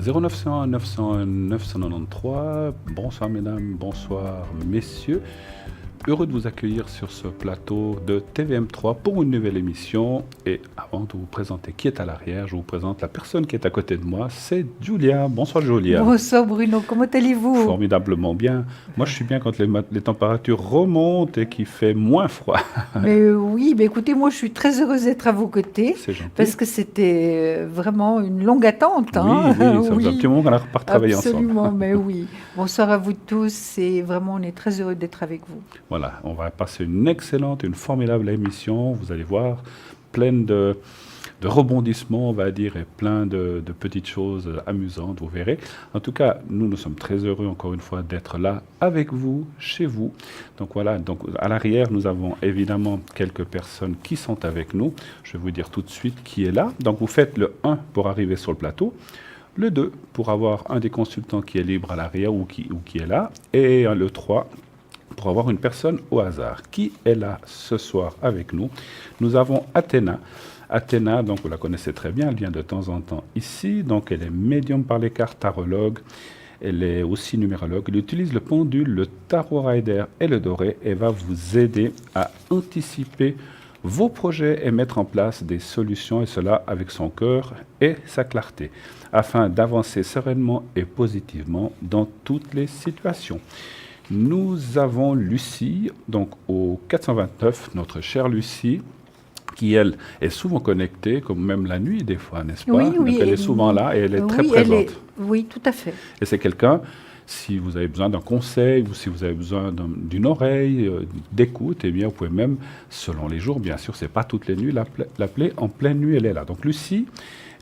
0901 901 993. Bonsoir mesdames, bonsoir messieurs. Heureux de vous accueillir sur ce plateau de TVM3 pour une nouvelle émission. Et avant de vous présenter qui est à l'arrière, je vous présente la personne qui est à côté de moi, c'est Julia. Bonsoir Julia. Bonsoir Bruno, comment allez-vous? Formidablement bien. Moi je suis bien quand les températures remontent et qu'il fait moins froid. Oui, écoutez, moi je suis très heureuse d'être à vos côtés C'est gentil. parce que c'était vraiment une longue attente. Oui, ça faisait un petit moment qu'on n'a pas travaillé ensemble. Absolument, mais oui. Bonsoir à vous tous et vraiment on est très heureux d'être avec vous. Voilà, on va passer une excellente, une formidable émission. Vous allez voir, pleine de rebondissements, on va dire, et plein de petites choses amusantes, vous verrez. En tout cas, nous sommes très heureux, encore une fois, d'être là avec vous, chez vous. Donc voilà, donc à l'arrière, nous avons évidemment quelques personnes qui sont avec nous. Je vais vous dire tout de suite qui est là. Donc vous faites le 1 pour arriver sur le plateau. Le 2 pour avoir un des consultants qui est libre à l'arrière ou qui est là. Et le 3 pour avoir une personne au hasard. Qui est là ce soir avec nous? Nous avons Athéna. Athéna, donc vous la connaissez très bien, elle vient de temps en temps ici. Donc elle est médium par les cartes, tarologue. Elle est aussi numérologue. Elle utilise le pendule, le tarot rider et le doré et va vous aider à anticiper vos projets et mettre en place des solutions, et cela avec son cœur et sa clarté, afin d'avancer sereinement et positivement dans toutes les situations. Nous avons Lucie, donc au 429, notre chère Lucie, qui, elle, est souvent connectée, comme même la nuit, des fois, n'est-ce pas? Oui, Donc, elle est souvent là et elle est très présente. Oui, tout à fait. Et c'est quelqu'un, si vous avez besoin d'un conseil ou si vous avez besoin d'une oreille, d'écoute, eh bien, vous pouvez même, selon les jours, bien sûr, c'est pas toutes les nuits, l'appeler en pleine nuit, elle est là. Donc, Lucie,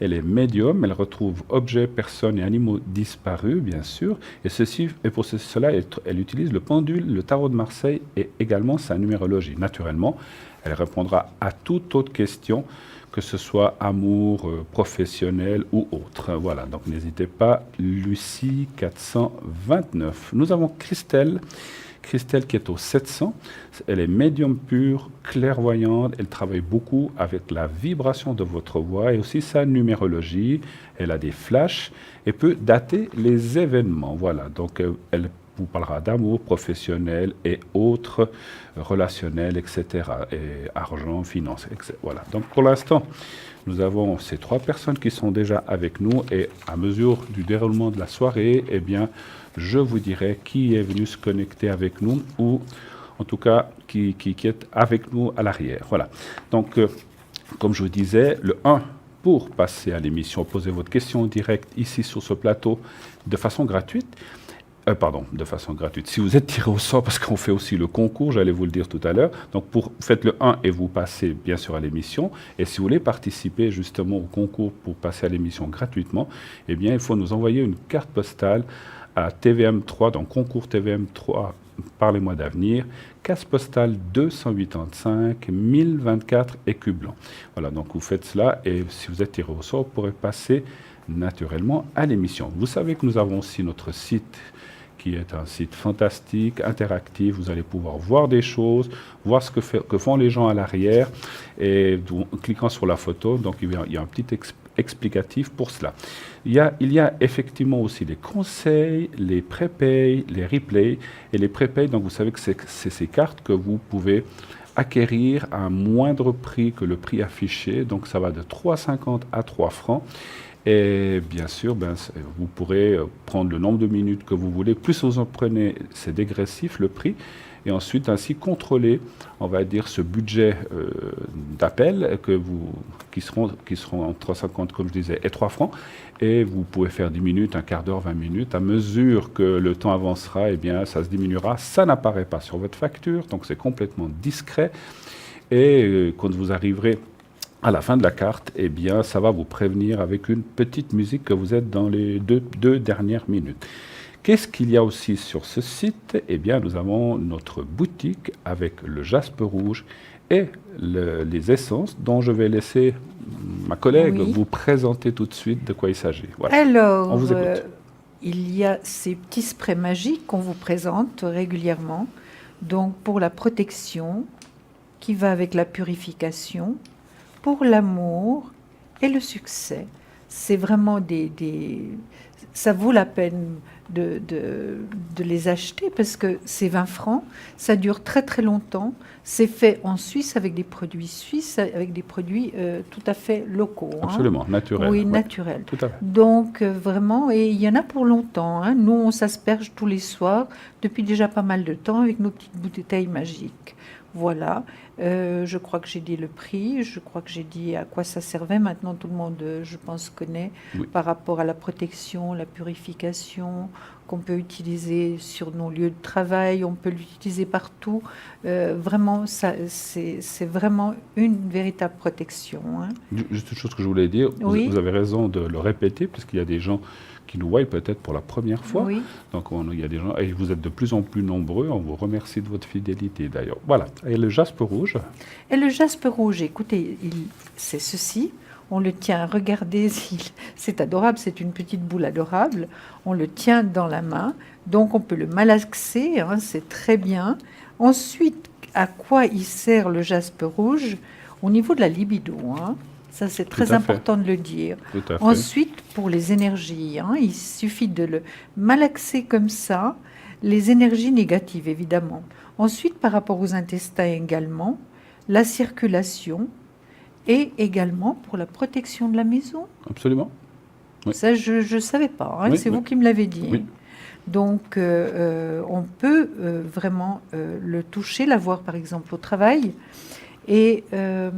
elle est médium, elle retrouve objets, personnes et animaux disparus, bien sûr. Et pour cela, elle utilise le pendule, le tarot de Marseille et également sa numérologie. Naturellement, elle répondra à toute autre question, que ce soit amour, professionnel ou autre. Voilà, donc n'hésitez pas, Lucie 429. Nous avons Christelle. Christelle qui est au 700, elle est médium pure, clairvoyante, elle travaille beaucoup avec la vibration de votre voix et aussi sa numérologie, elle a des flashs et peut dater les événements. Voilà, donc elle vous parlera d'amour professionnel et autres, relationnels, etc. Et argent, finance, etc. Voilà, donc pour l'instant, nous avons ces 3 personnes qui sont déjà avec nous et à mesure du déroulement de la soirée, eh bien, je vous dirai qui est venu se connecter avec nous ou en tout cas qui est avec nous à l'arrière. Voilà. Donc, comme je vous disais, le 1 pour passer à l'émission, poser votre question en direct ici sur ce plateau de façon gratuite. De façon gratuite. Si vous êtes tiré au sort, parce qu'on fait aussi le concours, j'allais vous le dire tout à l'heure, donc faites le 1 et vous passez bien sûr à l'émission. Et si vous voulez participer justement au concours pour passer à l'émission gratuitement, eh bien il faut nous envoyer une carte postale à TVM3, donc concours TVM3 par les mois d'avenir, case postale 285 1024 écus blancs. Voilà, donc vous faites cela et si vous êtes tiré au sort, vous pourrez passer naturellement à l'émission. Vous savez que nous avons aussi notre site qui est un site fantastique, interactif. Vous allez pouvoir voir des choses, voir ce que font les gens à l'arrière. Et en cliquant sur la photo, donc il y a un petit explicatif pour cela. Il y a effectivement aussi les conseils, les prépayes, les replays. Et les prépayes, donc vous savez que c'est ces cartes que vous pouvez acquérir à un moindre prix que le prix affiché. Donc ça va de 3,50 à 3 francs. Et bien sûr, vous pourrez prendre le nombre de minutes que vous voulez. Plus vous en prenez, c'est dégressif le prix. Et ensuite, ainsi contrôler, on va dire, ce budget d'appel qui seront entre 3,50, comme je disais, et 3 francs. Et vous pouvez faire 10 minutes, un quart d'heure, 20 minutes. À mesure que le temps avancera, eh bien, ça se diminuera. Ça n'apparaît pas sur votre facture, donc c'est complètement discret. Et quand vous arriverez à la fin de la carte, eh bien, ça va vous prévenir avec une petite musique que vous êtes dans les deux dernières minutes. Qu'est-ce qu'il y a aussi sur ce site? Eh bien, nous avons notre boutique avec le jaspe rouge et les essences dont je vais laisser ma collègue vous présenter tout de suite de quoi il s'agit. Voilà. Alors, on vous écoute. Il y a ces petits sprays magiques qu'on vous présente régulièrement, donc pour la protection, qui va avec la purification, pour l'amour et le succès. c'est vraiment ça vaut la peine de les acheter parce que c'est 20 francs, ça dure très très longtemps, c'est fait en Suisse avec des produits suisses, avec des produits tout à fait locaux. Absolument, naturels. Oui, ouais, naturels. tout à fait. Donc vraiment, et il y en a pour longtemps. Nous, on s'asperge tous les soirs depuis déjà pas mal de temps avec nos petites bouteilles magiques. Voilà. Je crois que j'ai dit le prix, je crois que j'ai dit à quoi ça servait. Maintenant, tout le monde, je pense, connaît par rapport à la protection, la purification qu'on peut utiliser sur nos lieux de travail, on peut l'utiliser partout. Vraiment, c'est vraiment une véritable protection. Juste une chose que je voulais dire, Oui. vous avez raison de le répéter, puisqu'il y a des gens qui nous voient peut-être pour la première fois. Oui. Donc il y a des gens, et vous êtes de plus en plus nombreux, on vous remercie de votre fidélité d'ailleurs. Voilà, et le jaspe rouge. Et le jaspe rouge, écoutez, c'est ceci. On le tient, regardez, c'est adorable, c'est une petite boule adorable. On le tient dans la main, donc on peut le malaxer, c'est très bien. Ensuite, à quoi il sert le jaspe rouge? Au niveau de la libido, ça c'est très important de le dire. Ensuite, pour les énergies, il suffit de le malaxer comme ça, les énergies négatives évidemment. Ensuite, par rapport aux intestins également, la circulation, et également pour la protection de la maison. Absolument. Oui. Ça, je ne savais pas. C'est vous qui me l'avez dit. Oui. Donc, on peut vraiment le toucher, l'avoir par exemple au travail. Et à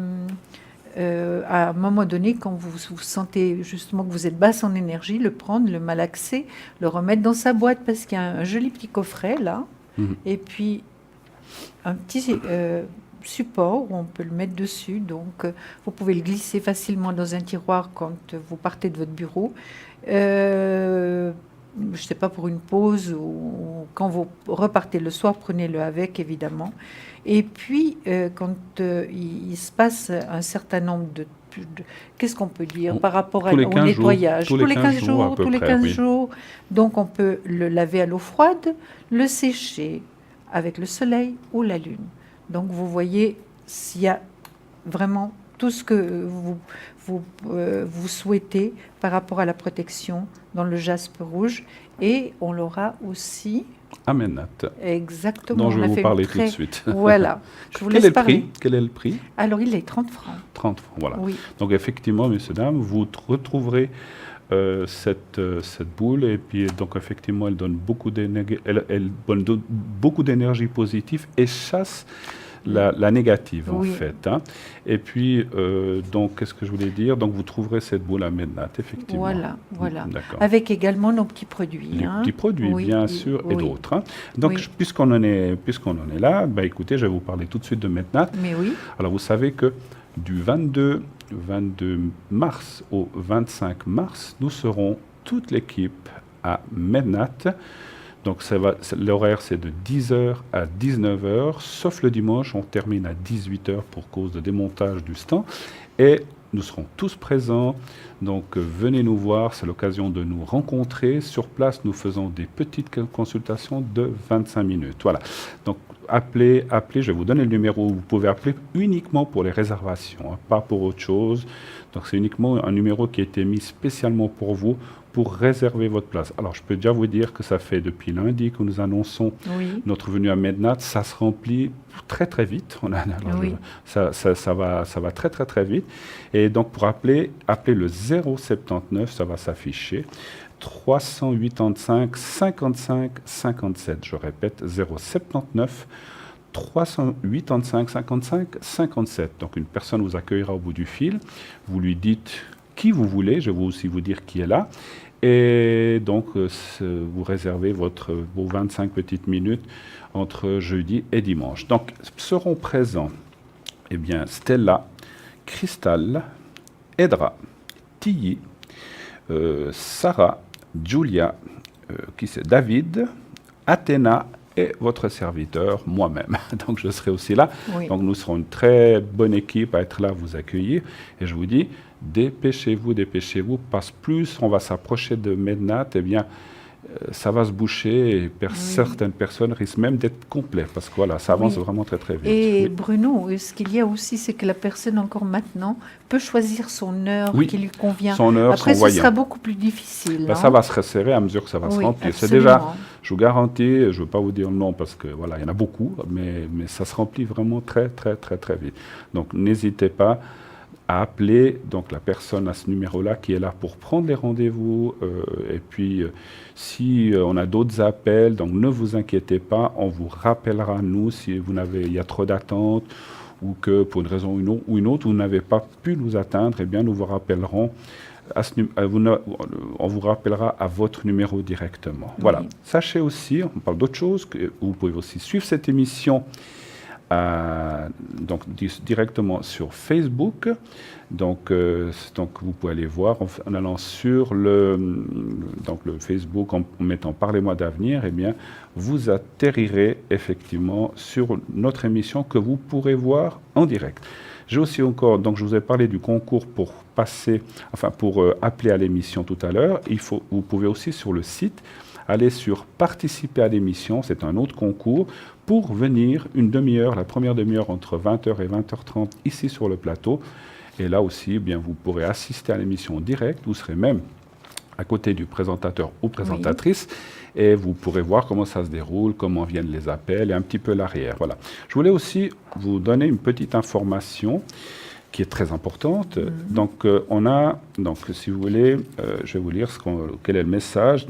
un moment donné, quand vous sentez justement que vous êtes basse en énergie, le prendre, le malaxer, le remettre dans sa boîte parce qu'il y a un joli petit coffret là. Et puis, un petit... support où on peut le mettre dessus, donc vous pouvez le glisser facilement dans un tiroir quand vous partez de votre bureau, je ne sais pas, pour une pause ou quand vous repartez le soir, prenez-le avec évidemment. Et puis quand il se passe un certain nombre de qu'est-ce qu'on peut dire par rapport au nettoyage, tous les 15 jours, tous les 15 jours, donc on peut le laver à l'eau froide, le sécher avec le soleil ou la lune. Donc, vous voyez s'il y a vraiment tout ce que vous souhaitez par rapport à la protection dans le jaspe rouge. Et on l'aura aussi... à Mennat. Exactement. Dont je vais vous parler tout de suite. Voilà. Je vous Quel laisse est le parler. prix? Quel est le prix? Alors, il est 30 francs. 30 francs, voilà. Oui. Donc, effectivement, messieurs, dames, vous retrouverez cette boule, et puis donc effectivement elle donne beaucoup d'énergie positive et chasse la négative en fait. Et puis donc qu'est-ce que je voulais dire, donc vous trouverez cette boule à Mennat effectivement. Voilà. Avec également nos petits produits. Les petits produits bien sûr et d'autres. Donc puisqu'on en est là, écoutez, je vais vous parler tout de suite de Mennat. Mais oui. Alors vous savez que du 22 mars au 25 mars, nous serons toute l'équipe à Mennat. Donc l'horaire c'est de 10h à 19h, sauf le dimanche, on termine à 18h pour cause de démontage du stand. Et nous serons tous présents, donc venez nous voir, c'est l'occasion de nous rencontrer. Sur place, nous faisons des petites consultations de 25 minutes. Voilà, donc appelez, je vais vous donner le numéro, vous pouvez appeler uniquement pour les réservations, pas pour autre chose. Donc c'est uniquement un numéro qui a été mis spécialement pour vous, pour réserver votre place. Alors, je peux déjà vous dire que ça fait depuis lundi que nous annonçons notre venue à Mennat. Ça se remplit très, très vite. Ça va très, très, très vite. Et donc, pour appelez le 079, ça va s'afficher. 385 55 57. Je répète, 079 385 55 57. Donc, une personne vous accueillera au bout du fil. Vous lui dites qui vous voulez, je vais aussi vous dire qui est là. Et donc, vous réservez vos 25 petites minutes entre jeudi et dimanche. Donc, seront présents Stella, Cristal, Edra, Tilly, Sarah, Julia, David, Athéna et votre serviteur, moi-même. Donc, je serai aussi là. Donc, nous serons une très bonne équipe à être là, à vous accueillir. Et je vous dis, dépêchez-vous, parce que plus on va s'approcher de Mennat, ça va se boucher et certaines personnes risquent même d'être complètes parce que voilà, ça avance vraiment très très vite. Et Bruno, ce qu'il y a aussi, c'est que la personne encore maintenant peut choisir son heure qui lui convient. Son heure, après, son ce sera beaucoup plus difficile. Ça va se resserrer à mesure que ça va se remplir. C'est déjà, je vous garantis, je ne veux pas vous dire le nom parce que voilà, il y en a beaucoup, mais ça se remplit vraiment très très très très vite. Donc n'hésitez pas à appeler donc la personne à ce numéro-là qui est là pour prendre les rendez-vous. Et puis, si on a d'autres appels, donc ne vous inquiétez pas, on vous rappellera, nous, si il y a trop d'attente ou que pour une raison ou une autre, vous n'avez pas pu nous atteindre, eh bien, nous vous rappellerons. On vous rappellera à votre numéro directement. Oui. Voilà. Sachez aussi, on parle d'autre chose, que vous pouvez aussi suivre cette émission donc directement sur Facebook. Donc vous pouvez aller voir en allant sur le Facebook en mettant Parlez-moi d'avenir, eh bien vous atterrirez effectivement sur notre émission que vous pourrez voir en direct. J'ai aussi encore, donc je vous ai parlé du concours pour appeler à l'émission tout à l'heure. Vous pouvez aussi sur le site aller sur participer à l'émission, c'est un autre concours, pour venir une demi-heure, la première demi-heure entre 20h et 20h30 ici sur le plateau. Et là aussi, eh bien, vous pourrez assister à l'émission en direct, vous serez même à côté du présentateur ou présentatrice, et vous pourrez voir comment ça se déroule, comment viennent les appels et un petit peu l'arrière. Voilà. Je voulais aussi vous donner une petite information qui est très importante. Donc, si vous voulez, je vais vous lire quel est le message.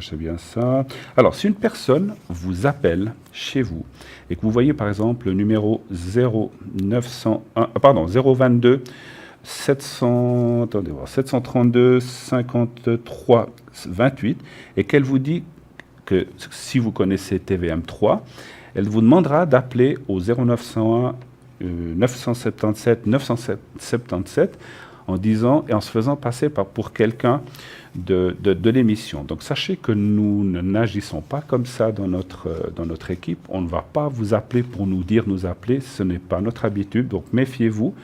C'est bien ça. Alors, si une personne vous appelle chez vous et que vous voyez, par exemple, le numéro 022 732 53 28 et qu'elle vous dit que si vous connaissez TVM3, elle vous demandera d'appeler au 0901 977 977 en disant et en se faisant passer pour quelqu'un de l'émission. Donc sachez que nous n'agissons pas comme ça dans notre équipe. On ne va pas vous appeler pour nous appeler. Ce n'est pas notre habitude. Donc méfiez-vous.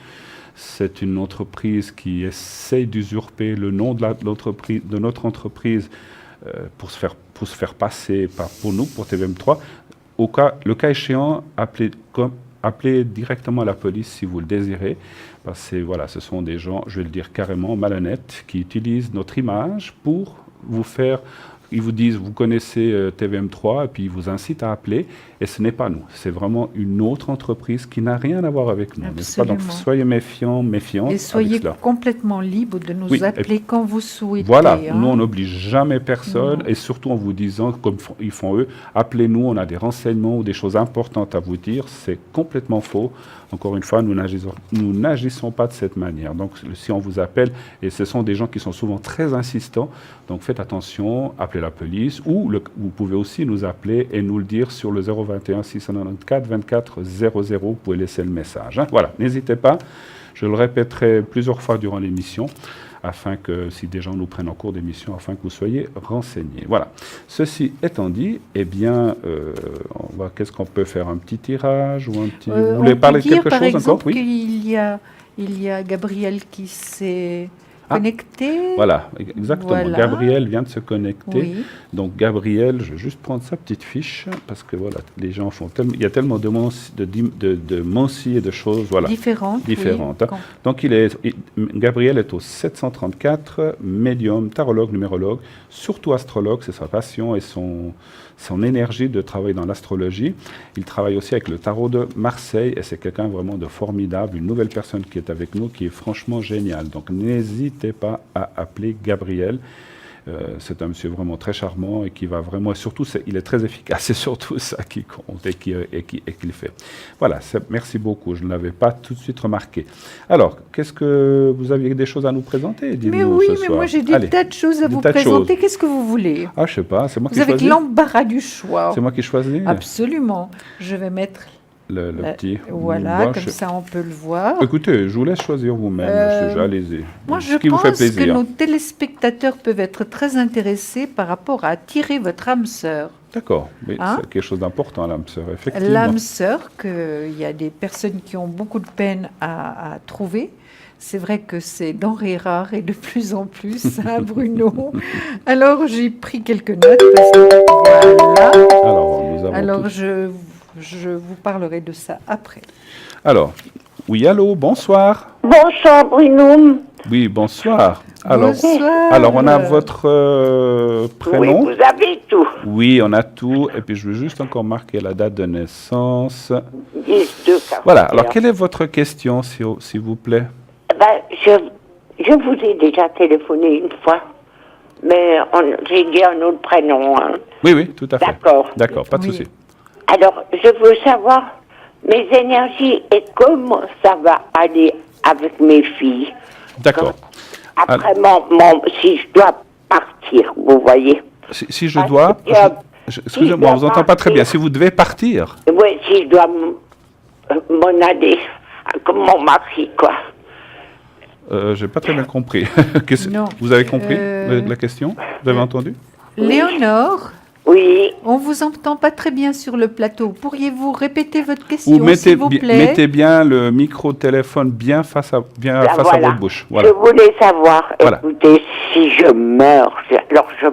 C'est une entreprise qui essaye d'usurper le nom de notre entreprise pour se faire passer pour nous, pour TVM3. Le cas échéant, appelez directement la police si vous le désirez, parce que voilà, ce sont des gens, je vais le dire carrément, malhonnêtes, qui utilisent notre image pour vous faire... Ils vous disent, vous connaissez TVM3, et puis ils vous incitent à appeler, et ce n'est pas nous. C'est vraiment une autre entreprise qui n'a rien à voir avec nous. Absolument. Donc soyez méfiants. Et soyez complètement libre de nous appeler quand vous souhaitez. Voilà, nous on n'oblige jamais personne, et surtout en vous disant, comme ils font eux, appelez-nous, on a des renseignements ou des choses importantes à vous dire. C'est complètement faux. Encore une fois, nous n'agissons pas de cette manière. Donc si on vous appelle, et ce sont des gens qui sont souvent très insistants, donc faites attention, appelez la police, ou vous pouvez aussi nous appeler et nous le dire sur le 021 694 24 00. Vous pouvez laisser le message. Voilà, n'hésitez pas. Je le répéterai plusieurs fois durant l'émission, afin que, si des gens nous prennent en cours d'émission, afin que vous soyez renseignés. Voilà. Ceci étant dit, eh bien, qu'est-ce qu'on peut faire? Un petit tirage ou un petit... vous voulez parler de quelque chose encore? Oui. Il y a Gabriel qui s'est connecté. Voilà, exactement. Voilà. Gabriel vient de se connecter. Oui. Donc, Gabriel, je vais juste prendre sa petite fiche, parce que voilà, les gens font tellement... Il y a tellement de mensies et de choses, voilà. Différentes. Oui. Donc, Gabriel est au 734, médium, tarologue, numérologue, surtout astrologue, c'est sa passion et son énergie de travailler dans l'astrologie. Il travaille aussi avec le tarot de Marseille, et c'est quelqu'un vraiment de formidable, une nouvelle personne qui est avec nous, qui est franchement géniale. Donc, n'hésitez pas à appeler Gabriel. C'est un monsieur vraiment très charmant et qui va vraiment, surtout, il est très efficace, c'est surtout ça qui compte et qu'il fait. Voilà, merci beaucoup, je ne l'avais pas tout de suite remarqué. Alors, qu'est-ce que vous aviez des choses à nous présenter? Mais oui, mais moi j'ai des tas de choses à vous présenter. Qu'est-ce que vous voulez? Ah, je sais pas, c'est moi qui choisis. Vous avez l'embarras du choix. C'est moi qui choisis? Absolument. Je vais mettre... Le petit. Voilà, comme ça on peut le voir. Écoutez, je vous laisse choisir vous-même, allez-y. Moi, je pense que nos téléspectateurs peuvent être très intéressés par rapport à attirer votre âme sœur. D'accord, mais c'est quelque chose d'important, l'âme sœur, effectivement. L'âme sœur, qu'il y a des personnes qui ont beaucoup de peine à trouver. c'est vrai que c'est denrée rare et de plus en plus, hein, Bruno. Alors, j'ai pris quelques notes parce que, voilà. Alors, nous avons Alors, tout- je vous parlerai de ça après. Alors, oui, allô, bonsoir. Bonsoir Bruno. Oui, bonsoir. Bonsoir. Alors on a votre prénom. Oui, vous avez tout. Oui, on a tout. Et puis je veux juste encore marquer la date de naissance. 10-2-41. Voilà. Alors, quelle est votre question, s'il vous plaît? Je vous ai déjà téléphoné une fois, mais j'ai dit un autre prénom. Hein. Oui, oui, tout à fait. D'accord. D'accord, pas de Oui. souci. Alors, je veux savoir mes énergies et comment ça va aller avec mes filles. D'accord. Après, si je dois partir, vous voyez. Si je Parce dois... que, Excusez-moi, on si vous je entend dois pas très bien. partir- Si vous devez partir, Oui, si je dois m'en aller, comme mon mari, quoi. j'ai pas très bien compris. Non. Vous avez compris Euh, la question? Vous avez entendu? Léonore, Oui, on vous entend pas très bien sur le plateau. Pourriez-vous répéter votre question, Ou s'il vous plaît? mettez bien le micro-téléphone bien face à ben face à voilà. votre bouche. Voilà. Je voulais savoir, Voilà. écoutez, si je meurs, alors je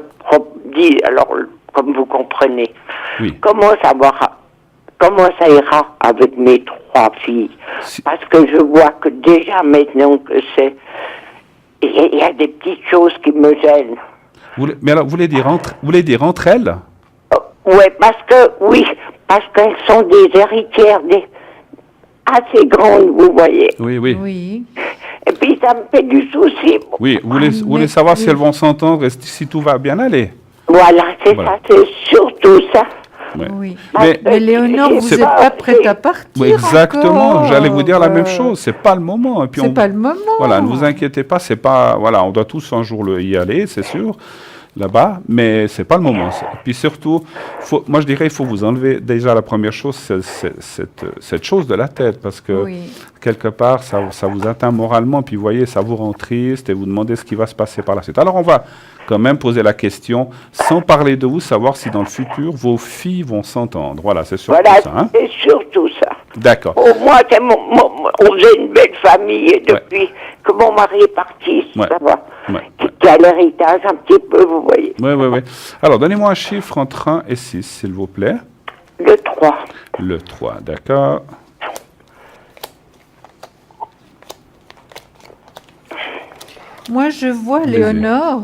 dis, alors comme vous comprenez, Oui. comment ça ira avec mes 3 filles? Si- Parce que je vois que déjà maintenant que il y a des petites choses qui me gênent. Mais alors, vous voulez dire entre elles? Oui, parce qu'elles sont des héritières assez grandes, vous voyez. Oui, oui. Oui. Et puis ça me fait du souci. Oui, vous voulez mais- savoir si oui. elles vont s'entendre et si tout va bien aller? Voilà, c'est Voilà. ça, c'est surtout ça. Ouais. Oui. Mais- Mais Léonore, vous C'est- n'êtes pas prête à partir Oui, exactement, encore. j'allais vous dire la même chose, c'est pas le moment. Et puis C'est pas le moment. Voilà, ne vous inquiétez pas, c'est pas, voilà, on doit tous un jour y aller, c'est sûr, là-bas, mais c'est pas le moment. Et puis surtout, moi je dirais, il faut vous enlever déjà la première chose, cette chose de la tête, parce que Oui. quelque part, ça vous atteint moralement, puis vous voyez, ça vous rend triste et vous demandez ce qui va se passer par la suite. Alors on va quand même poser la question, sans parler de vous, savoir si dans le futur, vos filles vont s'entendre. Voilà, c'est surtout Voilà, ça. Hein? c'est surtout ça. D'accord. Pour moi, on faisait une belle famille et depuis que mon mari est parti, Ouais. ça va. Ouais. Qui a l'héritage un petit peu, vous voyez. Oui, oui, oui. Alors, donnez-moi un chiffre entre 1 et 6, s'il vous plaît. Le 3. Le 3, d'accord. Moi, je vois, Allez-y. Léonore,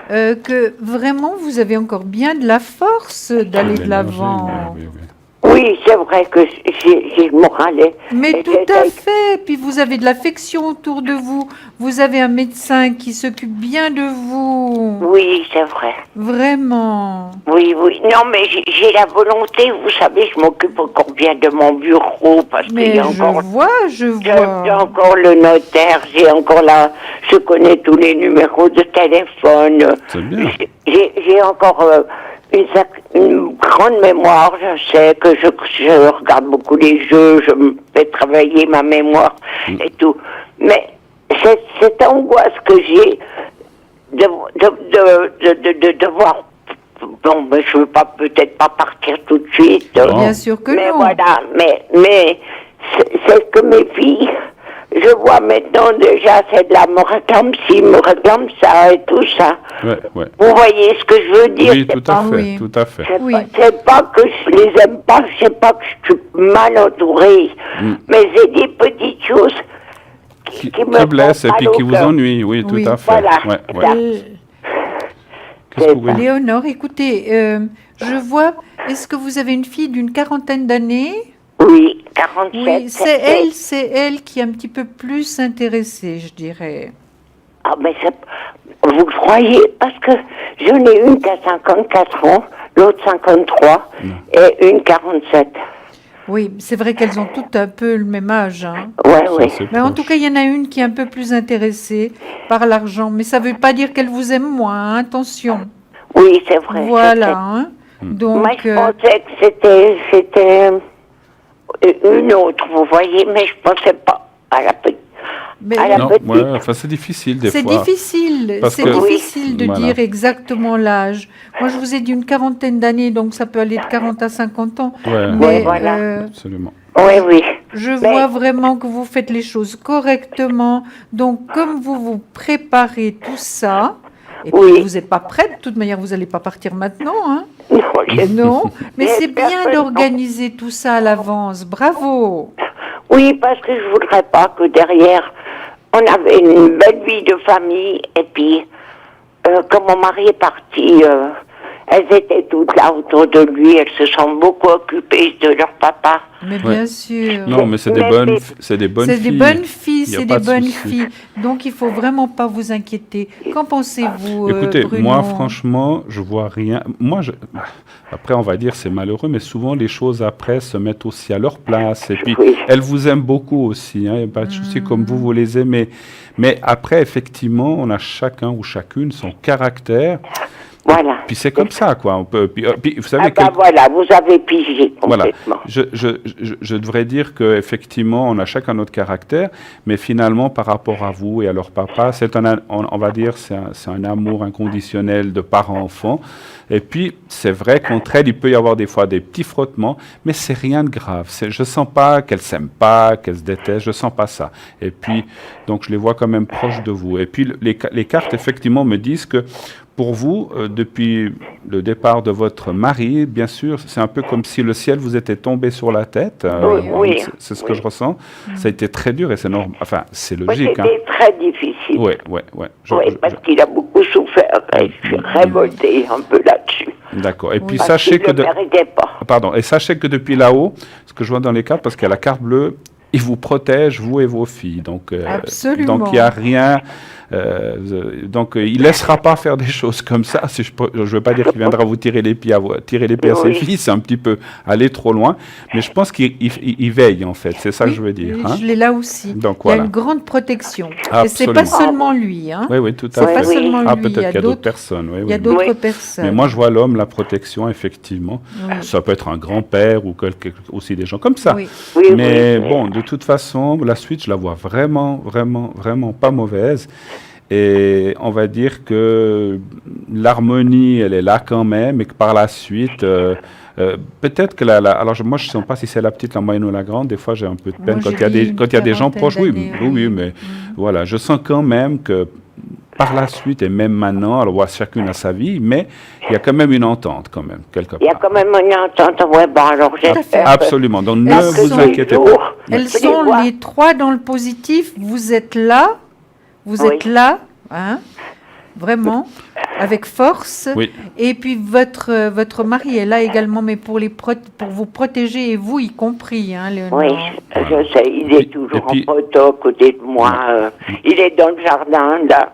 que vraiment, vous avez encore bien de la force d'aller de l'avant. Oui, oui, oui. Oui, c'est vrai que j'ai le moral. Mais et tout à j'essaie- fait. Puis vous avez de l'affection autour de vous. Vous avez un médecin qui s'occupe bien de vous. Oui, c'est vrai. Vraiment. Oui, oui. Non, mais j'ai la volonté, vous savez, je m'occupe encore bien de mon bureau parce qu'il Mais y a encore... je J'ai vois. encore le notaire, j'ai encore je connais tous les numéros de téléphone. C'est bien. J'ai encore une grande mémoire, je sais que je regarde beaucoup les jeux, je me fais travailler ma mémoire et tout. Mais cette angoisse que j'ai de voir, bon, mais je veux peut-être pas partir tout de suite. Non. Bien sûr que Mais non. voilà, mais c'est que mes filles, je vois maintenant déjà, c'est de la me réclame ci, me réclame ça et tout ça. Ouais, ouais. Vous voyez ce que je veux dire? Oui, c'est tout à pas- fait, oui. tout à fait. c'est Oui. c'est pas que je les aime pas, c'est pas que je suis mal entourée, mais c'est des petites choses qui me Qui blesse et font puis mal qui au vous cœur. ennuie, oui, tout Oui. à fait. Voilà. Ouais, ouais. Ça. Qu'est-ce que vous voulez dire? Léonore, écoutez, je vois, est-ce que vous avez une fille d'une quarantaine d'années? Oui, 47. Oui, c'est elle qui est un petit peu plus intéressée, je dirais. Ah, mais vous croyez? Parce que j'en ai une qui a 54 ans, l'autre 53, et une 47. Oui, c'est vrai qu'elles ont toutes un peu le même âge, hein. Ouais, Ça, ouais. c'est Mais en proche. tout cas, il y en a une qui est un peu plus intéressée par l'argent. Mais ça ne veut pas dire qu'elle vous aime moins, hein, attention. Oui, c'est vrai. Voilà, hein. Donc, Moi, je pensais que c'était une autre, vous voyez, mais je pensais pas à la petite. mais à la Non, petite. ouais, enfin, c'est difficile des c'est fois. difficile, Parce c'est que- difficile de Voilà. dire exactement l'âge. Moi, je vous ai dit une quarantaine d'années, donc ça peut aller de 40 à 50 ans. Ouais, Mais voilà. absolument. Oui, oui. Je vois vraiment que vous faites les choses correctement. Donc, comme vous vous préparez tout ça, et puis Oui. vous n'êtes pas prête, de toute manière, vous n'allez pas partir maintenant, hein? Non, Non, mais c'est j'espère bien que non. d'organiser tout ça à l'avance. Bravo. Oui, parce que je voudrais pas que derrière, on avait une belle vie de famille, et puis, quand mon mari est parti, elles étaient toutes là autour de lui, elles se sont beaucoup occupées de leur papa. Mais Ouais. bien sûr. Non, mais c'est des Mais bonnes, c'est- c'est des bonnes C'est filles. des bonnes filles, Il y a c'est pas des de bonnes souci. filles. Donc, il faut vraiment pas vous inquiéter. Qu'en pensez-vous, Écoutez, Bruno? moi, franchement, je vois rien. Après, on va dire, c'est malheureux, mais souvent, les choses après se mettent aussi à leur place. Et puis, Oui. elles vous aiment beaucoup aussi. Hein, il n'y a pas de souci, comme vous les aimez. Mais après, effectivement, on a chacun ou chacune son caractère. Voilà. Puis c'est comme ça, quoi. On peut, puis, vous savez, Ah ben voilà, vous avez pigé voilà. complètement. Je devrais dire qu'effectivement, on a chacun notre caractère, mais finalement, par rapport à vous et à leur papa, on va dire, c'est un amour inconditionnel de parent-enfant. Et puis, c'est vrai qu'entre elles, il peut y avoir des fois des petits frottements, mais c'est rien de grave. Je sens pas qu'elles s'aiment pas, qu'elles se détestent, je sens pas ça. Et puis, donc, je les vois quand même proches de vous. Et puis, les cartes, effectivement, me disent que pour vous, depuis le départ de votre mari, bien sûr, c'est un peu comme si le ciel vous était tombé sur la tête. Oui. C'est ce que je ressens. Ça a été très dur et c'est normal. Enfin, c'est logique. C'était très difficile. Oui. Oui, parce qu'il a beaucoup souffert. Et je suis révoltée un peu là-dessus. D'accord. Et puis Parce sachez qu'il que ne le méritait pas. pardon. Et sachez que depuis là-haut, ce que je vois dans les cartes, parce qu'il y a la carte bleue, il vous protège, vous et vos filles. Donc, Absolument. donc il n'y a rien. Donc, il ne laissera pas faire des choses comme ça. Si je ne veux pas dire qu'il viendra vous tirer les pieds à ses Oui. filles, c'est un petit peu aller trop loin. Mais je pense qu'il veille, en fait. C'est ça que je veux dire. Oui, Hein. je l'ai là aussi. Donc, Il y voilà. a une grande protection. Et Absolument. c'est pas seulement lui. Hein. Oui, tout C'est à pas fait. seulement lui. Ah, Il y peut-être a qu'il y a d'autres d'autres personnes. Oui, il y a oui. d'autres Oui. personnes. Mais moi, je vois l'homme, la protection, effectivement. Oui. Ça peut être un grand-père ou aussi des gens comme ça. Oui. Oui, Mais oui. bon, de toute façon, la suite, je la vois vraiment, vraiment, vraiment pas mauvaise. Et on va dire que l'harmonie, elle est là quand même, et que par la suite, peut-être que alors moi, je ne sais pas si c'est la petite, la moyenne ou la grande. Des fois, j'ai un peu de peine Moi, quand il je dis y a des gens une proches. Oui, quarantaine oui, d'années, mais voilà, je sens quand même que par la suite et même maintenant, alors chacune a sa vie, mais il y a quand même une entente quand même quelque part. Il y a quand même une entente. Ouais, bon, alors j'espère. que- Absolument. Donc ne Elles vous sont- inquiétez pas. jours, Elles je les sont vois. les trois dans le positif. Vous êtes là. Vous Oui. êtes là. Hein, vraiment. Avec force. Oui. Et puis votre mari est là également, mais pour vous protéger, et vous y compris, hein, Léonore. Oui, je sais, il est toujours et puis- en photo à côté de moi. Il est dans le jardin, là,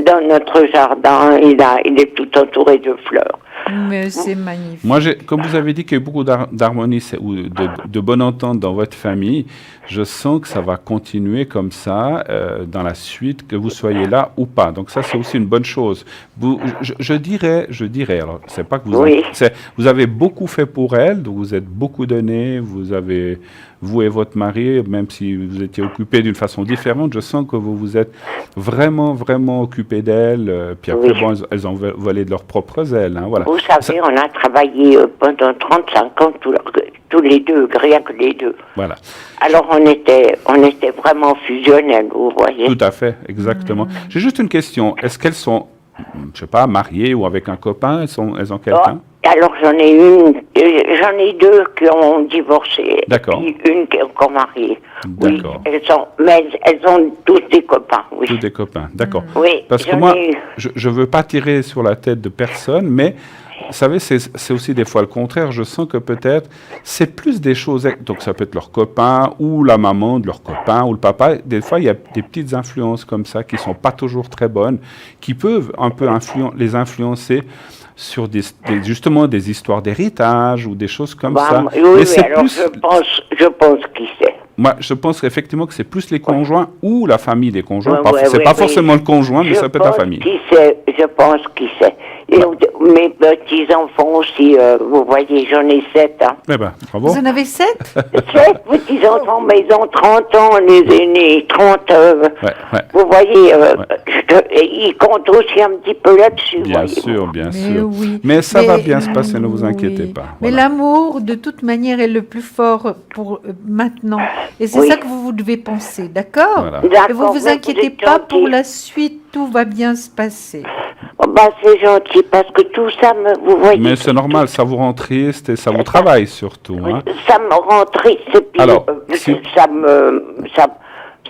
dans notre jardin. Il est tout entouré de fleurs. Mais c'est magnifique. Moi, comme vous avez dit qu'il y a eu beaucoup d'harmonie ou de bonne entente dans votre famille, je sens que ça va continuer comme ça dans la suite, que vous soyez là ou pas. Donc ça, c'est aussi une bonne chose. Je dirais, alors c'est pas que Oui. vous avez beaucoup fait pour elle, donc vous êtes beaucoup donné, vous et votre mari, même si vous étiez occupés d'une façon différente, je sens que vous vous êtes vraiment, vraiment occupés d'elle. Puis après, Oui. bon, elles ont volé de leurs propres ailes. Hein, voilà. Vous savez, on a travaillé pendant 35 ans tous les deux, rien que les deux. Voilà. Alors on était vraiment fusionnels, vous voyez. Tout à fait, exactement. J'ai juste une question. Est-ce qu'elles sont, je sais pas, mariées ou avec un copain? Elles ont quelqu'un? Alors j'en ai deux qui ont divorcé. D'accord. Et puis une qui est encore mariée. Oui, D'accord. elles ont tous des copains, oui. Tous des copains, d'accord. Oui, Parce que j'en moi, ai eu. je ne veux pas tirer sur la tête de personne, mais vous savez, c'est aussi des fois le contraire. Je sens que peut-être c'est plus des choses, donc ça peut être leur copain ou la maman de leur copain ou le papa. Des fois, il y a des petites influences comme ça qui ne sont pas toujours très bonnes, qui peuvent un peu les influencer sur justement des histoires d'héritage ou des choses comme ça. Oui, Mais oui, c'est alors plus, je pense qui c'est. moi, je pense effectivement que c'est plus les conjoints ou la famille des conjoints. Ouais, ouais, c'est ouais, pas oui. forcément le conjoint, mais ça peut être la famille. Je pense qui c'est. Et mes petits-enfants aussi, vous voyez, j'en ai 7. Hein. Eh ben, bravo. Vous en avez 7? 7 petits-enfants, mais ils ont 30 ans, les aînés, 30. Ouais. Vous voyez, ils comptent aussi un petit peu là-dessus. Bien voyez-vous. sûr, bien Mais sûr. oui. Mais ça va bien se passer, ne vous inquiétez oui. pas. Mais Voilà. l'amour, de toute manière, est le plus fort pour maintenant. Et c'est Oui. ça que vous devez penser, d'accord? Voilà. Et vous D'accord, vous mais inquiétez êtes pas, pour gentil. la suite, tout va bien se passer. Oh, bah, c'est gentil, parce que tout ça, vous voyez... Mais c'est normal, ça vous rend triste et ça vous travaille surtout. Hein. Ça me rend triste, et puis Alors, si-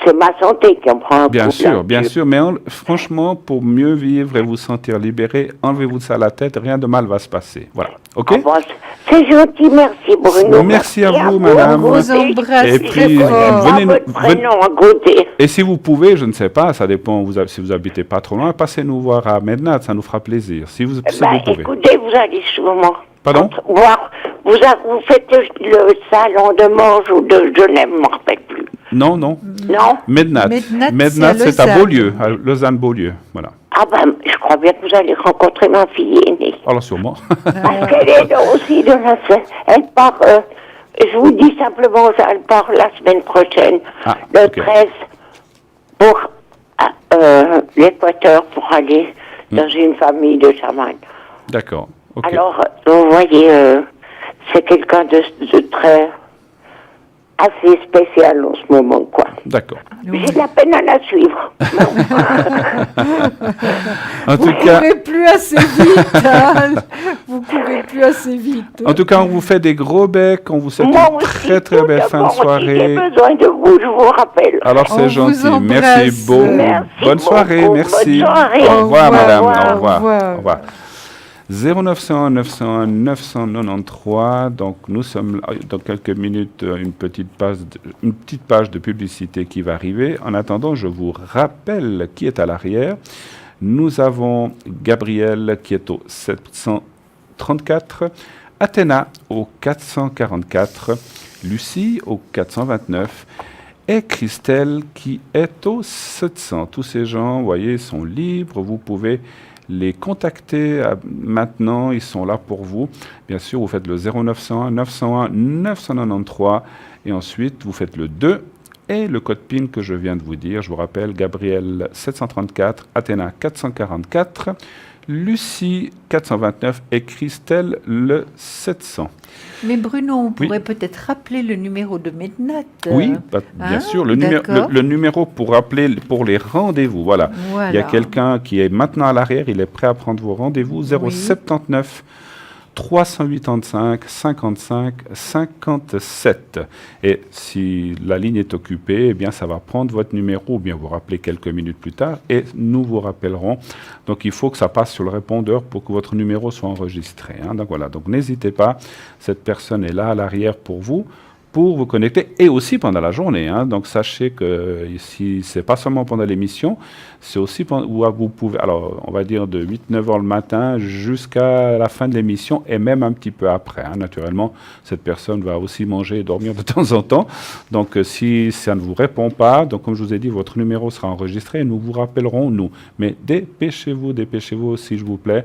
c'est ma santé qui en prend un Bien coup. sûr, bien là-dessus. sûr. Mais franchement, pour mieux vivre et vous sentir libéré, enlevez-vous de ça à la tête, rien de mal va se passer. Voilà. OK? Ah, bon, c'est gentil, merci Bruno. Merci à vous, madame. On vous embrasse Et très puis, fort. venez nous- votre prénom à côté. Et si vous pouvez, je ne sais pas, ça dépend si vous habitez pas trop loin, passez nous voir à Mednat, ça nous fera plaisir. Si vous pouvez. Écoutez, vous allez souvent Pardon? voir, vous faites le salon de Morges ou de Genève, je ne me rappelle plus. Non. Non? Mednat. Mednat, c'est à c'est à Lausanne. Beaulieu, à Lausanne-Beaulieu. Voilà. Ah ben, je crois bien que vous allez rencontrer ma fille aînée. Alors sûrement. Parce qu'elle est aussi de la scène. Elle part, je vous dis simplement, elle part la semaine prochaine, Ah, le ok. 13, pour l'Équateur, pour aller dans une famille de chamans. D'accord. OK. Alors, vous voyez, c'est quelqu'un de très assez spécial en ce moment, quoi. D'accord. Oui. J'ai de la peine à la suivre. En Vous tout cas, courez plus assez vite. Hein. Vous courez plus assez vite. on vous fait des gros becs, on vous souhaite Moi une aussi, très très tout belle fin de d'abord, si soirée. j'ai besoin de vous, je vous rappelle. Alors On c'est vous gentil. embrasse. Merci beaucoup. Merci Bonne soirée, beaucoup. merci. Bonne soirée. Au revoir, Au madame. revoir, Au revoir. au revoir. Au revoir. 0901 901 993. Donc nous sommes dans quelques minutes une petite page de publicité qui va arriver. En attendant, je vous rappelle qui est à l'arrière. Nous avons Gabriel qui est au 734, Athéna au 444, Lucie au 429 et Christelle qui est au 700. Tous ces gens, vous voyez, sont libres. Vous pouvez les contacter maintenant, ils sont là pour vous. Bien sûr, vous faites le 0901 901 993 et ensuite vous faites le 2 et le code PIN que je viens de vous dire. Je vous rappelle, Gabriel 734, Athéna 444, Lucie 429 et Christelle le 700. Mais Bruno, on Oui. pourrait peut-être rappeler le numéro de Mednat. Oui, bien hein, sûr. d'accord. Le numéro pour appeler pour les rendez-vous. Voilà. Voilà. Il y a quelqu'un qui est maintenant à l'arrière, il est prêt à prendre vos rendez-vous. 079 385 55 57. Et si la ligne est occupée, eh bien, ça va prendre votre numéro ou bien vous rappeler quelques minutes plus tard et nous vous rappellerons. Donc, il faut que ça passe sur le répondeur pour que votre numéro soit enregistré. Hein. Donc, voilà. Donc, n'hésitez pas. Cette personne est là à l'arrière pour vous connecter et aussi pendant la journée. Hein. Donc, sachez que ici, c'est pas seulement pendant l'émission, c'est aussi où vous pouvez, alors, on va dire de 8-9 heures le matin jusqu'à la fin de l'émission et même un petit peu après. Hein. Naturellement, cette personne va aussi manger et dormir de temps en temps. Donc, si ça ne vous répond pas, donc, comme je vous ai dit, votre numéro sera enregistré et nous vous rappellerons, nous. Mais dépêchez-vous, s'il vous plaît.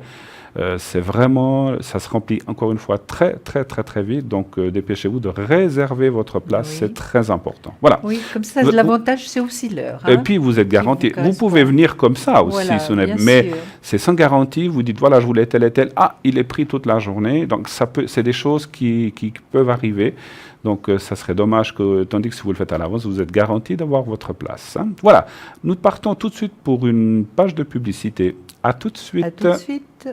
C'est vraiment, ça se remplit encore une fois très, très, très, très vite. Donc, dépêchez-vous de réserver votre place. Oui. C'est très important. Voilà. Oui, comme ça, Vous- l'avantage, c'est aussi l'heure. Et hein. puis, vous êtes garanti. vous Vous pouvez correspond. venir comme ça aussi, Voilà, bien mais sûr. c'est sans garantie. Vous dites, voilà, je voulais tel et tel. Ah, il est pris toute la journée. Donc, c'est des choses qui peuvent arriver. Donc, ça serait dommage que, tandis que si vous le faites à l'avance, vous êtes garanti d'avoir votre place. Hein. Voilà. Nous partons tout de suite pour une page de publicité. À tout de suite. À tout de suite.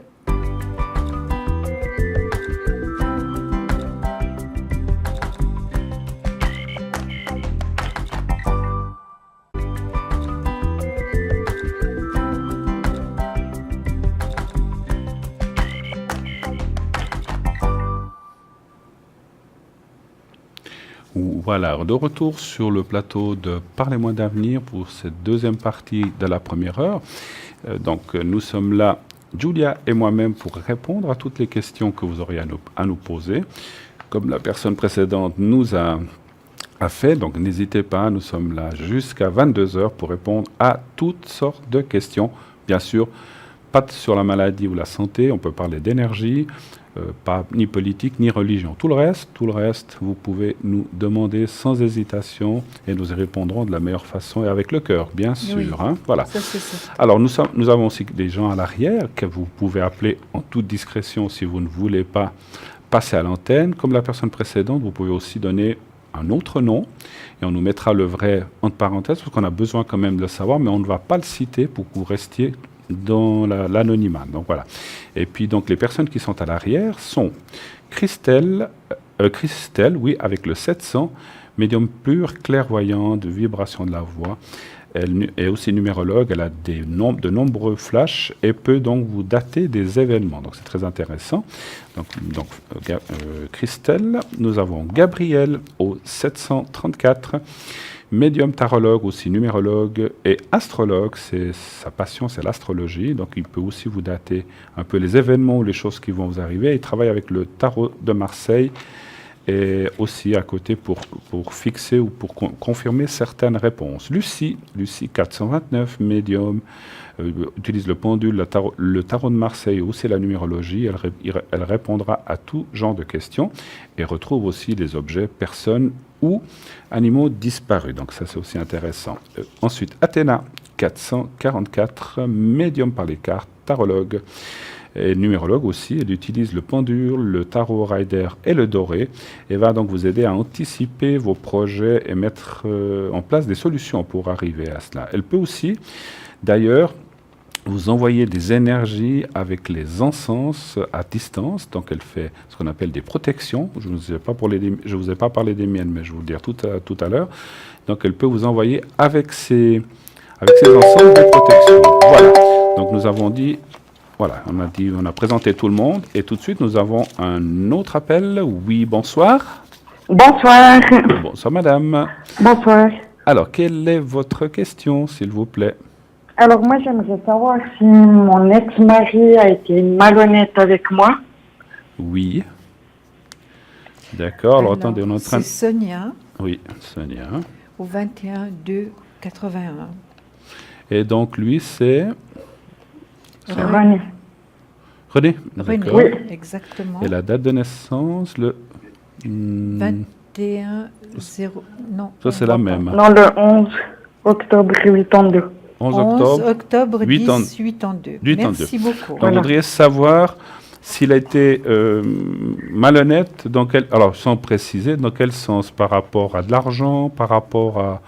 Voilà, de retour sur le plateau de Parlez-moi d'avenir pour cette deuxième partie de la première heure. Donc, nous sommes là, Julia et moi-même, pour répondre à toutes les questions que vous auriez à nous poser. Comme la personne précédente nous a fait, donc n'hésitez pas, nous sommes là jusqu'à 22 heures pour répondre à toutes sortes de questions. Bien sûr, pas sur la maladie ou la santé, on peut parler d'énergie, pas ni politique ni religion. Tout le reste, vous pouvez nous demander sans hésitation et nous y répondrons de la meilleure façon et avec le cœur, bien sûr. Oui. Hein, voilà. Ça, c'est ça. Alors, nous avons aussi des gens à l'arrière que vous pouvez appeler en toute discrétion si vous ne voulez pas passer à l'antenne. Comme la personne précédente, vous pouvez aussi donner un autre nom et on nous mettra le vrai entre parenthèses parce qu'on a besoin quand même de le savoir, mais on ne va pas le citer pour que vous restiez dans l'anonymat. Donc voilà. Et puis donc les personnes qui sont à l'arrière sont Christelle, oui, avec le 700, médium pur, clairvoyant, de vibration de la voix. Elle est aussi numérologue, elle a de nombreux flashs et peut donc vous dater des événements. Donc c'est très intéressant. Donc Christelle, nous avons Gabriel au 734, médium tarologue, aussi numérologue et astrologue. Sa passion, c'est l'astrologie. Donc il peut aussi vous dater un peu les événements ou les choses qui vont vous arriver. Il travaille avec le tarot de Marseille et aussi à côté pour fixer ou pour confirmer certaines réponses. Lucie 429, médium, utilise le pendule, le tarot de Marseille, aussi la numérologie. Elle répondra à tout genre de questions et retrouve aussi des objets, personnes ou animaux disparus. Donc ça, c'est aussi intéressant. Ensuite, Athéna 444, médium par les cartes, tarologue. Et numérologue aussi, elle utilise le pendule, le tarot rider et le doré, et va donc vous aider à anticiper vos projets et mettre en place des solutions pour arriver à cela. Elle peut aussi, d'ailleurs, vous envoyer des énergies avec les encens à distance. Donc elle fait ce qu'on appelle des protections. Je ne vous ai pas parlé des miennes, mais je vais vous le dire tout à l'heure. Donc elle peut vous envoyer avec ces encens des protections. Voilà. Donc nous avons dit... Voilà, on a présenté tout le monde et tout de suite nous avons un autre appel. Oui, bonsoir. Bonsoir. Bonsoir madame. Bonsoir. Alors, quelle est votre question, s'il vous plaît? Alors moi j'aimerais savoir si mon ex-mari a été malhonnête avec moi. Oui. D'accord, alors attendez, on est en train de... C'est Sonia. Oui, Sonia. Au 21-2-81. Et donc lui c'est... René. René, René, d'accord. Oui. exactement. Et la date de naissance, le... 21 0 non. Ça c'est la même. Non, le 11 octobre 82. 11 11 octobre. octobre 8 ans- 10 82. 8 ans Merci beaucoup. Donc, vous voudriez savoir s'il a été malhonnête, alors sans préciser, dans quel sens? Par rapport à de l'argent, par rapport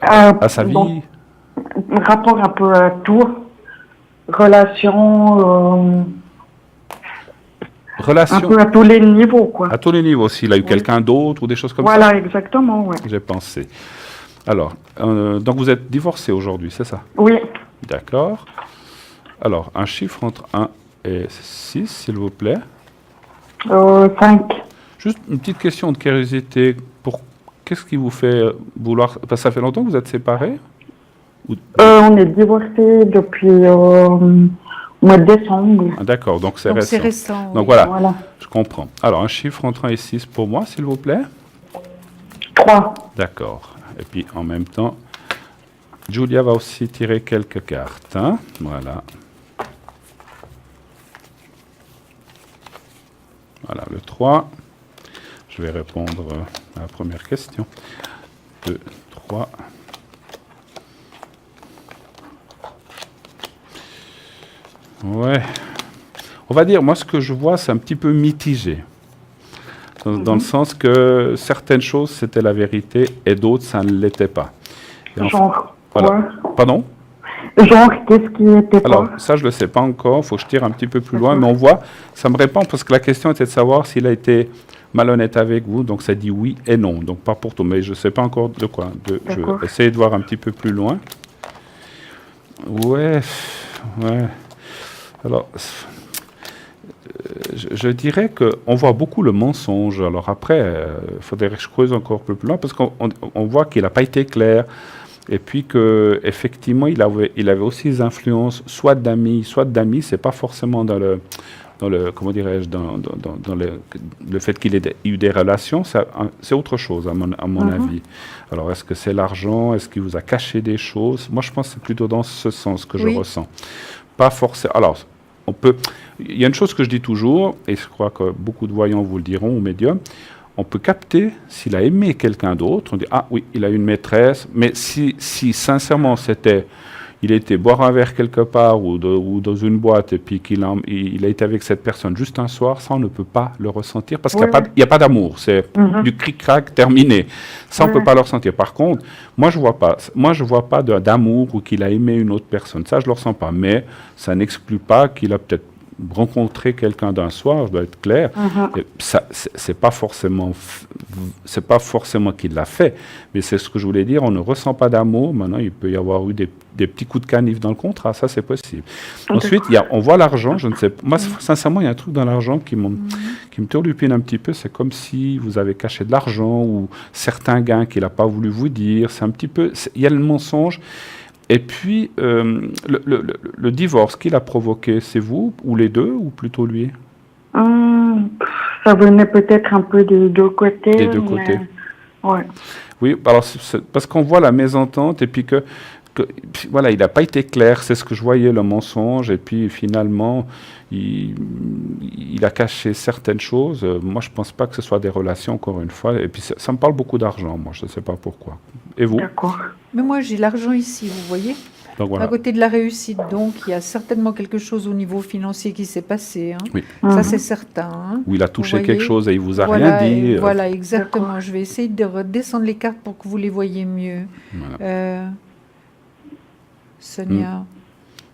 à sa vie? Bon, rapport un peu à tout. Relation, un Relation peu à tous les niveaux, quoi. à tous les niveaux, s'il a eu quelqu'un d'autre ou des choses comme ça? Voilà, exactement, ouais. J'ai pensé. Alors, donc vous êtes divorcé aujourd'hui, c'est ça? Oui. D'accord. Alors, un chiffre entre 1 et 6, s'il vous plaît. 5. Juste une petite question de curiosité. Qu'est-ce qui vous fait vouloir... Parce que ça fait longtemps que vous êtes séparés? On est divorcés depuis mois de décembre. Ah, d'accord, donc c'est Donc récent. c'est récent. Donc oui. voilà, Voilà. je comprends. Alors, un chiffre entre 1 et 6 pour moi, s'il vous plaît. 3. D'accord. Et puis, en même temps, Julia va aussi tirer quelques cartes. Hein. Voilà. Voilà, le 3. Je vais répondre à la première question. 2, 3. Ouais. On va dire, moi, ce que je vois, c'est un petit peu mitigé. Dans le sens que certaines choses, c'était la vérité et d'autres, ça ne l'était pas. Et Genre voilà. quoi? Pardon? Genre, qu'est-ce qui était pas? Alors, ça, je ne le sais pas encore. Il faut que je tire un petit peu plus loin. Mais on voit, ça me répond parce que la question était de savoir s'il a été malhonnête avec vous. Donc, ça dit oui et non. Donc, pas pour tout. Mais je ne sais pas encore de quoi. Je vais essayer de voir un petit peu plus loin. Ouais. Alors, je dirais qu'on voit beaucoup le mensonge. Alors après, il faudrait que je creuse encore un peu plus loin parce qu'on voit qu'il n'a pas été clair. Et puis qu'effectivement, il avait aussi des influences, soit d'amis, c'est pas forcément dans le comment dirais-je, dans le fait qu'il ait eu des relations, c'est autre chose, à mon avis. Alors, est-ce que c'est l'argent? Est-ce qu'il vous a caché des choses? Moi, je pense que c'est plutôt dans ce sens que je ressens. pas forcément. Alors, on peut. Il y a une chose que je dis toujours, et je crois que beaucoup de voyants vous le diront, ou médiums. On peut capter s'il a aimé quelqu'un d'autre. On dit ah oui, il a une maîtresse. Mais si sincèrement il était boire un verre quelque part ou dans une boîte et puis il a été avec cette personne juste un soir, ça on ne peut pas le ressentir parce qu'il n'y a pas d'amour, c'est du cric-crac terminé. Ça on ne peut pas le ressentir. Par contre, moi je vois pas d'amour ou qu'il a aimé une autre personne. Ça je le ressens pas. Mais ça n'exclut pas qu'il a peut-être rencontrer quelqu'un d'un soir, je dois être clair, c'est pas forcément qu'il l'a fait, mais c'est ce que je voulais dire, on ne ressent pas d'amour. Maintenant il peut y avoir eu des petits coups de canif dans le contrat, ça c'est possible. Ensuite on voit l'argent, je ne sais pas, moi sincèrement il y a un truc dans l'argent qui me turlupine un petit peu, c'est comme si vous avez caché de l'argent ou certains gains qu'il n'a pas voulu vous dire, c'est un petit peu, il y a le mensonge. Et puis, le divorce qu'il a provoqué, c'est vous, ou les deux, ou plutôt lui? Ça venait peut-être un peu des deux côtés. Des deux côtés. Ouais. Oui, alors parce qu'on voit la mésentente, et puis voilà, il n'a pas été clair, c'est ce que je voyais, le mensonge, et puis finalement, il a caché certaines choses. Moi, je ne pense pas que ce soit des relations, encore une fois, et puis ça me parle beaucoup d'argent, moi, je ne sais pas pourquoi. Et vous? D'accord. Mais moi, j'ai l'argent ici, vous voyez, donc, voilà. à côté de la réussite. Donc, il y a certainement quelque chose au niveau financier qui s'est passé. Hein. Oui. Ça, c'est certain. Hein. Où il a touché quelque chose et il vous a voilà, rien dit. Voilà, exactement. Je vais essayer de redescendre les cartes pour que vous les voyez mieux. Voilà. Sonia,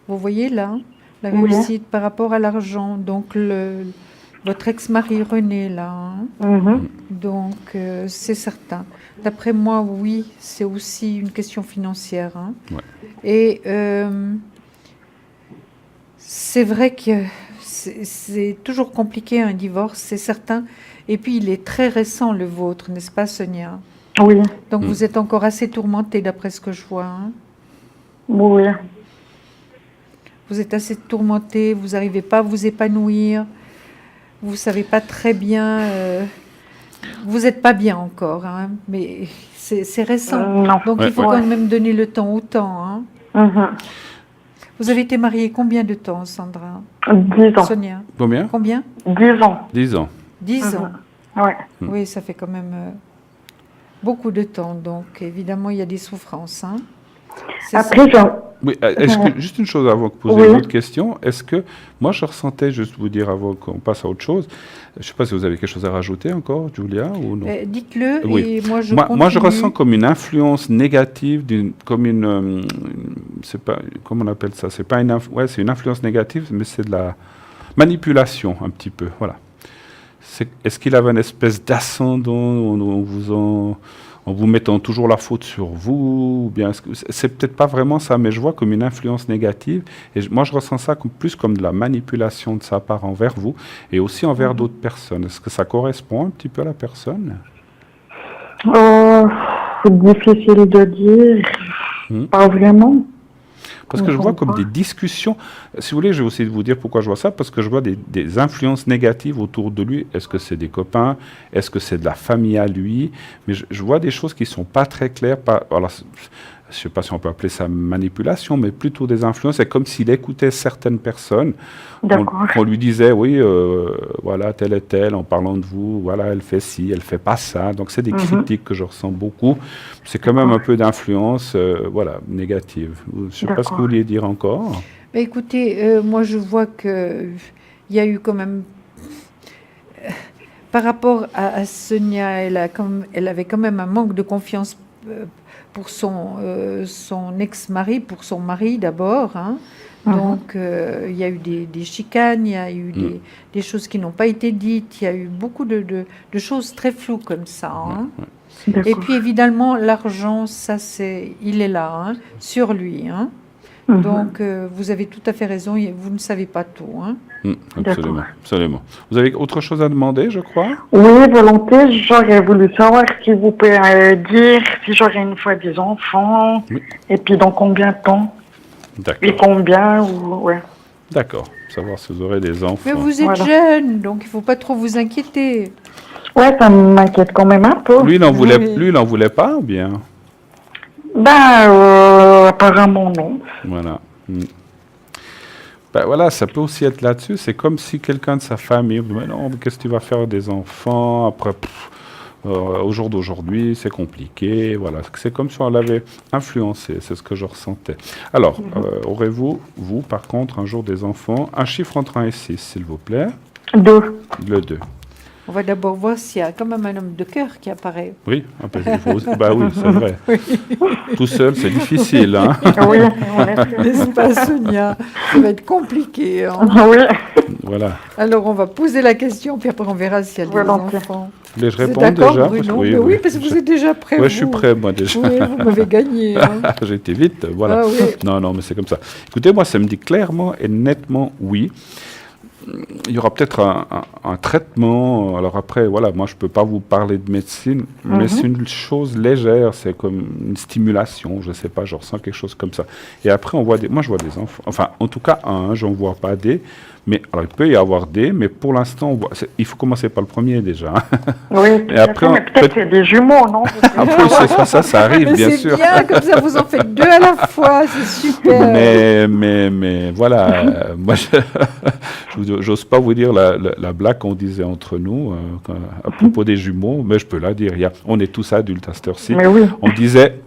vous voyez là, la réussite par rapport à l'argent. Donc, votre ex-mari René, là. Hein. Donc, c'est certain. D'après moi, oui, c'est aussi une question financière. Hein. Ouais. Et c'est vrai que c'est toujours compliqué un divorce, c'est certain. Et puis, il est très récent, le vôtre, n'est-ce pas, Sonia? Oui. Donc, vous êtes encore assez tourmentée, d'après ce que je vois. Hein. Oui. Vous êtes assez tourmentée, vous n'arrivez pas à vous épanouir, vous ne savez pas très bien... vous n'êtes pas bien encore, hein, mais c'est récent. Donc, il faut quand même donner le temps au temps. Hein. Vous avez été mariée combien de temps, Sandra? 10 ans. Sonia? Combien? 10 ans. 10 ans. 10 ans. Ouais. Oui, ça fait quand même beaucoup de temps. Donc, évidemment, il y a des souffrances. Hein. Après, oui, juste une chose avant de poser une autre question. Est-ce que, moi je ressentais, juste vous dire avant qu'on passe à autre chose, je ne sais pas si vous avez quelque chose à rajouter encore, Julia, ou non? Dites-le, et moi je continue. Moi je ressens comme une influence négative, comme une c'est pas, comment on appelle ça? C'est pas c'est une influence négative, mais c'est de la manipulation un petit peu, voilà. Est-ce qu'il avait une espèce d'ascendant en vous mettant toujours la faute sur vous, ou bien c'est peut-être pas vraiment ça, mais je vois comme une influence négative, et moi je ressens ça plus comme de la manipulation de sa part envers vous, et aussi envers d'autres personnes. Est-ce que ça correspond un petit peu à la personne? C'est difficile de dire, pas vraiment. Parce que je vois comme des discussions. Si vous voulez, je vais aussi vous dire pourquoi je vois ça, parce que je vois des influences négatives autour de lui. Est-ce que c'est des copains? Est-ce que c'est de la famille à lui? Mais je vois des choses qui ne sont pas très claires. Alors, je ne sais pas si on peut appeler ça manipulation, mais plutôt des influences. C'est comme s'il écoutait certaines personnes. On lui disait, oui, voilà, telle et telle, en parlant de vous, voilà, elle fait ci, elle fait pas ça. Donc, c'est des critiques que je ressens beaucoup. C'est quand même un peu d'influence, voilà, négative. Je ne sais pas ce que vous vouliez dire encore. Mais écoutez, moi, je vois qu'il y a eu quand même... par rapport à Sonia, elle avait quand même un manque de confiance pour son ex-mari, pour son mari d'abord. Hein. Donc, il y a eu des chicanes, il y a eu des choses qui n'ont pas été dites, il y a eu beaucoup de choses très floues comme ça. Hein. Et puis, évidemment, l'argent, il est là, hein, sur lui. Hein. Donc, vous avez tout à fait raison, vous ne savez pas tout. Hein. Absolument, absolument. Vous avez autre chose à demander, je crois? Oui, volontiers. J'aurais voulu savoir si vous pouvez dire si j'aurai une fois des enfants, et puis dans combien de temps? D'accord. Et combien D'accord. Savoir si vous aurez des enfants. Mais vous êtes jeune, donc il ne faut pas trop vous inquiéter. Ouais, ça m'inquiète quand même un peu. Lui, il n'en voulait pas, ou bien? Apparemment non. Voilà. Ben voilà, ça peut aussi être là-dessus. C'est comme si quelqu'un de sa famille me dit, mais non, mais qu'est-ce que tu vas faire des enfants après au jour d'aujourd'hui, c'est compliqué. Voilà, c'est comme si on l'avait influencé. C'est ce que je ressentais. Alors, aurez-vous, vous, par contre, un jour des enfants? Un chiffre entre 1 et 6, s'il vous plaît. 2. Le 2. On va d'abord voir s'il y a quand même un homme de cœur qui apparaît. Oui, bah oui, c'est vrai. Tout seul, c'est difficile. Hein. Oui, N'est-ce pas, Sonia? Ça va être compliqué. Hein. oui. Voilà. Alors, on va poser la question, puis après, on verra s'il y a des Volontiers. enfants. Mais je Vous êtes réponds d'accord, déjà. Bruno? Oui, Mais oui. oui, parce que vous êtes déjà prêt. Oui, vous. je suis prêt, moi, déjà. Oui, vous m'avez gagné. Hein. J'ai été vite, voilà. Ah oui. Non, non, mais c'est comme ça. Écoutez, moi, ça me dit clairement et nettement oui. Il y aura peut-être un traitement. Alors après, voilà, moi, je ne peux pas vous parler de médecine, mais c'est une chose légère. C'est comme une stimulation, je ne sais pas, je ressens quelque chose comme ça. Et après, on voit moi, je vois des enfants. Enfin, en tout cas, j'en vois pas des. Mais alors, il peut y avoir des, mais pour l'instant, il faut commencer par le premier déjà. Oui, Et après, mais peut-être c'est des jumeaux, non? Ah, oui, ça arrive, Mais bien c'est sûr. bien, comme ça, vous en faites 2 à la fois. C'est super. Mais voilà, moi, j'ose pas vous dire la blague qu'on disait entre nous à propos des jumeaux, mais je peux la dire. On est tous adultes à cette heure-ci. Mais oui. On disait,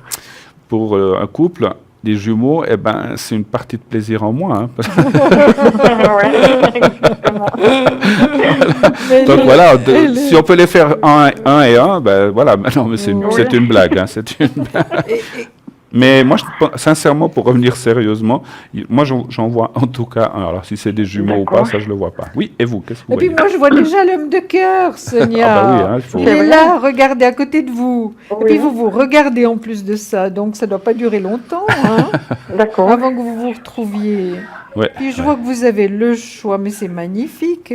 pour un couple, des jumeaux, eh ben, c'est une partie de plaisir en moins. Hein. Oui, exactement. Donc voilà, si on peut les faire un et un, ben voilà. Non, mais c'est une blague. Hein, c'est une blague. Mais moi, sincèrement, pour revenir sérieusement, moi, j'en vois en tout cas un. Alors, si c'est des jumeaux ou pas, ça, je le vois pas. Oui, et vous, qu'est-ce que vous Et puis voyez? moi, je vois déjà l'homme de cœur, Sonia. Ah bah oui, hein, il faut- Il est là, regardez à côté de vous. Oui. Et puis vous vous regardez en plus de ça, donc ça ne doit pas durer longtemps, hein, D'accord. avant que vous vous retrouviez. Ouais, Puis je ouais. vois que vous avez le choix, mais c'est magnifique.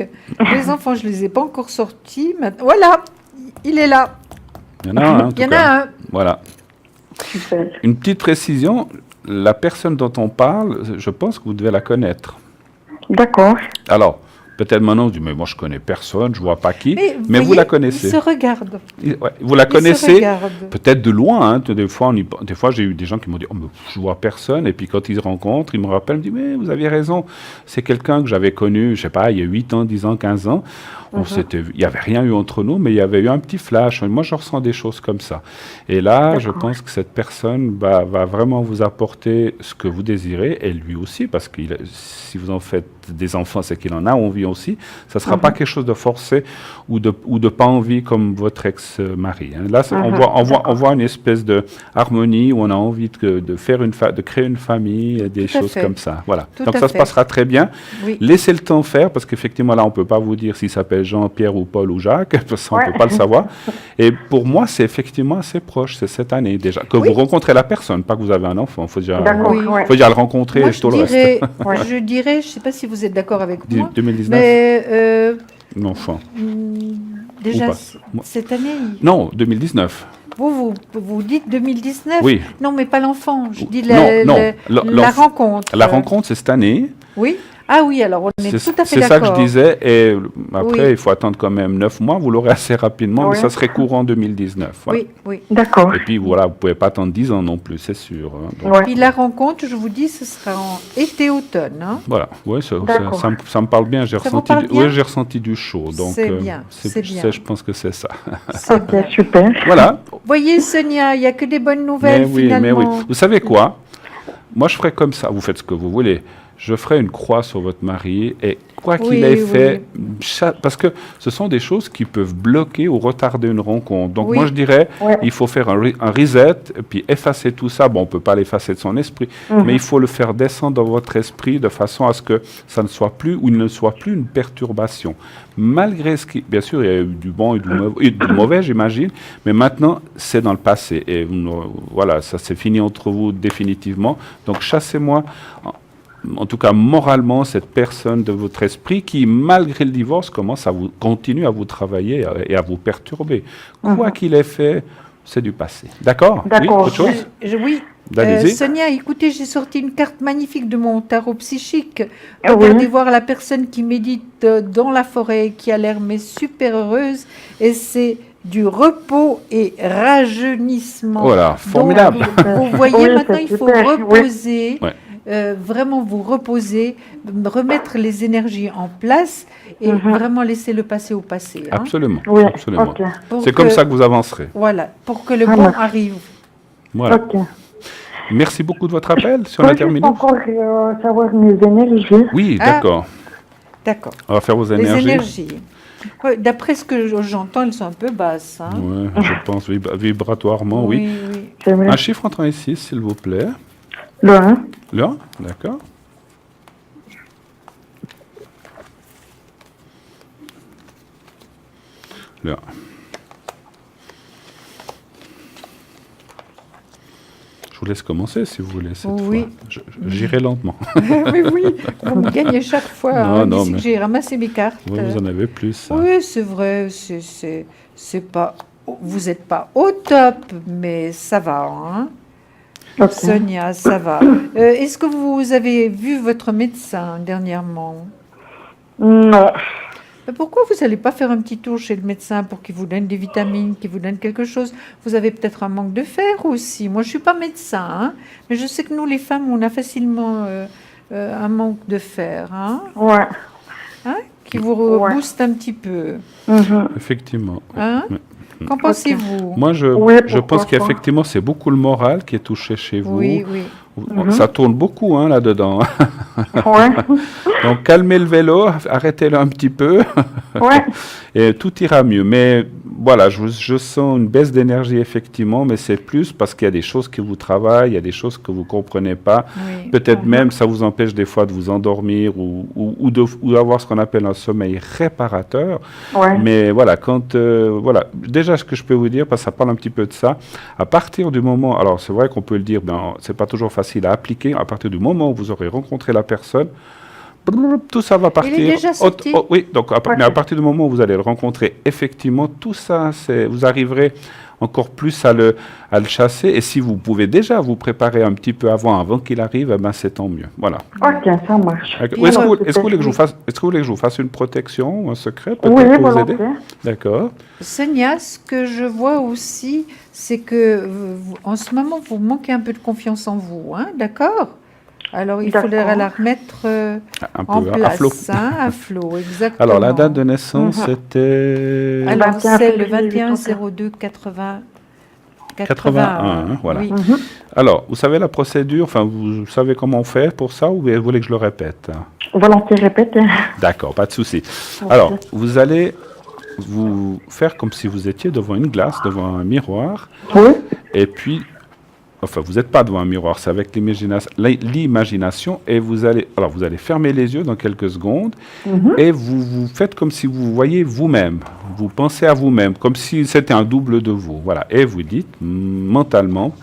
Les enfants, je ne les ai pas encore sortis. Voilà, il est là. Il y en a un, en Il tout y en cas. a un. Voilà. Super. Une petite précision, la personne dont on parle, je pense que vous devez la connaître. D'accord. Alors, peut-être maintenant, vous dites, mais moi je connais personne, je vois pas qui, mais vous voyez, la connaissez. Ils se regardent. Ouais, vous la Ils se connaissez, regardent. peut-être de loin. Hein, des fois, j'ai eu des gens qui m'ont dit, oh, mais je vois personne, et puis quand ils se rencontrent, ils me rappellent, ils me disent, mais vous aviez raison, c'est quelqu'un que j'avais connu, je sais pas, il y a 8 ans, 10 ans, 15 ans. Il n'y avait rien eu entre nous, mais il y avait eu un petit flash. Moi, je ressens des choses comme ça. Et là, je pense que cette personne va vraiment vous apporter ce que vous désirez, et lui aussi, parce que si vous en faites des enfants, c'est qu'il en a envie aussi. Ça ne sera pas quelque chose de forcé ou de pas envie comme votre ex-mari. Hein. Là, on voit une espèce de harmonie où on a envie de créer une famille, des Tout à choses fait. comme ça. Voilà. Tout Donc à ça se fait. passera très bien. Oui. Laissez le temps faire, parce qu'effectivement, là, on ne peut pas vous dire s'il s'appelle Jean, Pierre ou Paul ou Jacques, parce qu'on ne peut pas le savoir. Et pour moi, c'est effectivement assez proche, c'est cette année déjà, que vous rencontrez la personne, pas que vous avez un enfant. Il faut déjà, D'accord. Oui. Ouais. faut déjà le rencontrer Moi, et tout le reste. je dirais, je ne sais pas si vous êtes d'accord avec moi, 2019, mais l'enfant. déjà, Ou pas. cette année, Non, 2019. vous dites 2019. Oui. Non, mais pas l'enfant. Je dis Non, la l'enfant. rencontre. La rencontre, c'est cette année. Oui. Ah oui, alors on est tout à fait C'est ça que je d'accord. disais. Et après, Oui. il faut attendre quand même 9 mois. Vous l'aurez assez rapidement, mais Oui. ça serait courant 2019. Voilà. Oui, oui. D'accord. Et puis voilà, vous ne pouvez pas attendre 10 ans non plus, c'est sûr. Hein. Donc, Ouais. Puis la rencontre, je vous dis, ce sera en été-automne. Hein. voilà, ouais, D'accord. ça me parle bien. J'ai Ça vous ressenti, parle bien ouais, j'ai ressenti du chaud. Donc, C'est bien, c'est bien. je pense que c'est ça. Ok, super. Voilà. Voyez, Sonia, il n'y a que des bonnes nouvelles, Mais finalement. oui. Vous savez quoi? Moi, je ferai comme ça. Vous faites ce que vous voulez. Je ferai une croix sur votre mari et quoi qu'il ait fait, parce que ce sont des choses qui peuvent bloquer ou retarder une rencontre. Donc moi, je dirais, il faut faire un reset et puis effacer tout ça. Bon, on ne peut pas l'effacer de son esprit, mais il faut le faire descendre dans votre esprit de façon à ce que ça ne soit plus ou il ne soit plus une perturbation. Malgré ce qui... Bien sûr, il y a eu du bon et du mauvais, j'imagine, mais maintenant, c'est dans le passé. Et voilà, ça s'est fini entre vous définitivement. Donc chassez-moi... en tout cas moralement, cette personne de votre esprit qui, malgré le divorce, continue à vous travailler et à vous perturber. Quoi qu'il ait fait, c'est du passé. D'accord? D'accord. Oui, autre chose? Oui. Allez-y. Sonia, écoutez, j'ai sorti une carte magnifique de mon tarot psychique. Regardez voir la personne qui médite dans la forêt, qui a l'air mais super heureuse, et c'est du repos et rajeunissement. Voilà, formidable. Donc, vous voyez, Oui, maintenant, c'est il faut super, reposer. Ouais. vraiment vous reposer, remettre les énergies en place et vraiment laisser le passé au passé. Hein, Absolument. Oui, Absolument. ok. pour C'est comme ça que vous avancerez. Voilà, pour que le Ça bon marche. arrive. Voilà. Ok. Merci beaucoup de votre appel. Si on Faut a juste terminé. encore savoir mes énergies. Oui, Ah. d'accord. D'accord. On va faire vos Les énergies. énergies. Ouais, d'après ce que j'entends, elles sont un peu basses. Hein. Ouais, je pense vibratoirement, oui. Oui. C'est vrai. Un chiffre entre 1 et 6, s'il vous plaît. Le 1. Le 1, d'accord. Le 1. Je vous laisse commencer si vous voulez cette Oui. fois. J'irai lentement. Mais oui, vous me gagnez chaque fois. Non, Hein, non, d'ici mais- que j'ai ramassé mes cartes. Oui, vous en avez plus. Hein. Oui, c'est vrai. C'est pas. Vous n'êtes pas au top, mais ça va. Hein. Ok. Sonia, ça va. Est-ce que vous avez vu votre médecin dernièrement? Non. Pourquoi vous n'allez pas faire un petit tour chez le médecin pour qu'il vous donne des vitamines, qu'il vous donne quelque chose? Vous avez peut-être un manque de fer aussi. Moi, je ne suis pas médecin, hein, mais je sais que nous, les femmes, on a facilement un manque de fer, hein, Ouais. qui vous Ouais. booste un petit peu. Effectivement. Hein? Oui. Qu'en pensez-vous? Moi, je pourquoi pense pas. qu'effectivement, c'est beaucoup le moral qui est touché chez vous. Oui, oui. Ça tourne beaucoup hein, là-dedans. Ouais. Donc, calmez le vélo, arrêtez-le un petit peu, Ouais. et tout ira mieux. Mais voilà, je sens une baisse d'énergie, effectivement, mais c'est plus parce qu'il y a des choses qui vous travaillent, il y a des choses que vous ne comprenez pas. Oui. Peut-être même ça vous empêche des fois de vous endormir ou d'avoir ce qu'on appelle un sommeil réparateur. Ouais. Mais voilà, voilà, déjà ce que je peux vous dire, parce que ça parle un petit peu de ça, à partir du moment, alors c'est vrai qu'on peut le dire, ben, c'est pas toujours facile à appliquer, à partir du moment où vous aurez rencontré la personne, tout ça va partir. Il est déjà sorti. Oui, donc mais à partir du moment où vous allez le rencontrer, effectivement, tout ça, vous arriverez encore plus à le chasser. Et si vous pouvez déjà vous préparer un petit peu avant qu'il arrive, eh ben, c'est tant mieux. Voilà. Ok, ça marche. Est-ce Puis, que vous est-ce que vous voulez que je vous oui. fasse, est-ce que vous voulez que je vous fasse une protection ou un secret peut-être Oui, pour vous aider? volontiers. D'accord. Sonia, ce que je vois aussi, c'est que en ce moment, vous manquez un peu de confiance en vous, hein, d'accord? Alors, il D'accord. faudrait la remettre Un en peu place, à flot. hein, à flot, exactement. Alors, la date de naissance, c'était... Alors, 21 c'est le février 21 81. 02 80 81, hein, voilà. Alors, vous savez la procédure, enfin, vous savez comment on fait pour ça ou vous voulez que je le répète? Volontiers répéter. D'accord, pas de souci. Alors, vous allez vous faire comme si vous étiez devant une glace, devant un miroir, Oui. et puis, enfin, vous n'êtes pas devant un miroir, c'est avec l'imagination, et vous allez fermer les yeux dans quelques secondes, et vous faites comme si vous voyez vous-même, vous pensez à vous-même, comme si c'était un double de vous, voilà, et vous dites mentalement,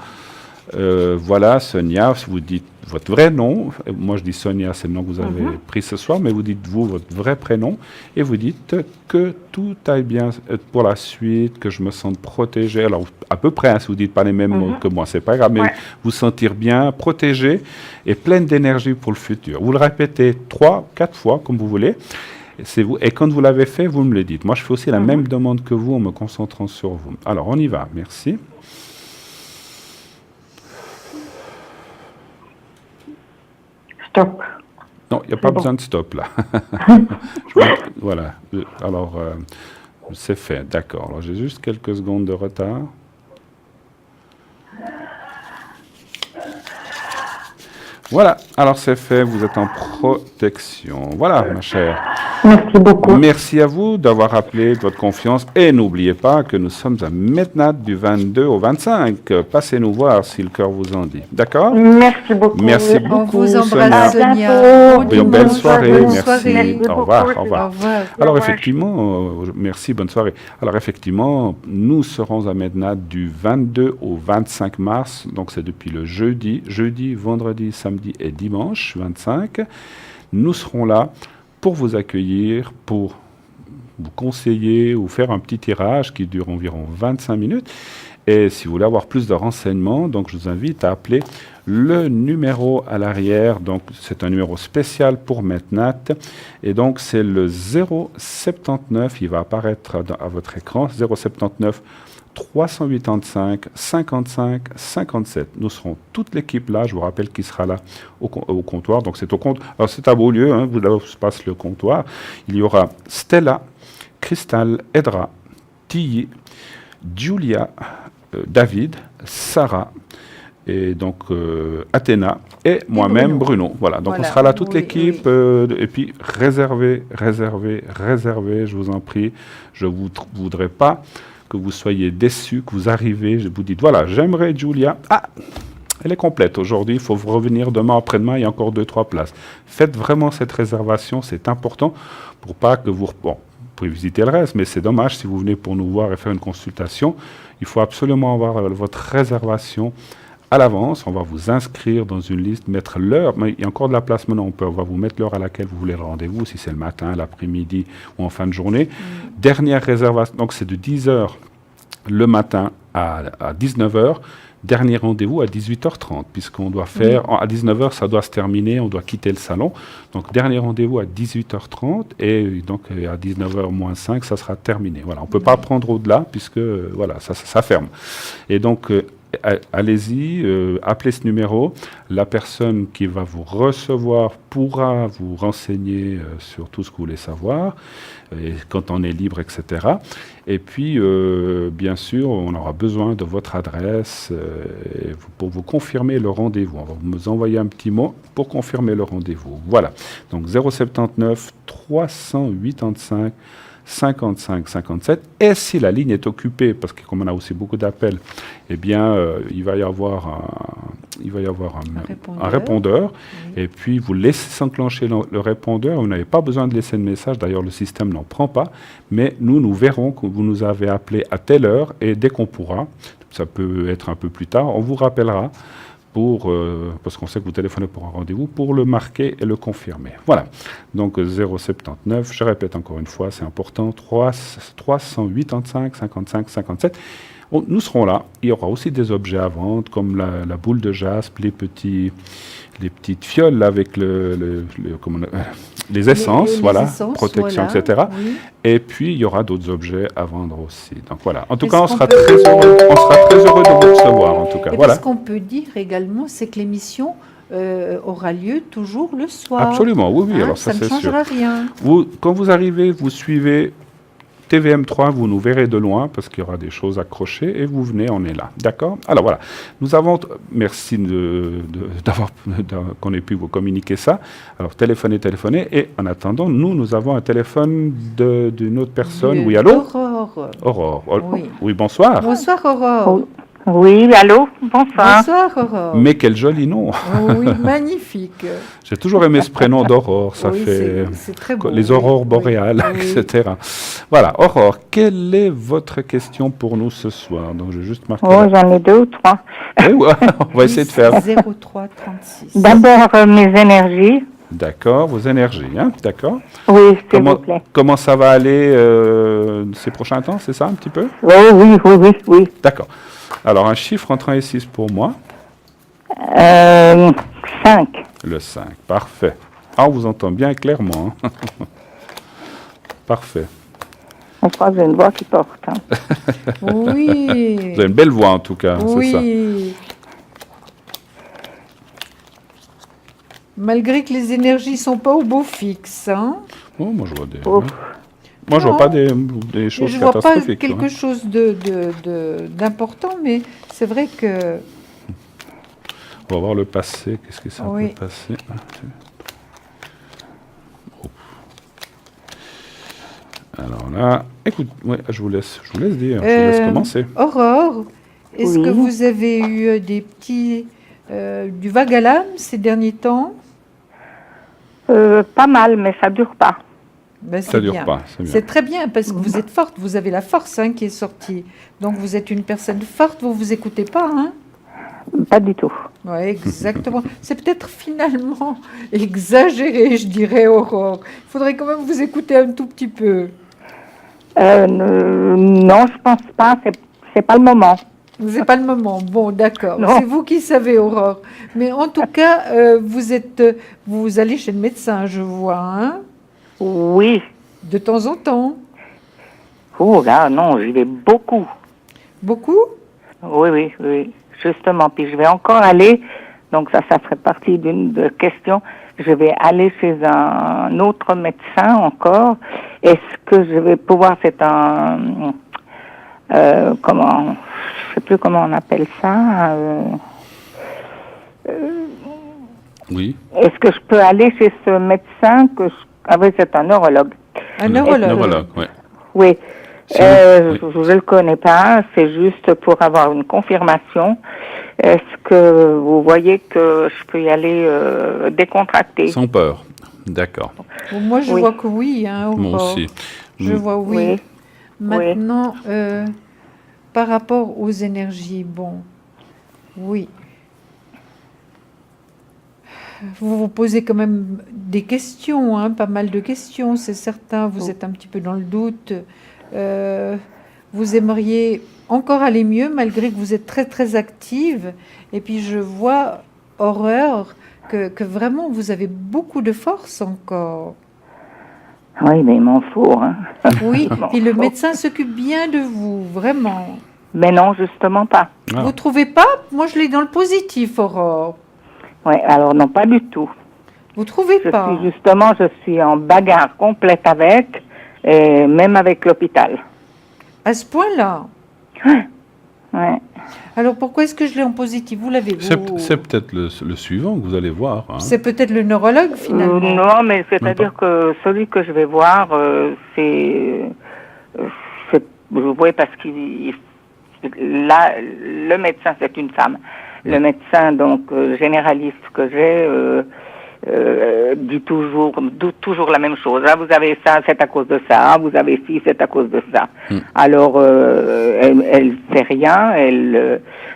voilà, Sonia, vous dites votre vrai nom, moi je dis Sonia, c'est le nom que vous avez pris ce soir, mais vous dites vous, votre vrai prénom, et vous dites que tout aille bien pour la suite, que je me sente protégé, alors à peu près, hein, si vous dites pas les mêmes mots que moi, c'est pas grave, mais vous sentir bien, protégé, et pleine d'énergie pour le futur. Vous le répétez 3, 4 fois, comme vous voulez, c'est vous, et quand vous l'avez fait, vous me le dites. Moi je fais aussi la même demande que vous, en me concentrant sur vous. Alors on y va, merci. Stop. Non, il n'y a pas besoin de stop là. Voilà. Alors, c'est fait. D'accord. Alors, j'ai juste quelques secondes de retard. Voilà. Alors, c'est fait. Vous êtes en protection. Voilà, ma chère. Merci beaucoup. Merci à vous d'avoir appelé, de votre confiance. Et n'oubliez pas que nous sommes à Metnat du 22 au 25. Passez nous voir si le cœur vous en dit. D'accord? Merci beaucoup. Merci On beaucoup, vous Sonia. embrasse, À Sonia. bientôt. Bon Oui, belle dimanche, soirée, bonne merci. soirée. Au revoir, au Au revoir. revoir. Alors revoir. effectivement, merci, bonne soirée. Alors effectivement, nous serons à Mednat du 22 au 25 mars, donc c'est depuis le jeudi, vendredi, samedi et dimanche 25. Nous serons là pour vous accueillir, pour vous conseiller ou faire un petit tirage qui dure environ 25 minutes. Et si vous voulez avoir plus de renseignements, donc je vous invite à appeler le numéro à l'arrière. Donc c'est un numéro spécial pour Metnat. Et donc c'est le 079, il va apparaître à votre écran, 079 385 55 57. Nous serons toute l'équipe là. Je vous rappelle qui sera là au comptoir. Donc c'est au compte. Alors c'est à Beaulieu. Hein, là où se passe le comptoir. Il y aura Stella, Cristal, Edra, Tilly, Julia, David, Sarah et donc Athéna et moi-même Bruno. Voilà. Donc on sera là toute l'équipe. Et puis réservez. Je vous en prie. Je ne voudrais pas que vous soyez déçus, que vous arrivez, vous dites, voilà, j'aimerais Julia. Ah, elle est complète aujourd'hui, il faut revenir demain, après-demain, il y a encore 2-3 places. Faites vraiment cette réservation, c'est important pour pas que vous... Bon, vous pouvez visiter le reste, mais c'est dommage si vous venez pour nous voir et faire une consultation. Il faut absolument avoir votre réservation à l'avance. On va vous inscrire dans une liste, mettre l'heure, mais il y a encore de la place maintenant, on va vous mettre l'heure à laquelle vous voulez le rendez-vous, si c'est le matin, l'après-midi ou en fin de journée. Dernière réservation, donc c'est de 10h le matin à 19h. Dernier rendez-vous à 18h30, puisqu'on doit faire, à 19h, ça doit se terminer, on doit quitter le salon. Donc, dernier rendez-vous à 18h30, et donc à 19h moins 5, ça sera terminé. Voilà, on ne peut pas prendre au-delà, puisque voilà, ça ferme. Et donc, allez-y, appelez ce numéro. La personne qui va vous recevoir pourra vous renseigner sur tout ce que vous voulez savoir, et quand on est libre, etc. Et puis, bien sûr, on aura besoin de votre adresse pour vous confirmer le rendez-vous. On va vous envoyer un petit mot pour confirmer le rendez-vous. Voilà. Donc, 079 385 55 57. Et si la ligne est occupée, parce que comme on a aussi beaucoup d'appels, eh bien, il va y avoir un répondeur. Et puis, vous laissez s'enclencher le répondeur. Vous n'avez pas besoin de laisser de message. D'ailleurs, le système n'en prend pas. Mais nous verrons que vous nous avez appelé à telle heure. Et dès qu'on pourra, ça peut être un peu plus tard, on vous rappellera parce qu'on sait que vous téléphonez pour un rendez-vous, pour le marquer et le confirmer. Voilà. Donc 079, je répète encore une fois, c'est important, 385 55 57. Nous serons là. Il y aura aussi des objets à vendre, comme la boule de jaspe, les petites fioles avec les essences, protection, voilà, etc. Oui. Et puis, il y aura d'autres objets à vendre aussi. Donc voilà. En tout cas, on sera très heureux de vous recevoir. En tout cas, voilà. Ce qu'on peut dire également, c'est que l'émission aura lieu toujours le soir. Absolument, oui. Alors ça ne c'est sûr. changera rien. Quand vous arrivez, vous suivez TVM3, vous nous verrez de loin parce qu'il y aura des choses accrochées et vous venez, on est là. D'accord? Alors voilà, nous avons, merci qu'on ait pu vous communiquer ça. Alors téléphonez, et en attendant, nous avons un téléphone d'une autre personne. Oui, allô? Aurore. Oui, bonsoir. Bonsoir, Aurore. Oui, allô? Bonsoir. Bonsoir, Aurore. Mais quel joli nom. Oui, magnifique. J'ai toujours aimé ce prénom d'Aurore, ça fait c'est très beau, les aurores boréales, etc. Voilà, Aurore, quelle est votre question pour nous ce soir? Donc, je vais juste marquer. Oh, j'en ai 2 ou 3. Oui, on va essayer de faire. 03 36. D'abord, mes énergies. D'accord, vos énergies, hein? D'accord. Oui, s'il vous plaît. Comment ça va aller ces prochains temps, c'est ça un petit peu? Oui. D'accord. Alors, un chiffre entre 1 et 6 pour moi. 5. Le 5, parfait. Ah, on vous entend bien et clairement. Hein. Parfait. On croit que j'ai une voix qui porte. Hein. Oui. Vous avez une belle voix en tout cas, oui. c'est ça. Malgré que les énergies ne sont pas au beau fixe. Hein. Oh, moi je vois des... Moi, je vois pas des choses je vois catastrophiques. Pas quelque chose d'important, mais c'est vrai que... On va voir le passé. Qu'est-ce que ça peut passer? Alors là, écoute, je vous laisse dire, je vous laisse commencer. Aurore, est-ce que vous avez eu du vague à l'âme ces derniers temps? Pas mal, mais ça dure pas. Ben, ça dure pas. C'est très bien parce que vous êtes forte, vous avez la force qui est sortie. Donc vous êtes une personne forte, vous écoutez pas, hein? Pas du tout. Oui, exactement. C'est peut-être finalement exagéré, je dirais, Aurore. Il faudrait quand même vous écouter un tout petit peu. Non, je pense pas. C'est pas le moment. C'est pas le moment. Bon, d'accord. Non. C'est vous qui savez, Aurore. Mais en tout cas, vous allez chez le médecin, je vois, hein? Oui. De temps en temps. Oh là, non, j'y vais beaucoup. Beaucoup? Oui, oui, oui, justement. Puis je vais encore aller, donc ça ferait partie d'une des questions. Je vais aller chez un autre médecin encore. Est-ce que je vais pouvoir, c'est un, comment, je sais plus comment on appelle ça. Oui. Est-ce que je peux aller chez ce médecin oui, c'est un neurologue. Un neurologue. Neurologue, oui. Oui. Si Je ne le connais pas, c'est juste pour avoir une confirmation. Est-ce que vous voyez que je peux y aller décontracté? Sans peur. D'accord. Bon, moi, je Oui. vois que oui. Hein, Moi Aurore. aussi. Je vois oui. Oui. Maintenant, par rapport aux énergies, bon, oui. Vous vous posez quand même des questions, hein, pas mal de questions, c'est certain. Vous êtes un petit peu dans le doute. Vous aimeriez encore aller mieux malgré que vous êtes très très active. Et puis je vois, Horreur, que vraiment vous avez beaucoup de force encore. Oui, mais il m'en faut. Hein. Oui, Il m'en puis le faut. médecin s'occupe bien de vous, vraiment. Mais non, justement pas. Ah. Vous trouvez pas? Moi, je l'ai dans le positif, Aurore. Oui, alors non, pas du tout. Vous trouvez pas? Je suis en bagarre complète avec, et même avec l'hôpital. À ce point-là? Ouais. Alors pourquoi est-ce que je l'ai en positif? Vous l'avez C'est peut-être le suivant que vous allez voir. Hein. C'est peut-être le neurologue finalement. Non, mais c'est-à-dire que celui que je vais voir, vous voyez, parce là, le médecin, c'est une femme. Le médecin, donc, généraliste que j'ai, dit toujours la même chose. Là, vous avez ça, c'est à cause de ça. Vous avez ci, c'est à cause de ça. Alors, elle fait rien.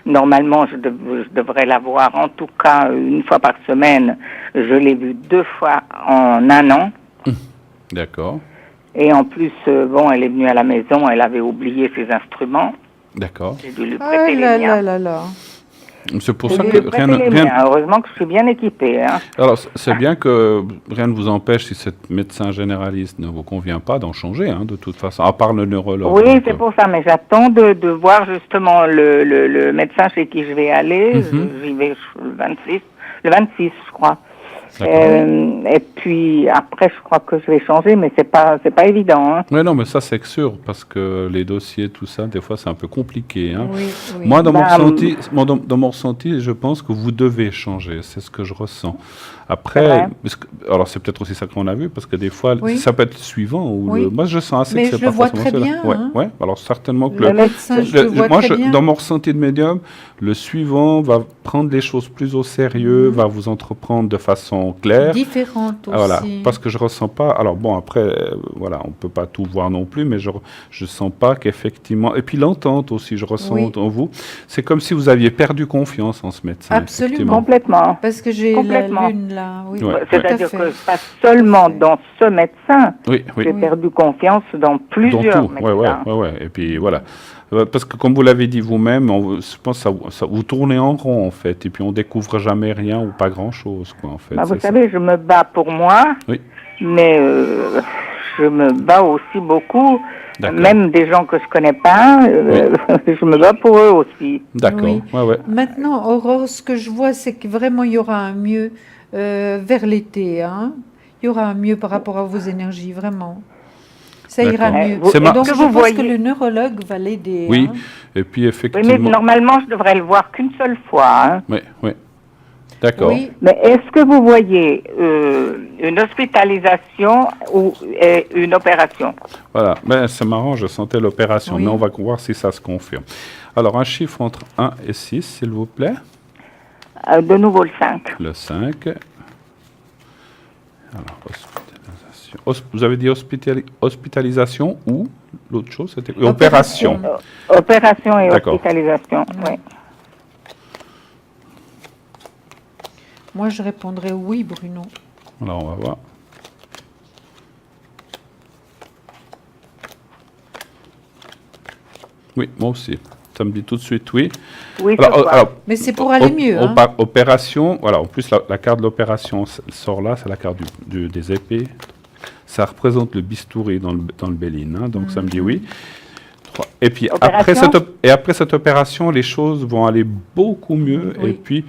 Normalement, je devrais la voir en tout cas une fois par semaine. Je l'ai vue 2 fois en 1 an. D'accord. Et en plus, elle est venue à la maison. Elle avait oublié ses instruments. D'accord. J'ai dû lui Ah prêter les là miens. là là là. C'est pour J'ai ça dû que lui prêter les miens. Heureusement que je suis bien équipée. Hein. Alors, c'est bien que rien ne vous empêche, si cette médecin généraliste ne vous convient pas, d'en changer, hein, de toute façon, à part le neurologue. Oui, donc, c'est pour ça, mais j'attends de voir justement le médecin chez qui je vais aller. J'y vais le 26, je crois. Et puis après, je crois que je vais changer, mais c'est pas évident. Hein. Oui, non, mais ça c'est sûr, parce que les dossiers, tout ça, des fois c'est un peu compliqué. Hein. Oui, oui. Moi, dans mon ressenti, je pense que vous devez changer, c'est ce que je ressens. Après, alors c'est peut-être aussi ça qu'on a vu, parce que des fois, ça peut être suivant. Ou Oui. moi, je sens assez Mais que c'est je le pas vois forcément très cela. bien, hein. Ouais. Alors certainement que Le médecin, je le vois très bien. Dans mon ressenti de médium, le suivant va prendre les choses plus au sérieux, va vous entreprendre de façon claire. Différente aussi. Voilà, parce que je ressens pas. Alors bon, après, voilà, on peut pas tout voir non plus, mais je sens pas qu'effectivement. Et puis l'entente aussi, je ressens en vous. C'est comme si vous aviez perdu confiance en ce médecin. Absolument. Complètement. Parce que j'ai la lune là. Oui, Ouais. C'est-à-dire que pas seulement dans ce médecin, oui. j'ai perdu confiance dans plusieurs tout. médecins. Ouais. Et puis voilà. Parce que comme vous l'avez dit vous-même, je pense que ça vous tournez en rond en fait, et puis on découvre jamais rien ou pas grand-chose quoi en fait. Vous savez, je me bats pour moi, mais je me bats aussi beaucoup, même des gens que je connais pas, je me bats pour eux aussi. D'accord. Oui. Ouais. Maintenant, Aurore, ce que je vois, c'est que vraiment il y aura un mieux vers l'été. Hein. Il y aura un mieux par rapport à vos énergies, vraiment. Ça ira mieux. C'est Et donc, je pense que le neurologue va l'aider. Oui, hein. et puis effectivement... Oui, mais normalement, je devrais le voir qu'une seule fois. Hein. Oui. D'accord. Oui. Mais est-ce que vous voyez une hospitalisation ou une opération? Voilà, c'est marrant, je sentais l'opération, mais on va voir si ça se confirme. Alors, un chiffre entre 1 et 6, s'il vous plaît. De nouveau le 5. Le 5. Alors, hospitalisation. Vous avez dit hospitalisation ou l'autre chose, c'était opération. Opération et hospitalisation, oui. Moi, je répondrais oui, Bruno. Alors, on va voir. Oui, moi aussi. Ça me dit tout de suite oui. Oui, alors, mais c'est pour aller mieux. Hein. Opération, voilà, en plus, la carte de l'opération sort là, c'est la carte des épées. Ça représente le bistouri dans le Béline, hein, donc ça me dit oui. Et puis Opération. après cette opération, les choses vont aller beaucoup mieux. Oui. Et puis,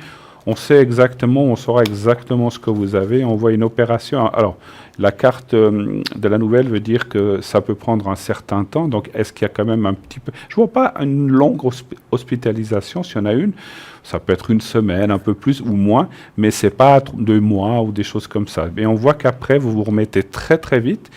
on saura exactement ce que vous avez. On voit une opération. Alors, la carte de la nouvelle veut dire que ça peut prendre un certain temps. Donc, est-ce qu'il y a quand même un petit peu... Je ne vois pas une longue hospitalisation, s'il y en a une. Ça peut être une semaine, un peu plus ou moins, mais ce n'est pas 2 mois ou des choses comme ça. Mais on voit qu'après, vous vous remettez très, très vite.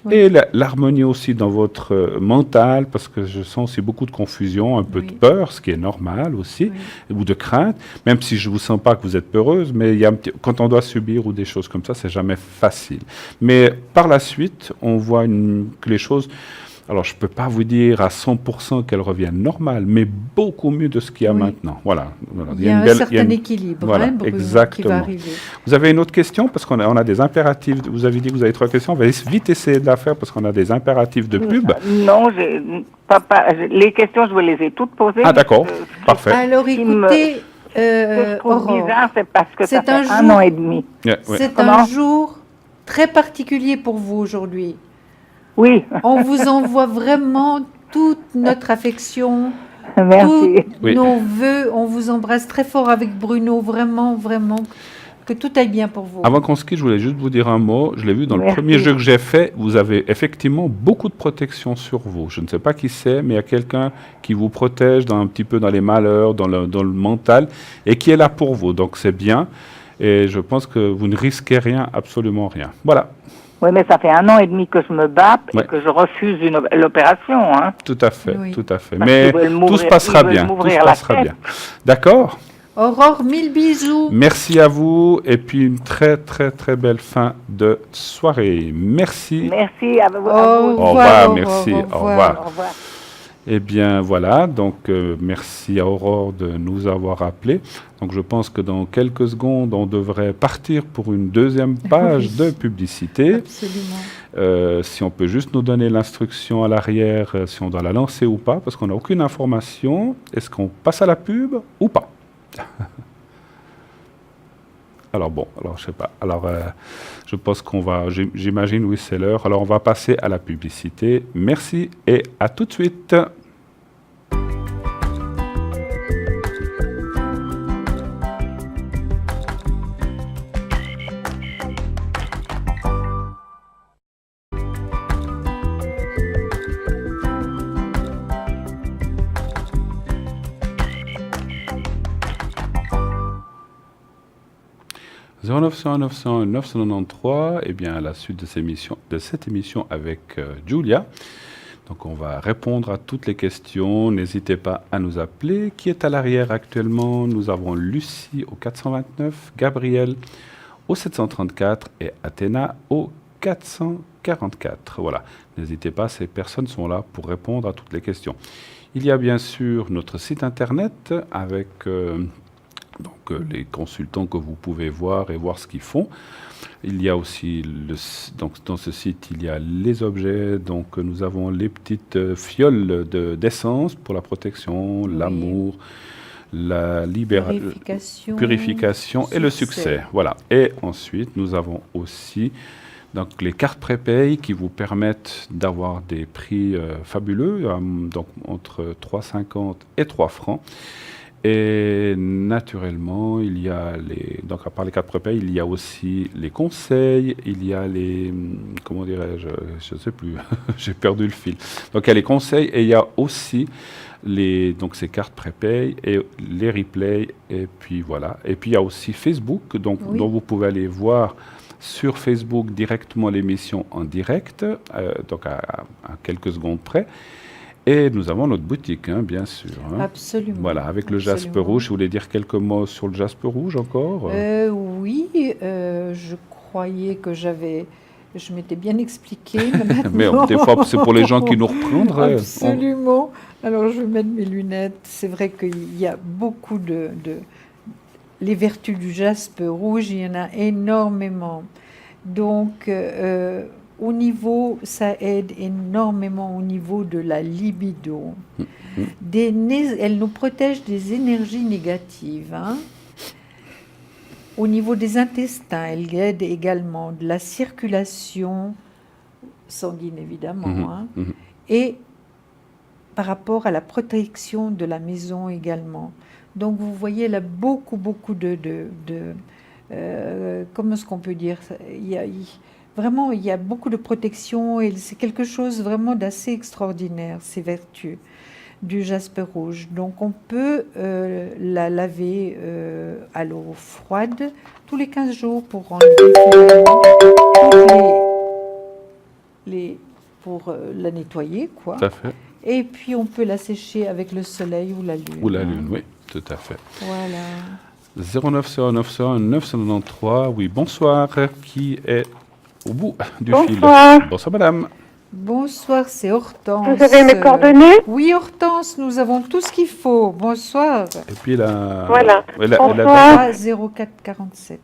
Oui. Et l'harmonie aussi dans votre mental, parce que je sens aussi beaucoup de confusion, un peu de Oui. peur, ce qui est normal aussi, ou de crainte, même si je ne vous sens pas que vous êtes peureuse, mais il y a quand on doit subir ou des choses comme ça, c'est jamais facile. Mais par la suite, on voit que les choses... Alors, je ne peux pas vous dire à 100% qu'elles reviennent normales, mais beaucoup mieux de ce qu'il y a Oui. maintenant. Voilà. Il y a un certain équilibre, Voilà, hein, Bruno, qui exactement. va arriver. Vous avez une autre question? Parce qu'on a des impératifs. Vous avez dit que vous avez 3 questions. On va vite essayer de la faire parce qu'on a des impératifs de pub. Non, les questions, je vous les ai toutes posées. Ah, d'accord. Parfait. Alors, qui me- écoutez, Ce que je trouve Aurore, bizarre, c'est parce que ça C'est un fait un jour- an et demi. Ouais, ouais. c'est Comment un jour très particulier pour vous aujourd'hui. Oui, On vous envoie vraiment toute notre affection, merci. tous Oui. nos voeux. On vous embrasse très fort avec Bruno, vraiment, vraiment. Que tout aille bien pour vous. Avant qu'on se quitte, je voulais juste vous dire un mot. Je l'ai vu dans le Merci. premier jeu que j'ai fait. Vous avez effectivement beaucoup de protection sur vous. Je ne sais pas qui c'est, mais il y a quelqu'un qui vous protège un petit peu dans les malheurs, dans le mental, et qui est là pour vous. Donc c'est bien. Et je pense que vous ne risquez rien, absolument rien. Voilà, Oui, mais ça fait un an et demi que je me bats Ouais. et que je refuse l'opération. Hein. tout à fait, Oui. tout à fait. Parce Mais qu'ils veulent tout m'ouvrir- se passera ils veulent bien. Tout se m'ouvrir la passera tête. bien. D'accord? Aurore, 1000 bisous. Merci à vous et puis une très très très belle fin de soirée. Merci. Merci à vous. Au Au revoir, revoir, merci, au au revoir. revoir. Au revoir. Eh bien voilà, donc merci à Aurore de nous avoir appelés. Donc je pense que dans quelques secondes, on devrait partir pour une deuxième page Oui. de publicité. Absolument. Si on peut juste nous donner l'instruction à l'arrière, si on doit la lancer ou pas, parce qu'on n'a aucune information. Est-ce qu'on passe à la pub ou pas? Alors bon, alors je sais pas. Alors je pense qu'on va, j'imagine, oui c'est l'heure. Alors on va passer à la publicité. Merci et à tout de suite. « 0900 900 993, eh bien, à la suite de cette émission avec Julia. Donc, on va répondre à toutes les questions. N'hésitez pas à nous appeler. Qui est à l'arrière actuellement? Nous avons Lucie au 429, Gabriel au 734 et Athéna au 444. Voilà. N'hésitez pas, ces personnes sont là pour répondre à toutes les questions. Il y a bien sûr notre site internet avec... les consultants que vous pouvez voir et voir ce qu'ils font. Il y a aussi, donc dans ce site, il y a les objets. Donc nous avons les petites fioles d'essence pour la protection, Oui. l'amour, la purification et le succès. Voilà. Et ensuite, nous avons aussi donc, les cartes prépay qui vous permettent d'avoir des prix fabuleux, donc entre 3,50 et 3 francs. Et naturellement, il y a donc à part les cartes prépay, il y a aussi les conseils, il y a les, comment dirais-je, je ne sais plus, j'ai perdu le fil. Donc il y a les conseils et il y a aussi donc ces cartes prépay et les replays et puis voilà. Et puis il y a aussi Facebook, donc Oui. dont vous pouvez aller voir sur Facebook directement l'émission en direct, donc à quelques secondes près. Et nous avons notre boutique, hein, bien sûr. Hein. Absolument. Voilà, avec le Absolument. jaspe rouge. Vous voulez dire quelques mots sur le jaspe rouge encore? Oui, je croyais que je m'étais bien expliqué. Mais des fois, c'est pour les gens qui nous reprendraient. Absolument. Alors, je vais mettre mes lunettes. C'est vrai qu'il y a beaucoup les vertus du jaspe rouge, il y en a énormément. Donc, au niveau, ça aide énormément au niveau de la libido. Elle nous protège des énergies négatives. Hein. Au niveau des intestins, elle aide également de la circulation sanguine, évidemment. Hein. Et par rapport à la protection de la maison également. Donc vous voyez là beaucoup comment est-ce qu'on peut dire ça? Vraiment, il y a beaucoup de protection et c'est quelque chose vraiment d'assez extraordinaire, ces vertus du jaspe rouge. Donc on peut la laver à l'eau froide tous les 15 jours pour enlever finalement pour la nettoyer, quoi. Tout à fait. Et puis on peut la sécher avec le soleil ou la lune. Ou la lune, oui, tout à fait. Voilà. 090901 993, oui, bonsoir. Qui est au bout du Bonsoir. fil? Bonsoir, madame. Bonsoir, c'est Hortense. Vous avez mes coordonnées? Oui, Hortense, nous avons tout ce qu'il faut. Bonsoir. Et puis la... Voilà. Bonsoir. 0447.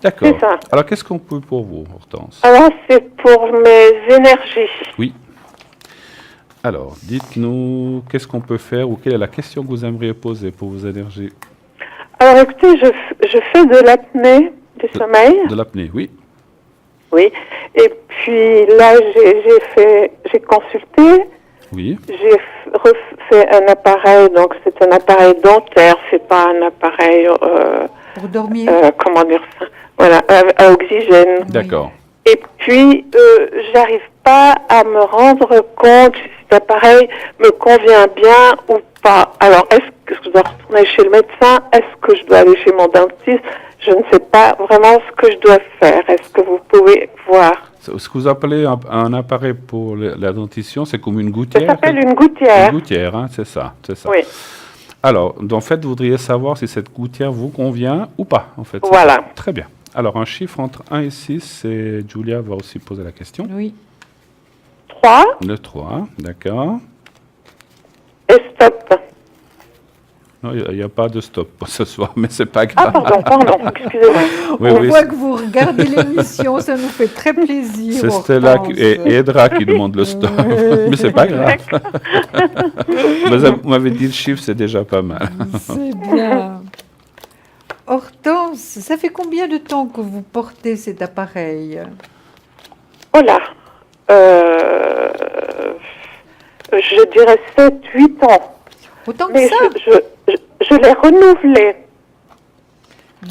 D'accord. C'est ça. Alors, qu'est-ce qu'on peut pour vous, Hortense? Alors, c'est pour mes énergies. Oui. Alors, dites-nous, qu'est-ce qu'on peut faire ou quelle est la question que vous aimeriez poser pour vos énergies? Alors, écoutez, je fais de l'apnée du sommeil. De l'apnée, oui. Oui. Et puis là, j'ai consulté. Oui. J'ai refait un appareil, donc c'est un appareil dentaire, c'est pas un appareil, Pour dormir. comment dire ça? Voilà, à oxygène. D'accord. Et puis, j'arrive pas à me rendre compte si cet appareil me convient bien ou pas. Alors, est-ce que je dois retourner chez le médecin? Est-ce que je dois aller chez mon dentiste? Je ne sais pas vraiment ce que je dois faire. Est-ce que vous pouvez voir? Ce que vous appelez un appareil pour la dentition, c'est comme une gouttière? Ça s'appelle une gouttière. Une gouttière, hein, c'est ça, c'est ça. Oui. Alors, en fait, vous voudriez savoir si cette gouttière vous convient ou pas, en fait. c'est Voilà. ça. Très bien. Alors, un chiffre entre 1 et 6, et Julia va aussi poser la question. Oui. 3 Le 3, d'accord. et stop. Non, il n'y a pas de stop pour ce soir, mais c'est pas Ah, grave. pardon, excusez-moi. Oui, On oui, voit que vous regardez l'émission, ça nous fait très plaisir. c'est Stella Hortense. et Edra qui demandent le stop, mais c'est pas grave. Vous m'avez dit le chiffre, c'est déjà pas mal. C'est bien. Hortense, ça fait combien de temps que vous portez cet appareil? Oh là. Je dirais 7-8 ans. Autant que Mais ça? je l'ai renouvelé.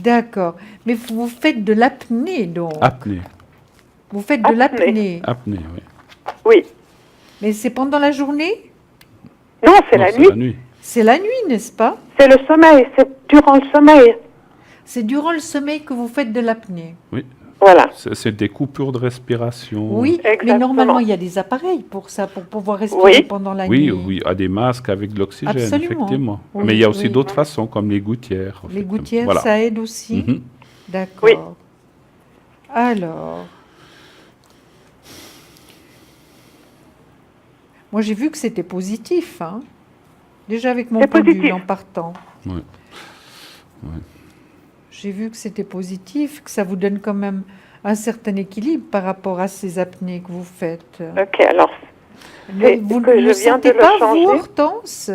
D'accord. Mais vous faites de l'apnée, donc. Apnée. Vous faites de Apnée. l'apnée. Apnée, oui. Oui. Mais c'est pendant la journée? Non, c'est Non, la c'est nuit. la nuit. C'est la nuit, n'est-ce pas? C'est le sommeil. C'est durant le sommeil. C'est durant le sommeil que vous faites de l'apnée. Oui. Voilà. C'est des coupures de respiration. Oui, mais Exactement. normalement, il y a des appareils pour ça, pour pouvoir respirer Oui. pendant la Oui, nuit. oui, à des masques avec de l'oxygène, Absolument. effectivement. Oui, Mais il y a aussi oui. d'autres façons, comme les gouttières. Les effectivement. gouttières, Voilà. ça aide aussi? Mhm. D'accord. Oui. Alors, moi j'ai vu que c'était positif, hein. Déjà avec mon C'est pendule positif. en partant. Ouais. J'ai vu que c'était positif, que ça vous donne quand même un certain équilibre par rapport à ces apnées que vous faites. Ok, alors, Mais c'est vous que ne je le viens sentez de le pas, vous, changer. Hortense?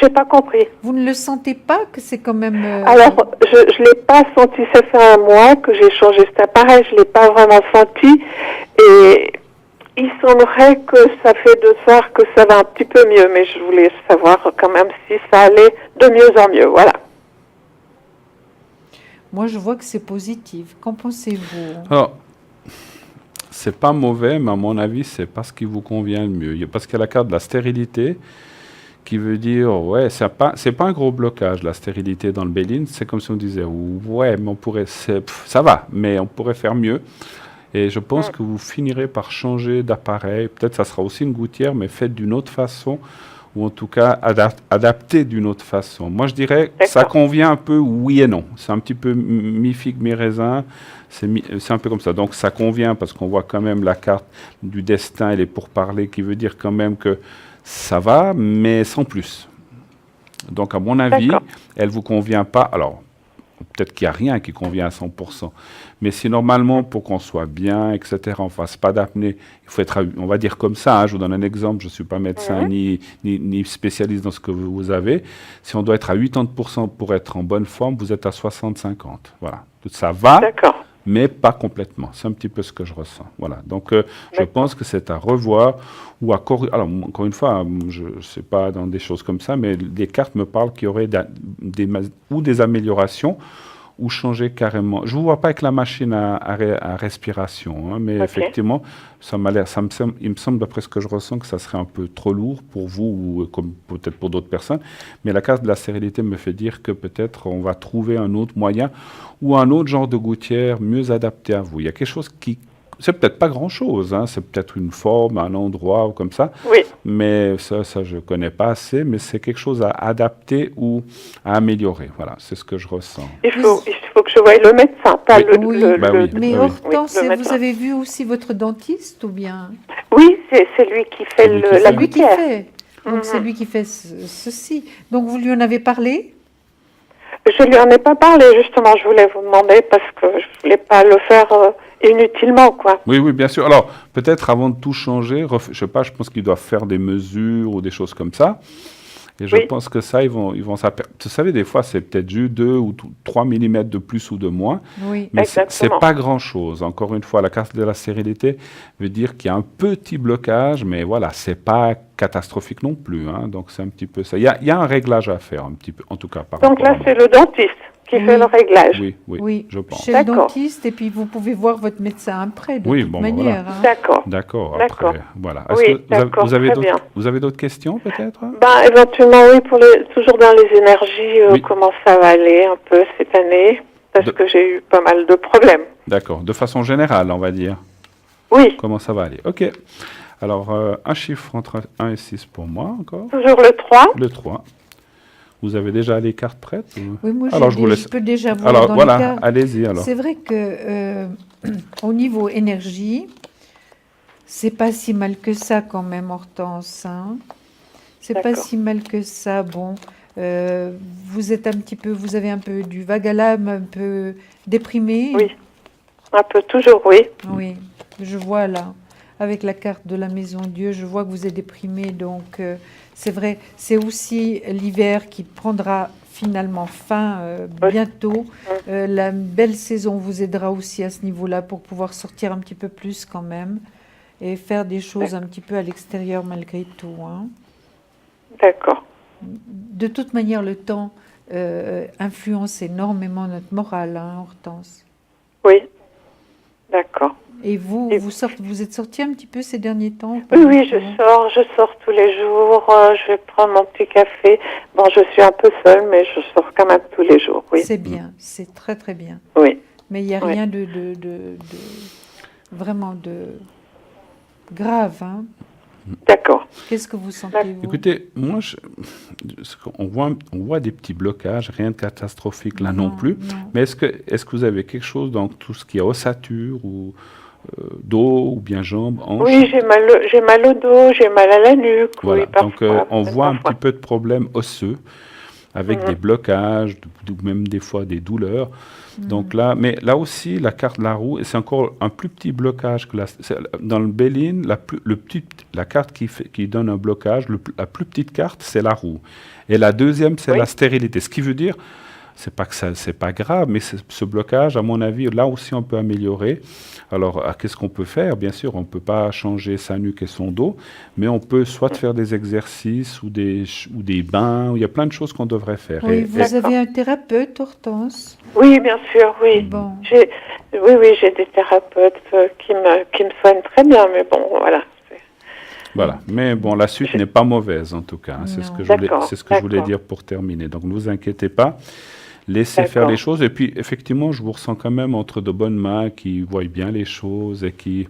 j'ai pas compris. Vous ne le sentez pas que c'est quand même... Alors, je l'ai pas senti. Ça fait un mois que j'ai changé cet appareil. Je l'ai pas vraiment senti. Et il semblerait que ça fait 2 soirs que ça va un petit peu mieux. Mais je voulais savoir quand même si ça allait de mieux en mieux. Voilà. Moi, je vois que c'est positif. Qu'en pensez-vous? Alors, c'est pas mauvais, mais à mon avis, c'est pas ce qui vous convient le mieux. Parce qu'il y a la carte de la stérilité, qui veut dire, ouais, c'est pas un gros blocage, la stérilité dans le Béline. C'est comme si on disait, ouais, mais on pourrait, ça va, mais on pourrait faire mieux. Et je pense que vous finirez par changer d'appareil. Peut-être ça sera aussi une gouttière, mais faite d'une autre façon, ou en tout cas adaptée d'une autre façon. Moi, je dirais que ça D'accord. convient un peu oui et non. C'est un petit peu mi-figue, mi-raisin. C'est un peu comme ça. Donc, ça convient parce qu'on voit quand même la carte du destin et les pourparlers qui veut dire quand même que ça va, mais sans plus. Donc, à mon avis, D'accord. elle ne vous convient pas. Alors, peut-être qu'il n'y a rien qui convient à 100%. Mais si normalement, pour qu'on soit bien, etc., on ne fasse pas d'apnée, il faut être, on va dire comme ça, hein, je vous donne un exemple, je ne suis pas médecin ni spécialiste dans ce que vous avez. Si on doit être à 80% pour être en bonne forme, vous êtes à 60-50. Voilà. Ça va, D'accord. mais pas complètement. C'est un petit peu ce que je ressens. Voilà. Donc, je D'accord. pense que c'est à revoir ou à corriger. Alors, encore une fois, je ne sais pas dans des choses comme ça, mais les cartes me parlent qu'il y aurait des améliorations ou changer carrément. Je ne vous vois pas avec la machine à respiration, hein, mais Ok. effectivement, il me semble, d'après ce que je ressens, que ça serait un peu trop lourd pour vous ou comme peut-être pour d'autres personnes. Mais la carte de la sérénité me fait dire que peut-être on va trouver un autre moyen ou un autre genre de gouttière mieux adapté à vous. Il y a quelque chose qui... C'est peut-être pas grand-chose, hein, c'est peut-être une forme, un endroit ou comme ça, Oui, mais ça je connais pas assez, mais c'est quelque chose à adapter ou à améliorer. Voilà, c'est ce que je ressens. il faut que je voie le médecin, pas Oui. Oui. Bah oui. Mais oui. Hortense, Oui, le vous médecin. avez vu aussi votre dentiste ou bien? Oui, c'est lui qui fait C'est lui qui la fait. C'est lui qui gouttière. fait. Donc c'est lui qui fait ceci. Donc vous lui en avez parlé? Je lui en ai pas parlé, justement, je voulais vous demander parce que je voulais pas le faire inutilement, quoi. Oui, oui, bien sûr. Alors, peut-être avant de tout changer, je sais pas, je pense qu'ils doivent faire des mesures ou des choses comme ça. Et je Oui. pense que ça, ils vont vous savez, des fois, c'est peut-être juste 2 ou 3 millimètres de plus ou de moins. Oui. Mais c'est Exactement. pas grand-chose. Encore une fois, la carte de la sérénité veut dire qu'il y a un petit blocage, mais voilà, c'est pas catastrophique non plus, hein. Donc, c'est un petit peu ça. Il y a un réglage à faire, un petit peu, en tout cas, par Donc rapport là, à moi. c'est le dentiste qui Oui. fait le réglage. Oui, oui, Oui, je pense. chez le D'accord. dentiste, et puis vous pouvez voir votre médecin après, de Oui, toute bon, ben manière. hein. D'accord. D'accord, D'accord. après, voilà. Oui, Est-ce que d'accord, très bien. vous avez d'autres questions, peut-être? Ben, éventuellement, oui, toujours dans les énergies, Oui. comment ça va aller un peu cette année? Parce que j'ai eu pas mal de problèmes. D'accord, de façon générale, on va dire. Oui, Comment ça va aller? Ok. Alors, un chiffre entre 1 et 6 pour moi, encore. toujours le 3. Le 3. Vous avez déjà les cartes prêtes ou- Oui, moi Alors, je vous laisse. je peux déjà voir Alors, dans voilà, les cartes. allez-y alors. C'est vrai que au niveau énergie, c'est pas si mal que ça quand même, Hortense. Hein. C'est pas D'accord. si mal que ça. Bon, vous êtes vous avez un peu du vague à l'âme, un peu déprimé. Oui. Un peu toujours, oui. Oui, je vois là, avec la carte de la Maison Dieu, je vois que vous êtes déprimé. Donc, c'est vrai, c'est aussi l'hiver qui prendra finalement fin bientôt. La belle saison vous aidera aussi à ce niveau-là pour pouvoir sortir un petit peu plus quand même et faire des choses un petit peu à l'extérieur malgré tout. Hein. D'accord. De toute manière, le temps influence énormément notre morale, hein, Hortense. Oui. D'accord. Et vous, Et- vous êtes sorti un petit peu ces derniers temps? ou pas Oui, du oui, tout je sors tous les jours, je vais prendre mon petit café. Bon, je suis un peu seule, mais je sors quand même tous les jours, oui. C'est bien, c'est très très bien. Oui. Mais il n'y a Oui. rien vraiment de grave. Hein. D'accord. Qu'est-ce que vous sentez, vous? Écoutez, moi, on voit des petits blocages, rien de catastrophique là non plus. Non. Mais est-ce que vous avez quelque chose dans tout ce qui est ossature ou dos ou bien jambes, hanches? Oui, j'ai mal au dos, j'ai mal à la nuque. Voilà. Oui, parfois. Donc, on voit un parfois. petit peu de problèmes osseux avec des blocages, ou même des fois des douleurs. Donc là, mais là aussi, la carte de la roue, et c'est encore un plus petit blocage que dans le Béline, la carte qui donne un blocage, la plus petite carte, c'est la roue. Et la deuxième, c'est Oui. la stérilité. Ce qui veut dire, c'est pas que c'est pas grave, mais ce blocage, à mon avis, là aussi, on peut améliorer. Alors, qu'est-ce qu'on peut faire? Bien sûr, on ne peut pas changer sa nuque et son dos, mais on peut soit faire des exercices ou des bains. Il y a plein de choses qu'on devrait faire. Oui, Et- vous et- avez un thérapeute, Hortense? Oui, bien sûr, oui. Bon. J'ai des thérapeutes qui me soignent très bien, mais bon, voilà. Voilà. Mais bon, la suite n'est pas mauvaise en tout cas, hein. C'est ce Non. que je voulais, D'accord, c'est ce que je voulais d'accord. dire pour terminer. Donc ne vous inquiétez pas, laissez faire D'accord. les choses. Et puis effectivement, je vous ressens quand même entre de bonnes mains qui voient bien les choses et qui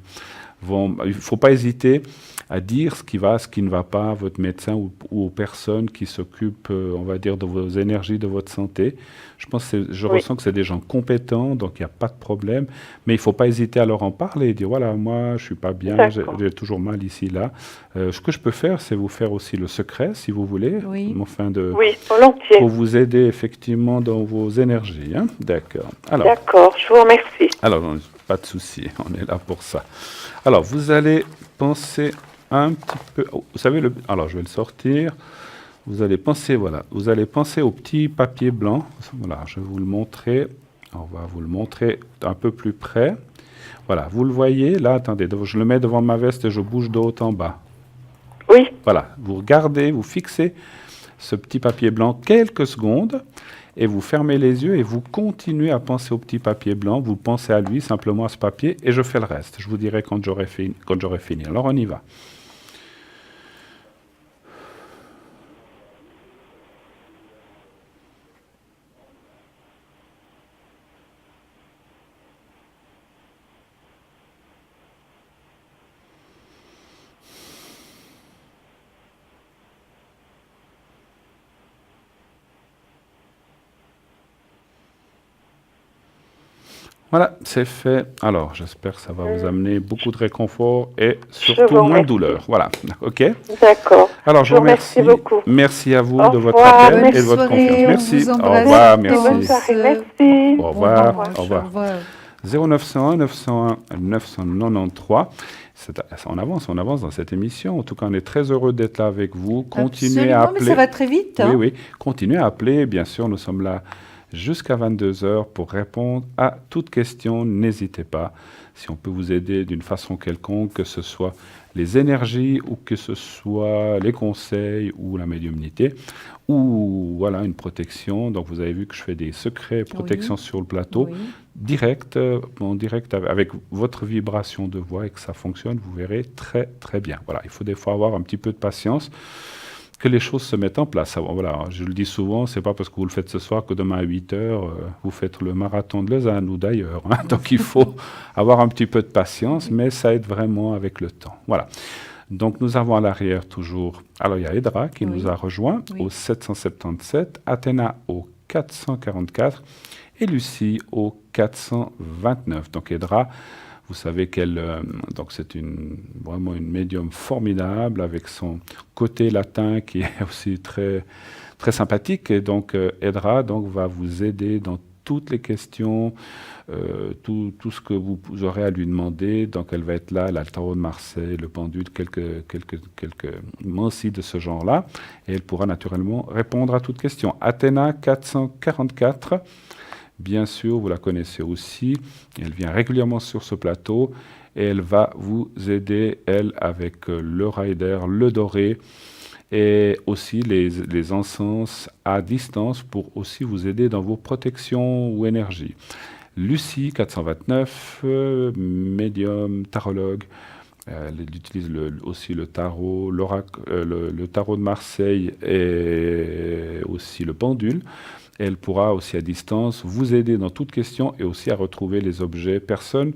vont. Il ne faut pas hésiter à dire ce qui va, ce qui ne va pas à votre médecin ou aux personnes qui s'occupent, on va dire, de vos énergies, de votre santé. Je Oui. ressens que c'est des gens compétents, donc il n'y a pas de problème. Mais il ne faut pas hésiter à leur en parler et dire, voilà, moi, je ne suis pas bien, D'accord. j'ai toujours mal ici, là. Ce que je peux faire, c'est vous faire aussi le secret, si vous voulez, Oui. enfin Oui, volontiers. pour vous aider effectivement dans vos énergies. Hein. D'accord. D'accord, je vous remercie. Alors, pas de souci, on est là pour ça. Alors, vous allez penser un petit peu. Vous savez, alors je vais le sortir. Vous allez penser, voilà, vous allez penser au petit papier blanc. Voilà, je vais vous le montrer. On va vous le montrer un peu plus près. Voilà, vous le voyez, là, attendez, je le mets devant ma veste et je bouge de haut en bas. Oui, Voilà, vous regardez, vous fixez ce petit papier blanc quelques secondes et vous fermez les yeux et vous continuez à penser au petit papier blanc. Vous pensez à lui, simplement à ce papier, et je fais le reste. Je vous dirai quand j'aurai fini. Alors on y va. Voilà, c'est fait. Alors, j'espère que ça va vous amener beaucoup de réconfort et surtout vous moins de remercie. douleur. Voilà, ok. d'accord. Alors, je vous remercie. beaucoup. Merci à vous Au de votre revoir. appel Bonne et de votre soirée, confiance. on Merci. vous Au embrasse. revoir, Merci, bonne merci. soirée, merci. Au revoir. Bon dimanche, Au revoir. au revoir. 0901 901 993. On avance dans cette émission. En tout cas, on est très heureux d'être là avec vous. Continuez à Absolument, appeler. mais ça va très vite. Hein. Oui, oui. Continuez à appeler. Bien sûr, nous sommes là jusqu'à 22 heures pour répondre à toutes questions. N'hésitez pas. Si on peut vous aider d'une façon quelconque, que ce soit les énergies ou que ce soit les conseils ou la médiumnité ou voilà une protection. Donc vous avez vu que je fais des secrets protection sur le plateau. Oui. Direct, en direct avec votre vibration de voix et que ça fonctionne, vous verrez très très bien. Voilà, il faut des fois avoir un petit peu de patience que les choses se mettent en place. Voilà, je le dis souvent, c'est pas parce que vous le faites ce soir que demain à 8 heures, vous faites le marathon de Lausanne ou d'ailleurs. Hein. Donc il faut avoir un petit peu de patience, mais ça aide vraiment avec le temps. Voilà. Donc nous avons à l'arrière toujours, alors il y a Edra qui nous a rejoint au 777, Athéna au 444 et Lucie au 429. Donc Edra, vous savez qu'elle, donc c'est vraiment une médium formidable avec son côté latin qui est aussi très, très sympathique. Et donc Edra donc, va vous aider dans toutes les questions, tout ce que vous aurez à lui demander. Donc elle va être là, elle a le tarot de Marseille, le pendule, quelques mancies de ce genre-là. Et elle pourra naturellement répondre à toutes questions. Athéna 444. Bien sûr, vous la connaissez aussi. Elle vient régulièrement sur ce plateau et elle va vous aider, elle, avec le rider, le doré et aussi les encens à distance pour aussi vous aider dans vos protections ou énergies. Lucie, 429, médium, tarologue. Elle utilise aussi le tarot, le tarot de Marseille et aussi le pendule. Elle pourra aussi à distance vous aider dans toute question et aussi à retrouver les objets, personnes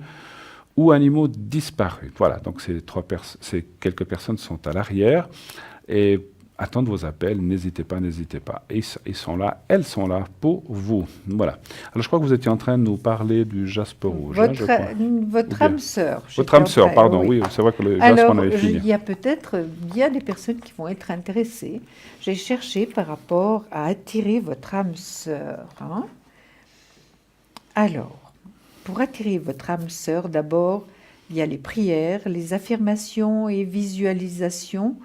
ou animaux disparus. Voilà, donc ces quelques personnes sont à l'arrière et attendent vos appels. N'hésitez pas, n'hésitez pas. Et ils sont là, elles sont là pour vous. Voilà. Alors je crois que vous étiez en train de nous parler du jaspe rouge. Votre âme sœur. Votre âme sœur, pardon. Oui, c'est vrai que le jaspe, on avait fini. Il y a des personnes qui vont être intéressées. J'ai cherché par rapport à attirer votre âme sœur. Hein. Alors, pour attirer votre âme sœur, d'abord, il y a les prières, les affirmations et visualisations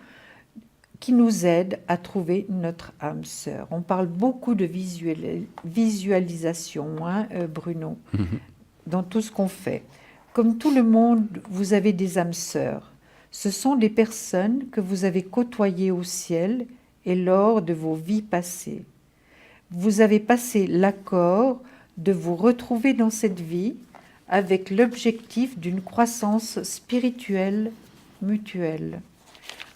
qui nous aident à trouver notre âme sœur. On parle beaucoup de visualisation, hein, Bruno, dans tout ce qu'on fait. Comme tout le monde, vous avez des âmes sœurs. Ce sont des personnes que vous avez côtoyées au ciel et lors de vos vies passées. Vous avez passé l'accord de vous retrouver dans cette vie avec l'objectif d'une croissance spirituelle mutuelle.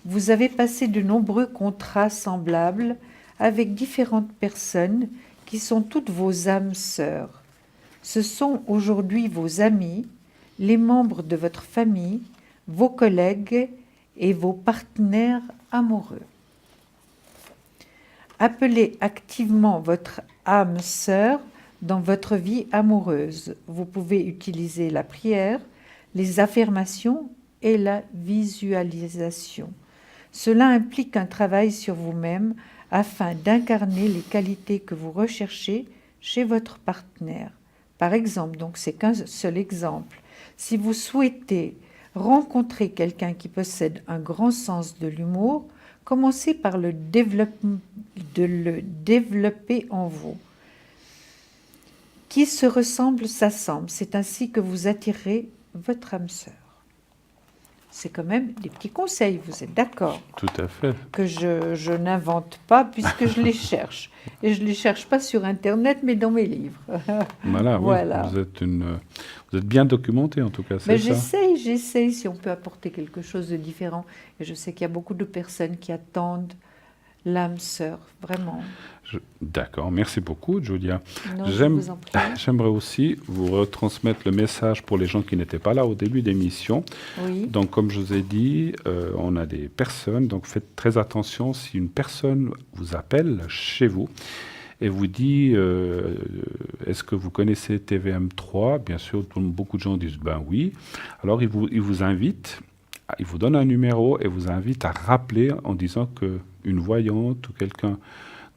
Vous avez passé de nombreux contrats semblables avec différentes personnes qui sont toutes vos âmes sœurs. Ce sont aujourd'hui vos amis, les membres de votre famille, vos collègues et vos partenaires amoureux. Appelez activement votre âme sœur dans votre vie amoureuse. Vous pouvez utiliser la prière, les affirmations et la visualisation. Cela implique un travail sur vous-même afin d'incarner les qualités que vous recherchez chez votre partenaire. Par exemple, donc c'est qu'un seul exemple, si vous souhaitez rencontrer quelqu'un qui possède un grand sens de l'humour, commencez par de le développer en vous. Qui se ressemble s'assemble. C'est ainsi que vous attirez votre âme sœur. C'est quand même des petits conseils, vous êtes d'accord? Tout à fait. Que je n'invente pas puisque je les cherche. Et je ne les cherche pas sur Internet, mais dans mes livres. Voilà, oui. Voilà. Vous êtes bien documenté en tout cas, c'est Mais ça? j'essaye si on peut apporter quelque chose de différent. Et je sais qu'il y a beaucoup de personnes qui attendent l'âme sœur, vraiment. D'accord, merci beaucoup, Julia. Non, je vous en prie. J'aimerais aussi vous retransmettre le message pour les gens qui n'étaient pas là au début d'émission. Oui. Donc, comme je vous ai dit, on a des personnes, donc faites très attention si une personne vous appelle chez vous et vous dit est-ce que vous connaissez TVM3? Bien sûr, beaucoup de gens disent ben oui. Alors, il vous invite, il vous donne un numéro et vous invite à rappeler en disant qu'une voyante ou quelqu'un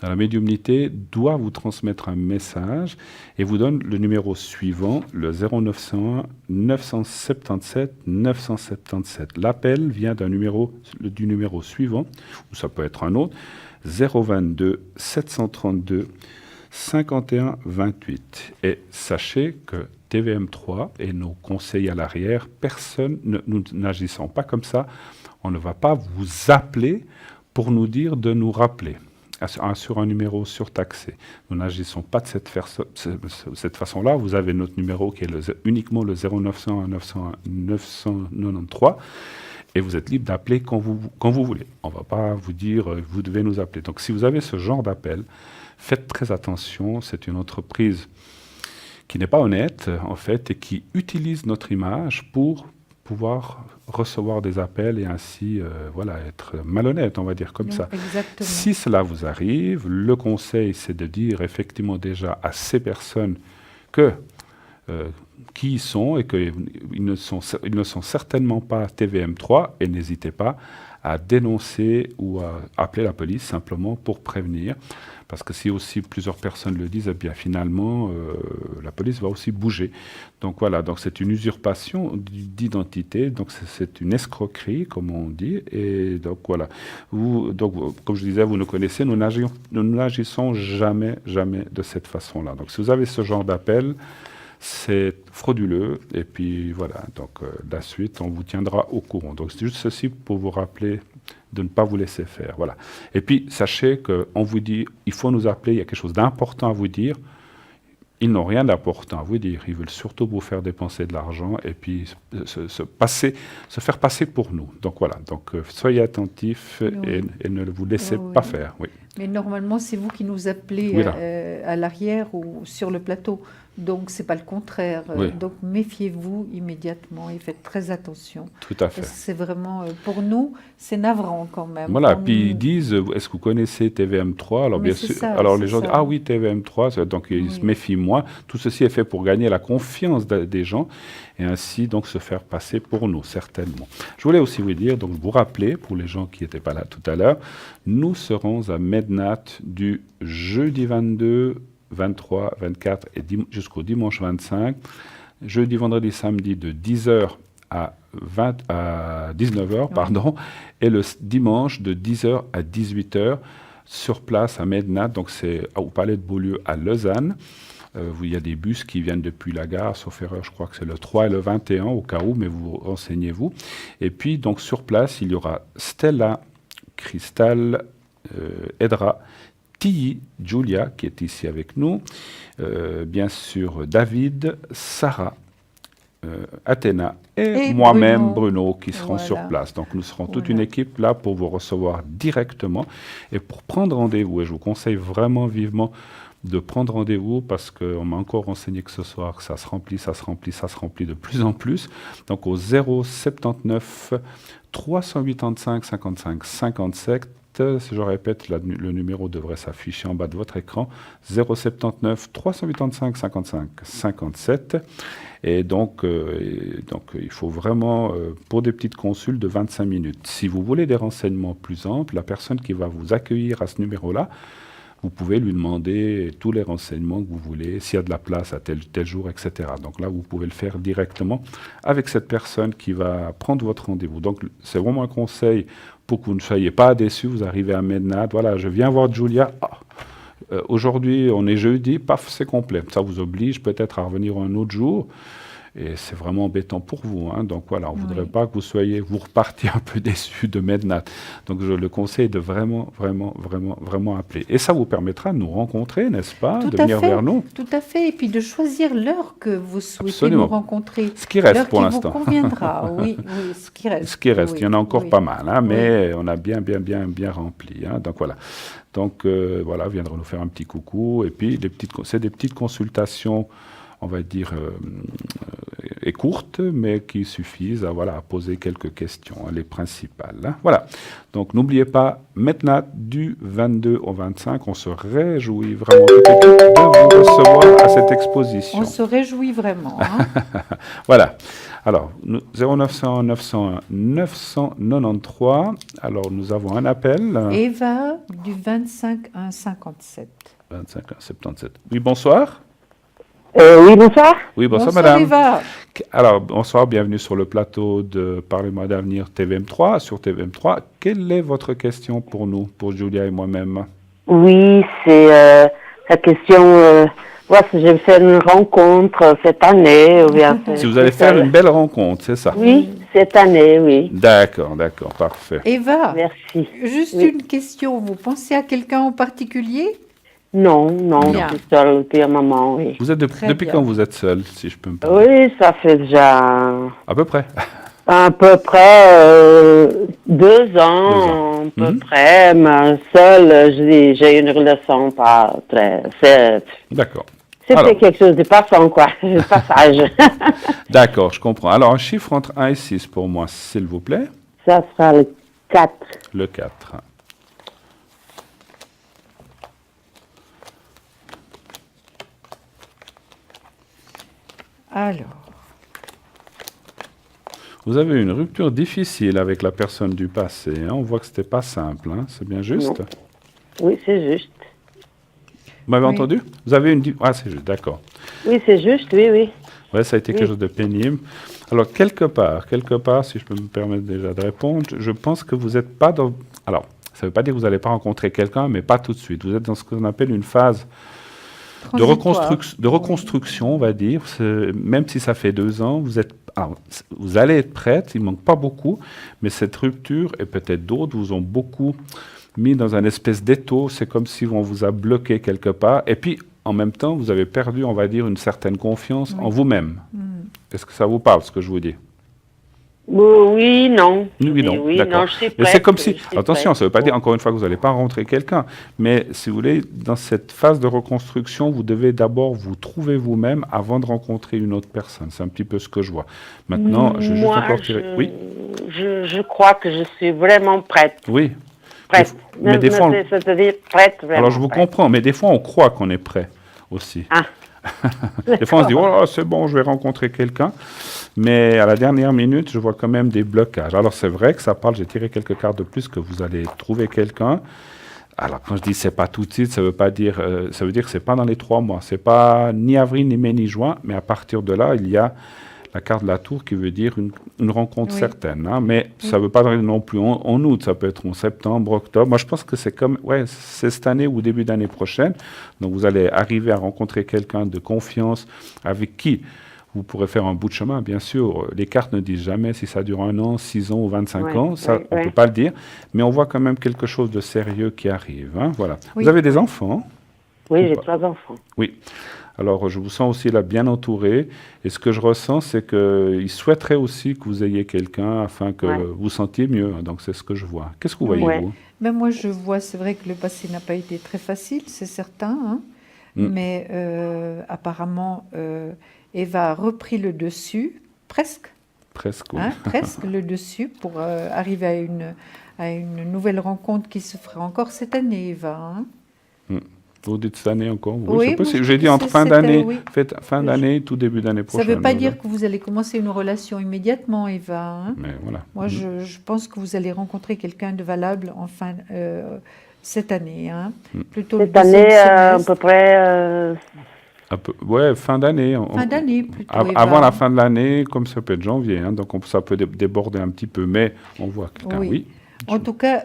dans la médiumnité doit vous transmettre un message et vous donne le numéro suivant, le 0901 977 977. L'appel vient du numéro suivant, ou ça peut être un autre, 022 732 51 28. Et sachez que TVM3 et nos conseils à l'arrière, nous n'agissons pas comme ça. On ne va pas vous appeler pour nous dire de nous rappeler sur un numéro surtaxé. Nous n'agissons pas de cette façon-là. Vous avez notre numéro qui est uniquement le 0901 993 et vous êtes libre d'appeler quand vous voulez. On ne va pas vous dire vous devez nous appeler. Donc si vous avez ce genre d'appel, faites très attention. C'est une entreprise qui n'est pas honnête en fait et qui utilise notre image pour pouvoir recevoir des appels et ainsi être malhonnête, on va dire comme ça. Exactement. Si cela vous arrive, le conseil, c'est de dire effectivement déjà à ces personnes qui y sont et qu'ils ne sont certainement pas TVM3 et n'hésitez pas à dénoncer ou à appeler la police simplement pour prévenir. Parce que si aussi plusieurs personnes le disent, eh bien finalement, la police va aussi bouger. Donc voilà, donc c'est une usurpation d'identité, donc c'est une escroquerie, comme on dit. Et donc voilà, comme je disais, vous nous connaissez, nous n'agissons jamais de cette façon-là. Donc si vous avez ce genre d'appel, c'est frauduleux. Et puis voilà, donc la suite, on vous tiendra au courant. Donc c'est juste ceci pour vous rappeler de ne pas vous laisser faire. Voilà. Et puis sachez qu'on vous dit, il faut nous appeler, il y a quelque chose d'important à vous dire. Ils n'ont rien d'important à vous dire. Ils veulent surtout vous faire dépenser de l'argent et puis se faire passer pour nous. Donc voilà. Donc soyez attentifs et ne vous laissez pas faire. Oui. Mais normalement, c'est vous qui nous appelez à l'arrière ou sur le plateau. Donc, ce n'est pas le contraire. Oui. Donc, méfiez-vous immédiatement et faites très attention. Tout à fait. C'est vraiment, pour nous, c'est navrant quand même. Voilà, puis ils disent, est-ce que vous connaissez TVM3? Alors bien sûr, alors les gens disent, ah oui, TVM3, donc ils se méfient moins. Tout ceci est fait pour gagner la confiance des gens et ainsi donc se faire passer pour nous, certainement. Je voulais aussi vous dire, donc vous rappeler, pour les gens qui n'étaient pas là tout à l'heure, nous serons à Mednat du jeudi 22, 23, 24 et jusqu'au dimanche 25, jeudi, vendredi, samedi de 10h à 19h, pardon, et le dimanche de 10h à 18h sur place à Mednat, donc c'est au Palais de Beaulieu à Lausanne. Il y a des bus qui viennent depuis la gare, sauf erreur, je crois que c'est le 3 et le 21 au cas où, mais vous renseignez-vous. Et puis donc sur place, il y aura Stella, Cristal, Edra, Tilly, Julia, qui est ici avec nous, bien sûr David, Sarah, Athéna et moi-même, Bruno, qui seront sur place. Donc nous serons toute une équipe là pour vous recevoir directement et pour prendre rendez-vous. Et je vous conseille vraiment vivement de prendre rendez-vous parce qu'on m'a encore renseigné que ce soir, que ça se remplit de plus en plus. Donc au 079 385 55 57. Si je répète, le numéro devrait s'afficher en bas de votre écran, 079 385 55 57. Et donc il faut vraiment, pour des petites consultes de 25 minutes. Si vous voulez des renseignements plus amples, la personne qui va vous accueillir à ce numéro-là, vous pouvez lui demander tous les renseignements que vous voulez, s'il y a de la place à tel jour, etc. Donc là, vous pouvez le faire directement avec cette personne qui va prendre votre rendez-vous. Donc c'est vraiment un conseil pour que vous ne soyez pas déçus. Vous arrivez à Mednat, voilà, je viens voir Julia. Ah, Aujourd'hui, on est jeudi, paf, c'est complet. Ça vous oblige peut-être à revenir un autre jour. Et c'est vraiment embêtant pour vous. Hein. Donc voilà, on ne voudrait pas que vous repartiez un peu déçus de Mednat. Donc je le conseille de vraiment appeler. Et ça vous permettra de nous rencontrer, n'est-ce pas? De venir vers nous. Tout à fait. Et puis de choisir l'heure que vous souhaitez Absolument. nous rencontrer. Ce qui reste l'heure pour qui l'instant. vous conviendra. Oui, ce qui reste. Ce qui reste, Oui, il y en a encore oui. pas mal, hein, mais on a bien rempli. Hein. Donc voilà. Donc voilà, viendront nous faire un petit coucou. Et puis c'est des petites consultations, on va dire, et courtes, mais qui suffisent à poser quelques questions, hein, les principales. Hein. Voilà. Donc n'oubliez pas, maintenant, du 22 au 25, on se réjouit vraiment toute l'équipe de vous recevoir à cette exposition. On se réjouit vraiment. Hein. Voilà. Alors, 0900 901 993. Alors, nous avons un appel. Eva du 25 1 57. 25 77. Oui, bonsoir. Oui, bonsoir. Oui, bonsoir, madame. Eva. Alors, bonsoir, bienvenue sur le plateau de Parlez-moi d'avenir TVM3, sur TVM3. Quelle est votre question pour nous, pour Julia et moi-même? Oui, c'est la question. Voilà, si j'ai fait une rencontre cette année. Ou bien Si vous allez faire une belle rencontre, c'est ça? Oui, cette année, oui. D'accord, parfait. Eva, Merci. juste Oui. une question. Vous pensez à quelqu'un en particulier? Non, Bien. je suis seule depuis un moment, oui. Vous êtes Très depuis bien. quand vous êtes seul, si je peux me permettre? Oui, ça fait déjà À peu près. à peu près 2 ans, à peu Mhm. près. Mais seule, j'ai une relation pas très. D'accord. C'était Alors. quelque chose de passant, quoi. De passage. D'accord, je comprends. Alors, un chiffre entre 1 et 6 pour moi, s'il vous plaît. Ça sera le 4. Le 4. Alors, Vous avez une rupture difficile avec la personne du passé. Hein. On voit que c'était pas simple. Hein. C'est bien juste? Non. Oui, c'est juste. Vous m'avez Oui. entendu? Vous avez une... Ah, c'est juste, d'accord. Oui, c'est juste, oui, oui. Ouais, ça a été Oui. quelque chose de pénible. Alors, quelque part, si je peux me permettre déjà de répondre, je pense que vous n'êtes pas dans... Alors, ça ne veut pas dire que vous n'allez pas rencontrer quelqu'un, mais pas tout de suite. Vous êtes dans ce qu'on appelle une phase de reconstruction, on va dire. Même si ça fait 2 ans, vous allez être prête, il ne manque pas beaucoup, mais cette rupture, et peut-être d'autres, vous ont beaucoup mis dans un espèce d'étau. C'est comme si on vous a bloqué quelque part. Et puis, en même temps, vous avez perdu, on va dire, une certaine confiance en vous-même. Est-ce que ça vous parle, ce que je vous dis? Oui, non. Oui, non, Oui, d'accord. non, je suis Et prête. c'est comme si, je suis attention, prête. ça ne veut pas dire encore une fois que vous n'allez pas rencontrer quelqu'un, mais si vous voulez, dans cette phase de reconstruction, vous devez d'abord vous trouver vous-même avant de rencontrer une autre personne. C'est un petit peu ce que je vois. Maintenant, je vais juste Moi, encore tirer. Oui, je crois que je suis vraiment prête. oui. Prête. Mais des fois, C'est-à-dire prête, vraiment. alors je vous prête. comprends, mais des fois on croit qu'on est prêt aussi. Ah. Des fois on se dit, oh c'est bon, je vais rencontrer quelqu'un, mais à la dernière minute, je vois quand même des blocages. Alors c'est vrai que ça parle, j'ai tiré quelques cartes de plus, que vous allez trouver quelqu'un. Alors quand je dis c'est pas tout de suite, ça veut dire que c'est pas dans les 3 mois, c'est pas ni avril, ni mai, ni juin, mais à partir de là, il y a la carte de la tour qui veut dire une rencontre Oui. certaine. Hein, mais ça ne veut pas dire non plus en août, ça peut être en septembre, octobre. Moi, je pense que c'est c'est cette année ou début d'année prochaine. Donc, vous allez arriver à rencontrer quelqu'un de confiance avec qui vous pourrez faire un bout de chemin, bien sûr. Les cartes ne disent jamais si ça dure 1 an, 6 ans ou 25 Ouais, ans. Ça, ouais, on ne ouais. peut pas le dire. Mais on voit quand même quelque chose de sérieux qui arrive. Hein, voilà. Oui. Vous avez des enfants? Oui, j'ai Ou pas? 3 enfants. Oui. Alors, je vous sens aussi là bien entouré. Et ce que je ressens, c'est qu'il souhaiterait aussi que vous ayez quelqu'un afin que Ouais. vous sentiez mieux. Donc, c'est ce que je vois. Qu'est-ce que vous Oui. voyez, Ouais. vous? ben moi je vois, c'est vrai que le passé n'a pas été très facile, c'est certain, hein. Mais apparemment, Eva a repris le dessus, presque, Presque, oui. hein, presque le dessus, pour arriver à une nouvelle rencontre qui se fera encore cette année, Eva. Hein. Vous dites cette année encore? Oui, Oui, c'est possible. moi, J'ai dit entre c'est fin cette d'année, année, oui. fin d'année, tout début d'année Ça prochaine. ne veut pas voilà. dire que vous allez commencer une relation immédiatement, Eva. Hein. Mais voilà. Moi, je pense que vous allez rencontrer quelqu'un de valable cette année. Hein. Plutôt Cette le deuxième année, à semestre. peu près. Ouais, fin d'année. Fin d'année, plutôt. Avant Eva. la fin de l'année, comme ça peut être janvier. Hein, donc, ça peut déborder un petit peu. Mais on voit quelqu'un, oui. En tout cas,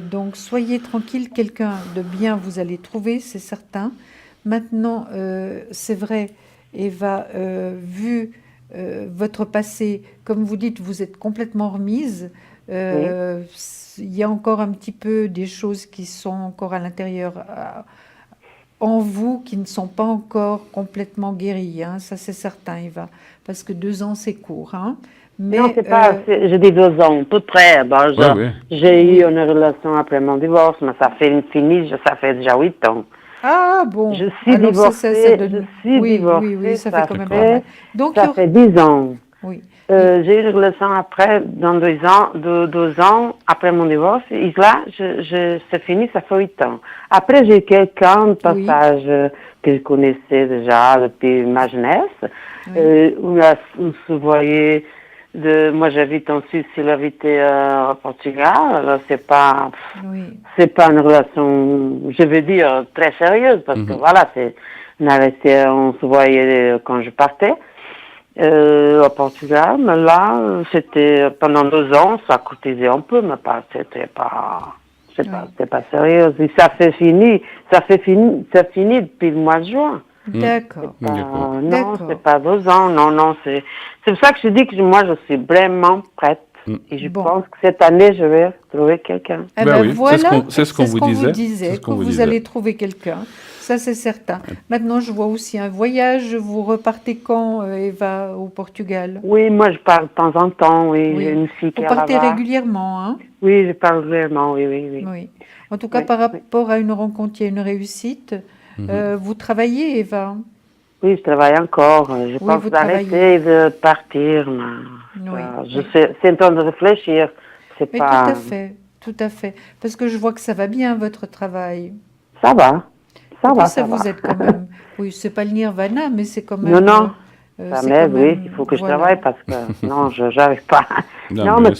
donc soyez tranquille, quelqu'un de bien vous allez trouver, c'est certain. Maintenant, c'est vrai, Eva, vu votre passé, comme vous dites, vous êtes complètement remise. Il y a encore un petit peu des choses qui sont encore à l'intérieur en vous, qui ne sont pas encore complètement guéries. Hein, ça, c'est certain, Eva, parce que 2 ans, c'est court. Hein. Mais, non, c'est pas, je dis 2 ans, à peu près. Bon, j'ai eu une relation après mon divorce, mais ça fait ça fait déjà 8 ans. Ah bon. Je suis divorcée. Oui, ça fait quand même pas mal. Donc, ça fait 10 ans. Oui. J'ai eu une relation après, dans 2 ans, après mon divorce. Et là, c'est fini, ça fait 8 ans. Après, j'ai eu quelqu'un de passage que je connaissais déjà depuis ma jeunesse. Où on se voyait. Moi, j'habite en Suisse, il habitait au Portugal. Alors, c'est pas une relation, je veux dire, très sérieuse, parce que voilà, on se voyait quand je partais au Portugal. Mais là, c'était pendant 2 ans, ça courtisait un peu, mais c'était pas sérieux. Et ça finit depuis le mois de juin. D'accord. Non, c'est pas 2 ans. Non, c'est pour ça que je dis que moi, je suis vraiment prête. Et je pense que cette année, je vais trouver quelqu'un. Eh ben voilà, c'est ce qu'on vous disait, que vous allez trouver quelqu'un. Ça, c'est certain. Maintenant, je vois aussi un voyage. Vous repartez quand, Eva, au Portugal? Oui, moi, je pars de temps en temps. Oui, j'ai une fille qui est là-bas. Vous partez régulièrement, hein? Oui, je pars régulièrement, oui. En tout cas, par rapport à une rencontre, il y a une réussite. Vous travaillez, Eva? Oui, je travaille encore. Je pense d'arrêter de partir. C'est en train de réfléchir. Mais tout à fait. Parce que je vois que ça va bien, votre travail. Ça va. Ça vous aide quand même. Oui, c'est pas le nirvana, mais c'est quand même... Non. Ça m'aide, oui. Il faut que je travaille parce que non, je n'arrive pas. Non, mais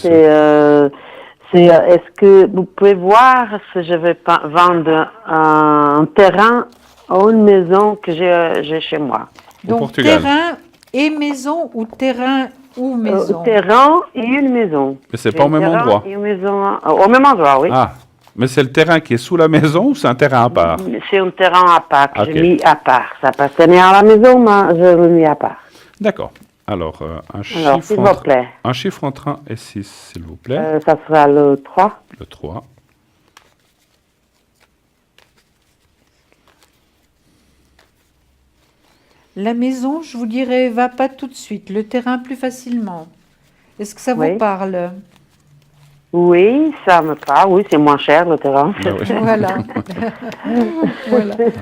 est-ce que vous pouvez voir si je vais vendre un terrain ou une maison que j'ai chez moi? Donc, terrain et maison ou terrain ou maison? Terrain et une maison. Mais c'est pas au même endroit? Et une maison, au même endroit, oui. Ah, mais c'est le terrain qui est sous la maison ou c'est un terrain à part? C'est un terrain à part que j'ai mis à part. Ça appartenait à la maison, mais je l'ai mis à part. D'accord. Alors, un chiffre entre 1 et 6, s'il vous plaît. Ça sera le 3. Le 3. La maison, je vous dirais, va pas tout de suite. Le terrain, plus facilement. Est-ce que ça vous parle? Oui, ça me parle. Oui, c'est moins cher, le terrain. Voilà. Alors,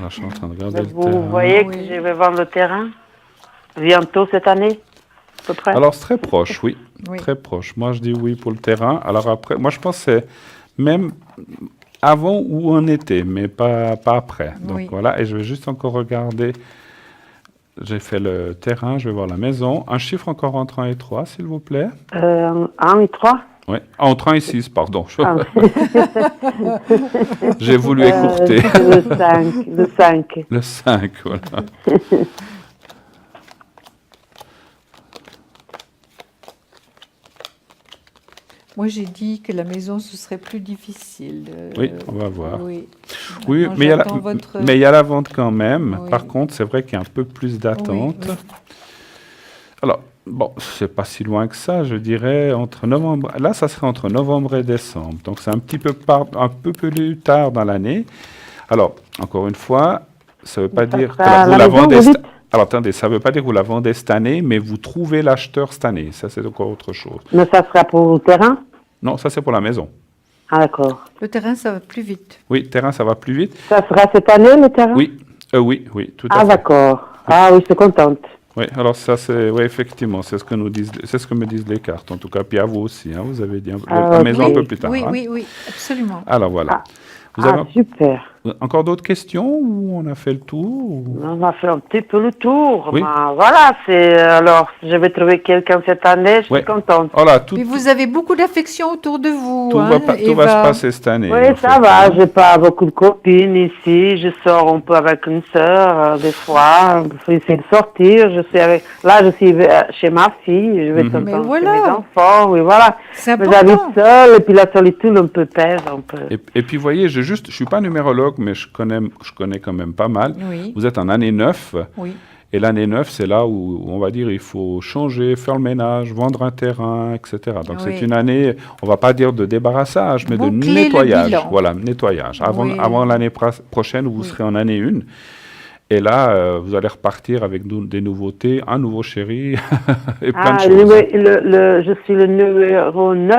je suis en train de regarder le terrain. Vous voyez que je vais vendre le terrain bientôt cette année, à peu près? Alors, c'est très proche, oui. Très proche. Moi, je dis oui pour le terrain. Alors après, moi, je pense que c'est même avant ou en été, mais pas après. Donc voilà, et je vais juste encore regarder. J'ai fait le terrain, je vais voir la maison. Un chiffre encore entre 1 et 3, s'il vous plaît. 1 et 3? Oui, entre 1 et 6, pardon. J'ai voulu écourter. Le 5. Le 5, voilà. Moi, j'ai dit que la maison, ce serait plus difficile. Oui, on va voir. Oui, mais il y a la vente quand même. Oui. Par contre, c'est vrai qu'il y a un peu plus d'attente. Oui. Alors, bon, c'est pas si loin que ça, je dirais, entre novembre... Là, ça serait entre novembre et décembre. Donc, c'est un peu plus tard dans l'année. Alors, encore une fois, ça ne veut pas dire que vous la vendez... Alors, attendez, ça ne veut pas dire que vous la vendez cette année, mais vous trouvez l'acheteur cette année. Ça, c'est encore autre chose. Mais ça sera pour le terrain? Non, ça, c'est pour la maison. Ah, d'accord. Le terrain, ça va plus vite. Oui, le terrain, ça va plus vite. Ça sera cette année, le terrain? Oui, tout à fait. Ah, d'accord. Ah, oui, je suis contente. Oui, alors ça, oui, effectivement, c'est ce que me disent les cartes. En tout cas, puis à vous aussi, hein, vous avez dit la maison un peu plus tard. Oui, absolument. Alors, voilà. Super. Encore d'autres questions ou on a fait le tour On a fait un petit peu le tour. Oui. Mais voilà, alors, je vais trouver quelqu'un cette année, je suis Ouais. contente. Voilà, tout, Puis vous avez beaucoup d'affection autour de vous. tout hein, va, tout va se Eva. passer cette année. Oui, en ça fait. va, j'ai pas beaucoup de copines ici, je sors un peu avec une sœur, des fois, il faut essayer de sortir, je suis avec, là je suis chez ma fille, je vais tout le Mais temps voilà. chez mes enfants, oui voilà. C'est Mais j'habite important. seule, et puis la solitude un peu pèse un peu. Et puis, vous voyez, je suis pas numérologue, mais je connais quand même pas mal. Oui, Vous êtes en année 9, oui. et l'année 9, c'est là où, on va dire, il faut changer, faire le ménage, vendre un terrain, etc. Donc, Oui. c'est une année, on va pas dire de débarrassage, mais de Boucler le nettoyage. bilan. Voilà, nettoyage. Oui. Avant l'année prochaine, où vous Oui. serez en année 1. Et là, vous allez repartir avec des nouveautés, un nouveau chéri et plein de choses. Je suis le numéro 9.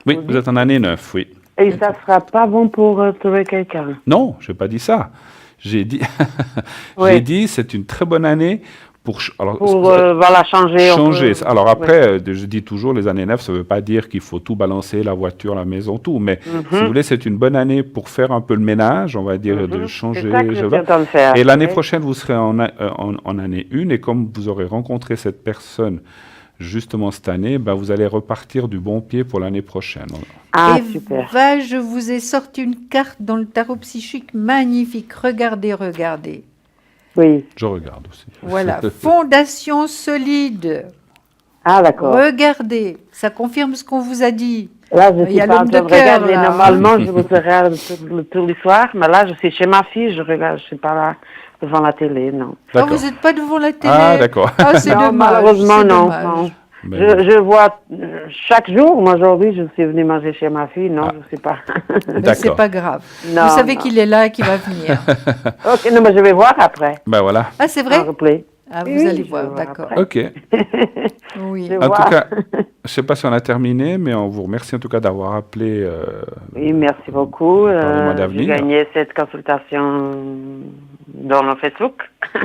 Oui, vous êtes en année 9, oui. Et ça sera pas bon pour trouver quelqu'un. Non, je n'ai pas dit ça. J'ai dit, Oui. j'ai dit c'est une très bonne année pour, alors, Pour, voilà, changer. un changer. peu. Alors après, je dis toujours, les années 9, ça ne veut pas dire qu'il faut tout balancer, la voiture, la maison, tout. Mais si vous voulez, c'est une bonne année pour faire un peu le ménage, on va dire, de changer. C'est ça que je suis voilà. en train de faire. Et l'année Oui. prochaine, vous serez en année 1, et comme vous aurez rencontré cette personne justement cette année, ben, vous allez repartir du bon pied pour l'année prochaine. Ah, Eva, super. je vous ai sorti une carte dans le tarot psychique magnifique. Regardez, regardez. Oui. Je regarde aussi. Voilà, fondation solide. Ah, d'accord. Regardez, ça confirme ce qu'on vous a dit. Là, je Il y suis a pas en l'homme train de de cœur, regarder. là. Normalement, je vous regarde tous les soirs, mais là, je suis chez ma fille, je regarde, je suis pas là devant la télé, non. Ah, D'accord. vous n'êtes pas devant la télé. Ah, d'accord. Ah, c'est Non, dommage. malheureusement, c'est non, dommage. non. Ben, Je vois chaque jour, moi aujourd'hui, je suis venue manger chez ma fille, non, Ah. je sais pas. Mais c'est D'accord. pas grave. Non, vous savez non. qu'il est là et qu'il va venir. Ok, non, mais je vais voir après, Ben voilà. Ah, c'est en vrai replay. Ah, vous Oui, allez je voir, vais voir d'accord. après. Ok. Oui. Je En vois. tout cas, je ne sais pas si on a terminé, mais on vous remercie en tout cas d'avoir appelé. Oui, merci beaucoup. Parlez-moi J'ai d'avenir. gagné cette consultation dans le Facebook.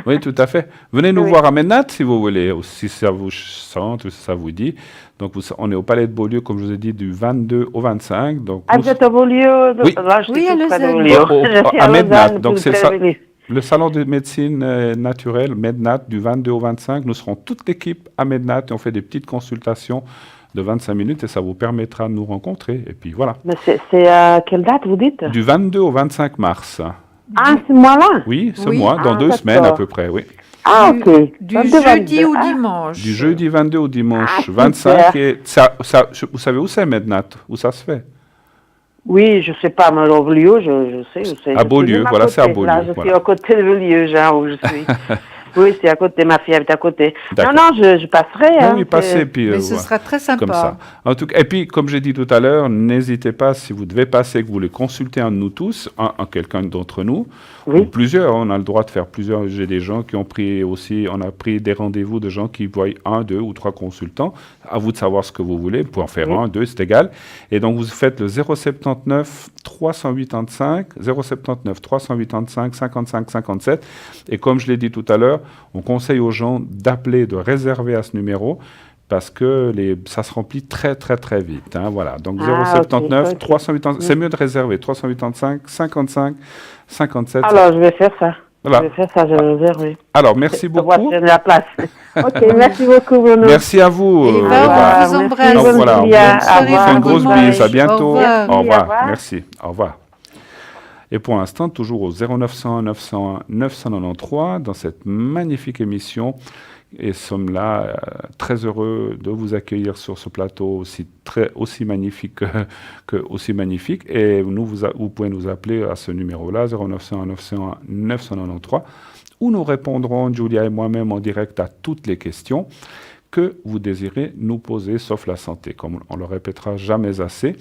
Oui, tout à fait. Venez nous Oui. voir à Mednat si vous voulez, ou si ça vous sent, ou si ça vous dit. Donc, on est au Palais de Beaulieu, comme je vous ai dit, du 22 au 25. Donc, Ah, nous- vous êtes au Beaulieu? Oui. Là, je suis Oui, à tout près de Lausanne. Beaulieu. Je suis à à Mednat. Lausanne, Donc, tout c'est près ça. de Beaulieu. Le salon de médecine naturelle, Mednat, du 22 au 25. Nous serons toute l'équipe à Mednat et on fait des petites consultations de 25 minutes et ça vous permettra de nous rencontrer. Et puis voilà. Mais c'est à quelle date, vous dites? Du 22 au 25 mars. Ah, ce mois-là? Oui, ce Oui. mois, dans Ah, 2 d'accord. semaines à peu près, oui. Ah, ok. Du 22, jeudi au 22. Ah, dimanche. Du jeudi 22 au dimanche Ah, super. 25. Et vous savez où c'est, Mednat? Où ça se fait? oui, je sais pas, mais au Beaulieu, je sais où c'est. À Je suis Beaulieu, même voilà, côté. c'est à Beaulieu, Là, je voilà. suis à côté de Beaulieu, genre, où je suis. Oui, c'est à côté, ma fille habite à côté. D'accord. Non, je passerai. Non, hein, oui, passez, puis Mais ce voilà. sera très sympa. Comme ça. En tout cas, et puis, comme j'ai dit tout à l'heure, n'hésitez pas, si vous devez passer, que vous voulez consulter un de nous tous, quelqu'un d'entre nous, Oui. ou plusieurs, on a le droit de faire plusieurs. J'ai des gens qui ont pris aussi, on a pris des rendez-vous de gens qui voient 1, 2 ou 3 consultants. À vous de savoir ce que vous voulez. Vous pouvez en faire Oui. 1, 2, c'est égal. Et donc, vous faites le 079 385, 079 385 55 57. Et comme je l'ai dit tout à l'heure, on conseille aux gens d'appeler, de réserver à ce numéro parce que ça se remplit très très très vite. Hein, voilà. Donc Ah, 079 ok. 385, c'est mieux de réserver 385 55 57. Alors, je vais faire ça. Voilà. Je vais faire ça, je vais réserver. Alors merci Je vois beaucoup. prendre la place. Ok, merci beaucoup, Bruno. Merci à vous. Et Eva. va, on vous Merci, embrasse. Donc bonne voilà, on nuit, hein. vous Au fait revoir, une grosse bon bise. À courage. bientôt. Au revoir. Au revoir. Au revoir. Merci. Au revoir. Et pour l'instant, toujours au 0901 901 993 dans cette magnifique émission. Et sommes là très heureux de vous accueillir sur ce plateau aussi magnifique aussi magnifique. Et vous pouvez nous appeler à ce numéro-là, 0901 901 993, où nous répondrons, Julia et moi-même, en direct à toutes les questions que vous désirez nous poser, sauf la santé, comme on le répétera jamais assez.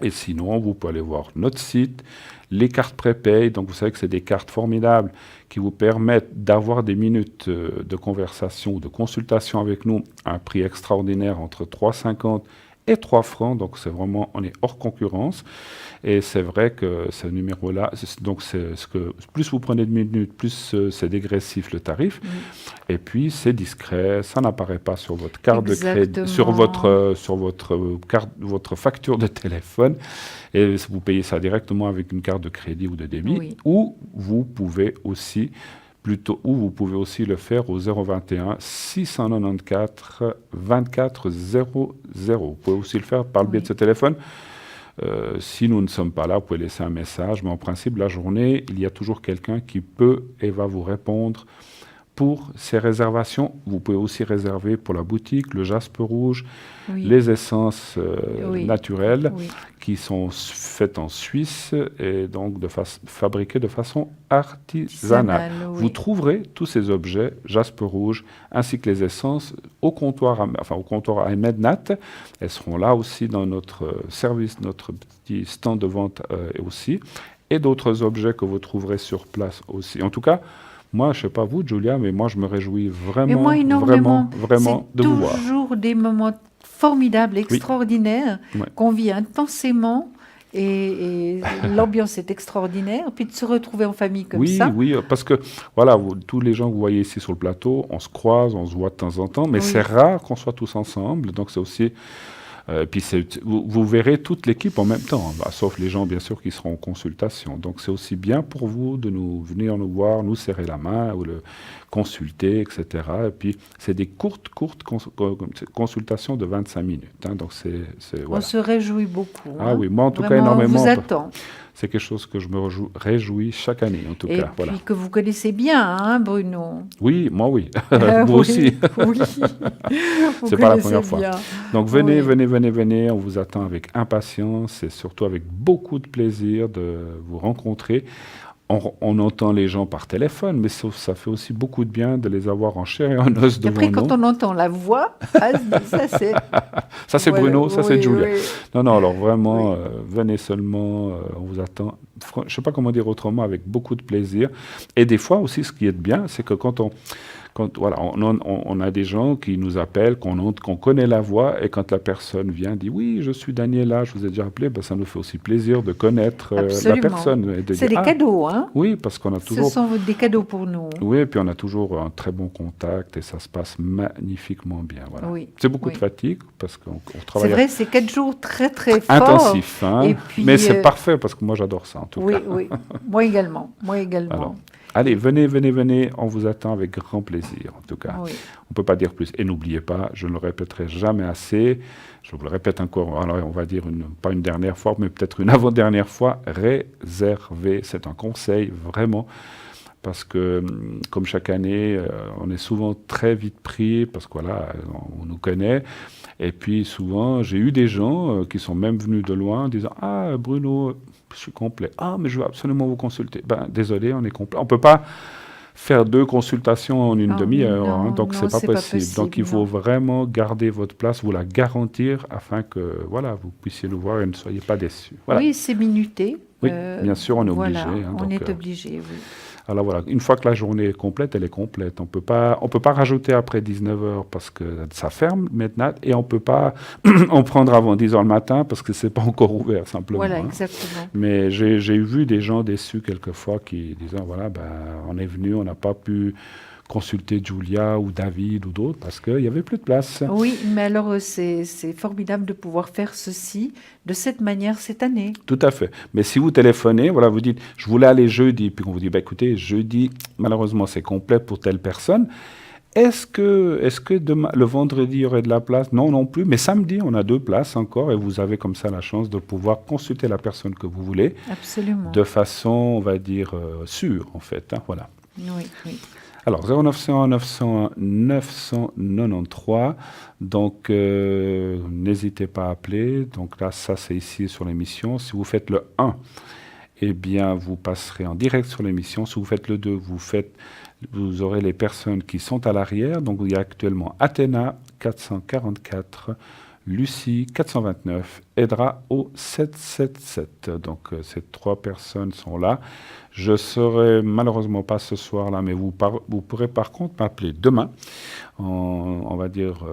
Et sinon, vous pouvez aller voir notre site, les cartes prépay. Donc, vous savez que c'est des cartes formidables qui vous permettent d'avoir des minutes de conversation ou de consultation avec nous à un prix extraordinaire entre 3,50 et 3 francs. Donc, c'est vraiment, on est hors concurrence. Et c'est vrai que ce numéro-là, donc c'est ce que plus vous prenez de minutes, plus c'est dégressif le tarif. Et puis, c'est discret, ça n'apparaît pas sur votre carte de crédit, sur votre facture de téléphone. Et vous payez ça directement avec une carte de crédit ou de débit. Ou vous pouvez aussi le faire au 021 694 24 00. Vous pouvez aussi le faire par le biais de ce téléphone. Si nous ne sommes pas là, vous pouvez laisser un message, mais en principe, la journée, il y a toujours quelqu'un qui peut et va vous répondre pour ces réservations. Vous pouvez aussi réserver pour la boutique, le jaspe rouge, les essences naturelles qui sont faites en Suisse et donc fabriquées de façon artisanale. Vous trouverez tous ces objets, jaspe rouge, ainsi que les essences au comptoir à Mednat. Elles seront là aussi dans notre service, notre petit stand de vente aussi, et d'autres objets que vous trouverez sur place aussi. En tout cas, moi, je ne sais pas vous, Julia, mais moi, je me réjouis vraiment de vous voir. C'est toujours des moments formidables, extraordinaires, qu'on vit intensément. Et l'ambiance est extraordinaire. Puis de se retrouver en famille comme ça. Oui, parce que voilà, tous les gens que vous voyez ici sur le plateau, on se croise, on se voit de temps en temps, mais c'est rare qu'on soit tous ensemble. Donc c'est aussi... puis vous verrez toute l'équipe en même temps, sauf les gens bien sûr qui seront en consultation. Donc c'est aussi bien pour vous de venir nous voir, nous serrer la main ou le consulter, etc. Et puis c'est des courtes consultations de 25 minutes. Donc on se réjouit beaucoup. Ah oui, moi en tout cas énormément. On vous attend. C'est quelque chose que je me réjouis chaque année, en tout cas. Et puis que vous connaissez bien, Bruno. Oui, moi oui. Vous aussi. Oui. C'est pas la première fois. Donc venez, on vous attend avec impatience et surtout avec beaucoup de plaisir de vous rencontrer. On entend les gens par téléphone, mais ça fait aussi beaucoup de bien de les avoir en chair et en os devant nous. Et après, quand on entend la voix, ça c'est... Ça c'est Bruno, ça c'est Julia. Non, alors vraiment, venez seulement, on vous attend. Je ne sais pas comment dire autrement, avec beaucoup de plaisir. Et des fois aussi, ce qui est bien, c'est que quand on a des gens qui nous appellent, qu'on connaît la voix, et quand la personne vient, dit « Oui, je suis Daniela, je vous ai déjà appelé », ça nous fait aussi plaisir de connaître la personne. C'est des cadeaux, hein? Oui, parce qu'on a toujours... Ce sont des cadeaux pour nous. Oui, et puis on a toujours un très bon contact, et ça se passe magnifiquement bien. Voilà. Oui. C'est beaucoup de fatigue, parce qu'on travaille... C'est vrai, c'est 4 jours très, très forts. Intensifs, hein, et puis, mais c'est parfait, parce que moi j'adore ça, en tout cas. Oui, moi également. Alors, allez, venez, on vous attend avec grand plaisir, en tout cas. Oui. On ne peut pas dire plus. Et n'oubliez pas, je ne le répéterai jamais assez, je vous le répète encore, alors on va dire pas une dernière fois, mais peut-être une avant-dernière fois, réservez, c'est un conseil, vraiment, parce que, comme chaque année, on est souvent très vite pris, parce que voilà, on nous connaît. Et puis souvent, j'ai eu des gens qui sont même venus de loin, disant « Ah, Bruno, je suis complet. Ah, mais je veux absolument vous consulter. » Désolé, on est complet. On ne peut pas faire 2 consultations en une demi-heure, donc c'est pas possible. Donc il faut vraiment garder votre place, vous la garantir, afin que vous puissiez nous voir et ne soyez pas déçus. Voilà. Oui, c'est minuté. Oui, bien sûr, on est obligé. On est obligé, oui. Alors voilà, une fois que la journée est complète, elle est complète. On peut pas rajouter après 19h parce que ça ferme maintenant, et on ne peut pas en prendre avant 10h le matin parce que c'est pas encore ouvert, simplement. Voilà, exactement. Mais j'ai vu des gens déçus quelquefois qui disaient, on est venu, on n'a pas pu consulter Julia ou David ou d'autres parce qu'il n'y avait plus de place. Oui, mais alors c'est formidable de pouvoir faire ceci de cette manière cette année. Tout à fait. Mais si vous téléphonez, vous dites « je voulais aller jeudi », puis on vous dit « écoutez, jeudi, malheureusement c'est complet pour telle personne ». Est-ce que demain, le vendredi, il y aurait de la place? Non plus. Mais samedi, on a 2 places encore et vous avez comme ça la chance de pouvoir consulter la personne que vous voulez. Absolument. De façon, on va dire, sûre, en fait. Voilà. Oui. Alors, 0901 900 993, donc n'hésitez pas à appeler. Donc là, ça c'est ici sur l'émission. Si vous faites le 1, eh bien, vous passerez en direct sur l'émission. Si vous faites le 2, vous aurez les personnes qui sont à l'arrière. Donc, il y a actuellement Athéna 444 Lucie 429, Edra au 777. Donc ces 3 personnes sont là. Je serai malheureusement pas ce soir-là, mais vous pourrez par contre m'appeler demain. On va dire,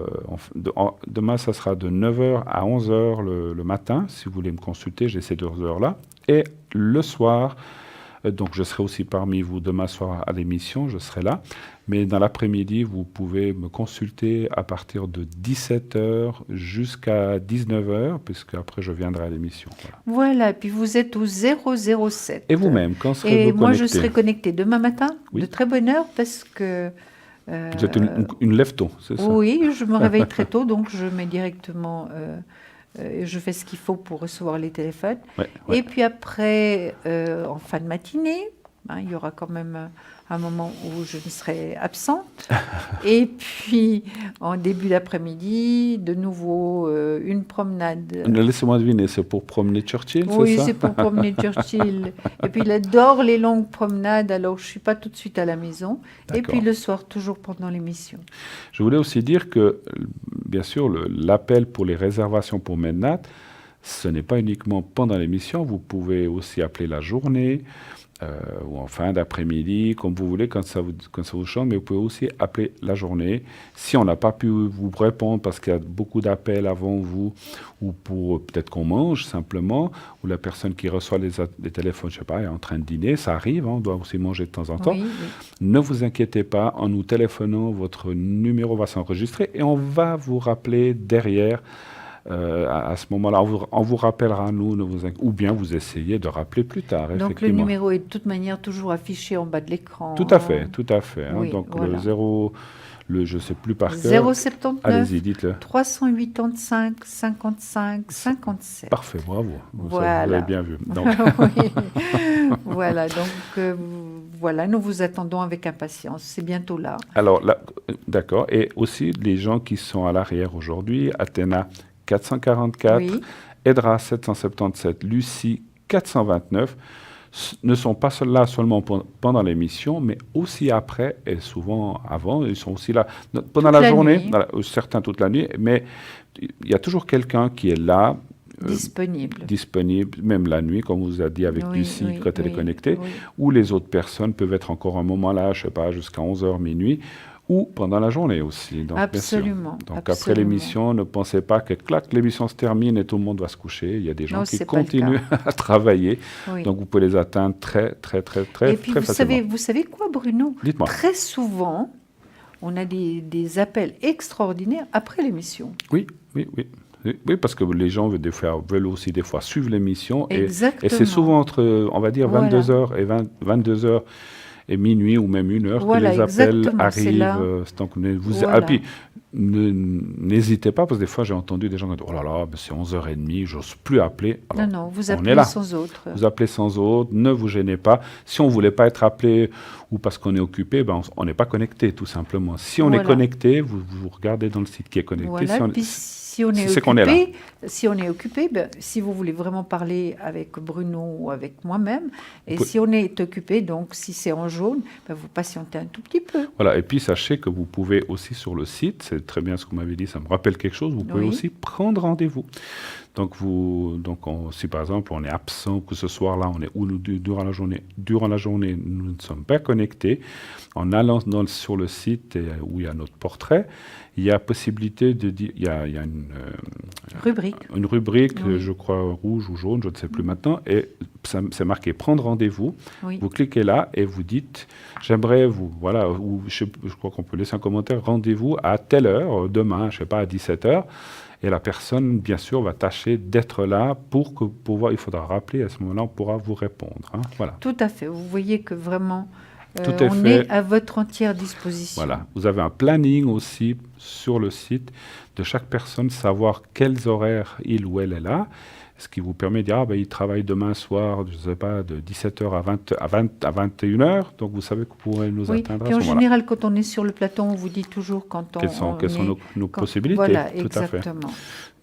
demain, ça sera de 9h à 11h le matin. Si vous voulez me consulter, j'ai ces 2 heures-là. Et le soir, donc je serai aussi parmi vous demain soir à l'émission, je serai là. Mais dans l'après-midi, vous pouvez me consulter à partir de 17h jusqu'à 19h, puisque après je viendrai à l'émission. Voilà, et puis vous êtes au 007. Et vous-même, quand serez-vous connecté ? Et moi, je connecté serai connectée demain matin, Oui. de très bonne heure, parce que... Vous êtes une lève-tôt, c'est ça? Oui, je me réveille très tôt, donc je mets directement... je fais ce qu'il faut pour recevoir les téléphones. Ouais, ouais. Et puis après, en fin de matinée, il y aura quand même un moment où je ne serai absente. Et puis, en début d'après-midi, de nouveau, une promenade. Laissez-moi deviner, c'est pour promener Churchill, Oui, c'est ça? c'est pour promener Churchill. Et puis, il adore les longues promenades, alors je ne suis pas tout de suite à la maison. Et D'accord. puis, le soir, toujours pendant l'émission. Je voulais aussi dire que, bien sûr, l'appel pour les réservations pour Mednat, ce n'est pas uniquement pendant l'émission, vous pouvez aussi appeler la journée, ou en fin d'après-midi, comme vous voulez, quand ça vous chante, mais vous pouvez aussi appeler la journée. Si on n'a pas pu vous répondre parce qu'il y a beaucoup d'appels avant vous, ou pour peut-être qu'on mange simplement, ou la personne qui reçoit les téléphones, je ne sais pas, est en train de dîner, ça arrive, on doit aussi manger de temps en temps. Oui, oui. Ne vous inquiétez pas, en nous téléphonant, votre numéro va s'enregistrer et on va vous rappeler derrière. À ce moment-là, on vous rappellera, nous, ou bien vous essayez de rappeler plus tard. Donc le effectivement. numéro est de toute manière toujours affiché en bas de l'écran. Tout à fait, tout à fait. Oui, donc voilà. je ne sais plus par cœur. 079 Allez-y, dites-le. 385 55 57. Parfait, bravo. Vous Voilà. avez bien vu. Donc, Oui. Voilà, donc voilà, nous vous attendons avec impatience. C'est bientôt là. alors, là, d'accord. Et aussi, les gens qui sont à l'arrière aujourd'hui, Athéna 444, Oui. Edra 777, Lucie 429, ne sont pas là seulement pendant l'émission, mais aussi après, et souvent avant. Ils sont aussi là pendant Toute la la journée, nuit. certains toute la nuit, mais il y a toujours quelqu'un qui est là, disponible, même la nuit, comme on vous a dit avec Oui, Lucie oui, quand elle est oui, connectée, oui. ou les autres personnes peuvent être encore un moment là, je ne sais pas, jusqu'à 11h, minuit, ou pendant la journée aussi. Donc, Absolument. bien sûr. Donc absolument. après l'émission, ne pensez pas que clac, l'émission se termine et tout le monde va se coucher. Il y a des gens Non, qui c'est pas le continuent à travailler. Oui. Donc vous pouvez les atteindre très Et puis facilement. vous savez quoi, Bruno? Dites-moi. Très souvent, on a des appels extraordinaires après l'émission. Oui, parce que les gens veulent aussi des fois suivre l'émission. Et c'est souvent entre, on va dire, Voilà. 22h et 22h et minuit ou même 1h Voilà, que les appels exactement, c'est là. arrivent. Donc, Voilà. Et puis, n'hésitez pas, parce que des fois, j'ai entendu des gens qui disent « Oh là là, ben c'est 11h30, j'ose plus appeler. » Alors, Non, vous on est appelez là. sans autre. Vous appelez sans autre, ne vous gênez pas. Si on ne voulait pas être appelé ou parce qu'on est occupé, ben on n'est pas connecté, tout simplement. Si on est Voilà. connecté, vous regardez dans le site qui est connecté. Voilà, puis si on est c'est qu'on est là. occupé, ben, si vous voulez vraiment parler avec Bruno ou avec moi-même, et Vous- si on est occupé, donc si c'est en jaune, ben, vous patientez un tout petit peu. Voilà, et puis sachez que vous pouvez aussi sur le site, c'est très bien ce que vous m'avez dit, ça me rappelle quelque chose, vous pouvez Oui. aussi prendre rendez-vous. Donc, si par exemple on est absent, que ce soir-là, durant la journée, nous ne sommes pas connectés, en allant sur le site où il y a notre portrait, il y a possibilité de dire, il y a Rubrique. une rubrique, Oui. je crois rouge ou jaune, je ne sais plus maintenant, et c'est marqué prendre rendez-vous. Oui. Vous cliquez là et vous dites, j'aimerais ou je crois qu'on peut laisser un commentaire, rendez-vous à telle heure, demain, je ne sais pas, à 17h. Et la personne, bien sûr, va tâcher d'être là pour pouvoir, il faudra rappeler, à ce moment-là, on pourra vous répondre. Hein, voilà. Tout à fait. Vous voyez que vraiment, Tout est on fait. est à votre entière disposition. Voilà. Vous avez un planning aussi sur le site de chaque personne, savoir quels horaires il ou elle est là, ce qui vous permet de dire, il travaille demain soir, je ne sais pas, de 17h à 21h, donc vous savez que vous pourrez nous Oui, atteindre puis à en ce moment-là. général, quand on est sur le plateau, on vous dit toujours quand Quelles sont nos quand- possibilités? Voilà, Tout à fait. exactement.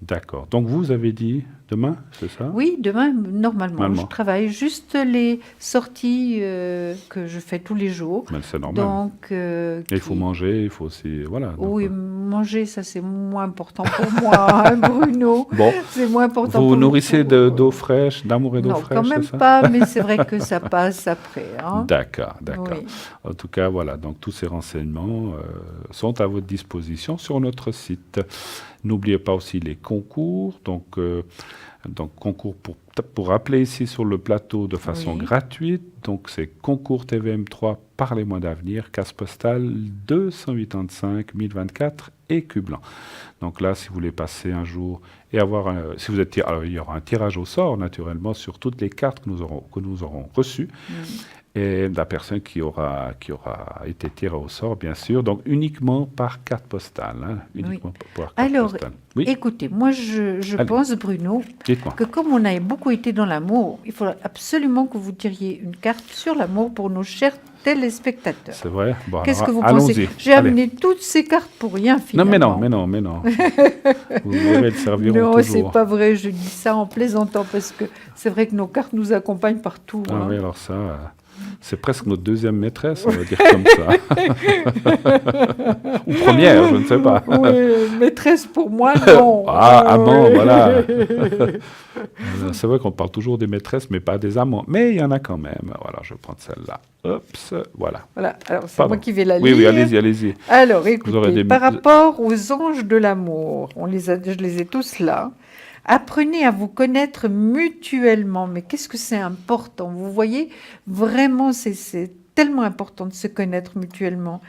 D'accord. Donc vous avez dit demain, c'est ça? Oui, demain, normalement, Normalement. je travaille juste les sorties que je fais tous les jours. Mais c'est normal. Donc, Et il faut manger, il faut aussi... Voilà. donc, oui, manger, ça c'est moins important pour moi, hein, Bruno. Bon, C'est moins important vous pour vous nourrissez d'eau fraîche, d'amour et d'eau Non, fraîche, quand même c'est ça? pas, mais c'est vrai que ça passe après. Hein. D'accord. Oui. En tout cas, voilà, donc tous ces renseignements sont à votre disposition sur notre site. N'oubliez pas aussi les concours, donc concours pour appeler ici sur le plateau de façon gratuite. Donc c'est concours TVM3 Parlez-moi d'avenir, case postale 285 1024 Écublanc. Donc là, si vous voulez passer un jour et avoir, si vous êtes alors il y aura un tirage au sort naturellement sur toutes les cartes que nous aurons reçues. Et la personne qui aura été tirée au sort, bien sûr, donc uniquement par carte postale. Hein, uniquement par carte Alors, postale. écoutez, moi je pense, Bruno, Dites-moi. que comme on a beaucoup été dans l'amour, il faut absolument que vous tiriez une carte sur l'amour pour nos chers téléspectateurs. C'est vrai. Bon, Qu'est-ce que vous allons-y. pensez? J'ai amené toutes ces cartes pour rien, finalement. Non, mais non. Vous elles serviront Non, toujours. c'est pas vrai, je dis ça en plaisantant, parce que c'est vrai que nos cartes nous accompagnent partout. Ah hein. oui, alors ça, c'est presque notre deuxième maîtresse, on va dire comme ça. Ou première, je ne sais pas. Oui, maîtresse pour moi, non. Amant, voilà. C'est vrai qu'on parle toujours des maîtresses, mais pas des amants. Mais il y en a quand même. Voilà, je vais prendre celle-là. Hop, voilà. Voilà, alors c'est Pardon. moi qui vais la lire. Oui, allez-y. Alors, aurez écoutez, des- par rapport aux anges de l'amour, je les ai tous là. Apprenez à vous connaître mutuellement. Mais qu'est-ce que c'est important? Vous voyez, vraiment, c'est tellement important de se connaître mutuellement.